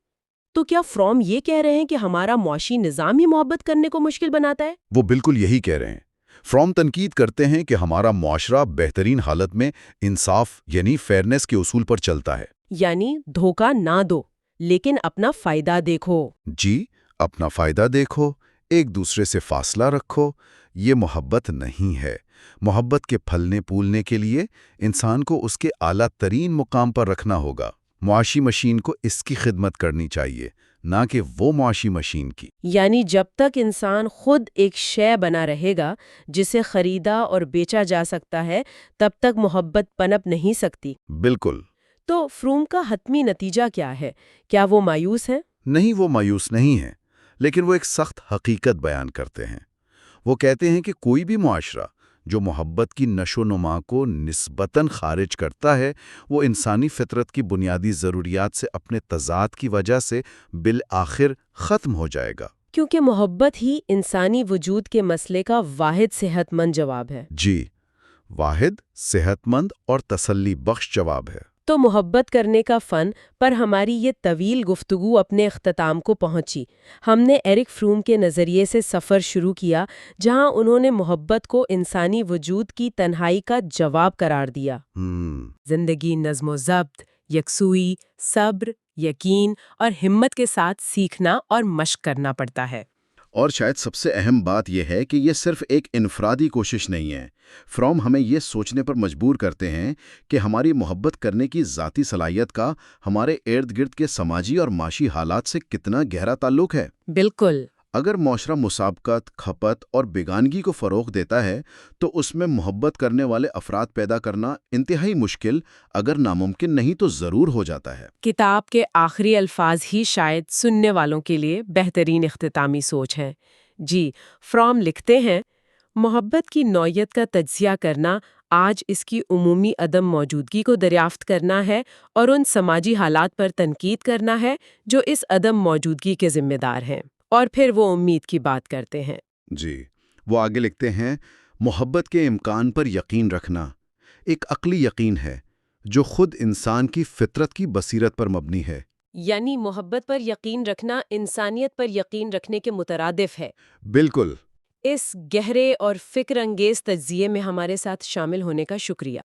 تو کیا فروم یہ کہہ رہے ہیں کہ ہمارا معاشی نظام ہی محبت کرنے کو مشکل بناتا ہے؟ وہ بالکل یہی کہہ رہے ہیں۔ فروم تنقید کرتے ہیں کہ ہمارا معاشرہ بہترین حالت میں انصاف یعنی فیئرنیس کے اصول پر چلتا ہے۔ یعنی دھوکہ نہ دو لیکن اپنا فائدہ دیکھو۔ جی، اپنا فائدہ دیکھو، ایک دوسرے سے فاصلہ رکھو، یہ محبت نہیں ہے۔ محبت کے پھلنے پھولنے کے لیے انسان کو اس کے اعلیٰ ترین مقام پر رکھنا ہوگا۔ معاشی مشین کو اس کی خدمت کرنی چاہیے، نہ کہ وہ معاشی مشین کی۔ یعنی جب تک انسان خود ایک شے بنا رہے گا جسے خریدا اور بیچا جا سکتا ہے، تب تک محبت پنپ نہیں سکتی۔ بالکل تو فروم کا حتمی نتیجہ کیا ہے؟ کیا وہ مایوس ہیں؟ نہیں، وہ مایوس نہیں ہے، لیکن وہ ایک سخت حقیقت بیان کرتے ہیں۔ وہ کہتے ہیں کہ کوئی بھی معاشرہ جو محبت کی نشو و نما کو نسبتاً خارج کرتا ہے، وہ انسانی فطرت کی بنیادی ضروریات سے اپنے تضاد کی وجہ سے بالآخر ختم ہو جائے گا۔ کیونکہ محبت ہی انسانی وجود کے مسئلے کا واحد صحت مند جواب ہے۔ جی، واحد، صحت مند اور تسلی بخش جواب ہے۔ تو محبت کرنے کا فن پر ہماری یہ طویل گفتگو اپنے اختتام کو پہنچی۔ ہم نے ایرک فروم کے نظریے سے سفر شروع کیا، جہاں انہوں نے محبت کو انسانی وجود کی تنہائی کا جواب قرار دیا۔ زندگی نظم و ضبط، یکسوئی، صبر، یقین اور ہمت کے ساتھ سیکھنا اور مشق کرنا پڑتا ہے۔ اور شاید سب سے اہم بات یہ ہے کہ یہ صرف ایک انفرادی کوشش نہیں ہے۔ فروم ہمیں یہ سوچنے پر مجبور کرتے ہیں کہ ہماری محبت کرنے کی ذاتی صلاحیت کا ہمارے ارد گرد کے سماجی اور معاشی حالات سے کتنا گہرا تعلق ہے۔ بالکل۔ اگر معاشرہ مسابقت، کھپت اور بیگانگی کو فروغ دیتا ہے تو اس میں محبت کرنے والے افراد پیدا کرنا انتہائی مشکل، اگر ناممکن نہیں تو ضرور ہو جاتا ہے۔ کتاب کے آخری الفاظ ہی شاید سننے والوں کے لیے بہترین اختتامی سوچ ہے۔ جی، فروم لکھتے ہیں، محبت کی نوعیت کا تجزیہ کرنا آج اس کی عمومی عدم موجودگی کو دریافت کرنا ہے اور ان سماجی حالات پر تنقید کرنا ہے جو اس عدم موجودگی کے ذمہ دار ہیں۔ اور پھر وہ امید کی بات کرتے ہیں۔ جی، وہ آگے لکھتے ہیں، محبت کے امکان پر یقین رکھنا ایک عقلی یقین ہے جو خود انسان کی فطرت کی بصیرت پر مبنی ہے۔ یعنی محبت پر یقین رکھنا انسانیت پر یقین رکھنے کے مترادف ہے۔ بالکل۔ اس گہرے اور فکر انگیز تجزیے میں ہمارے ساتھ شامل ہونے کا شکریہ۔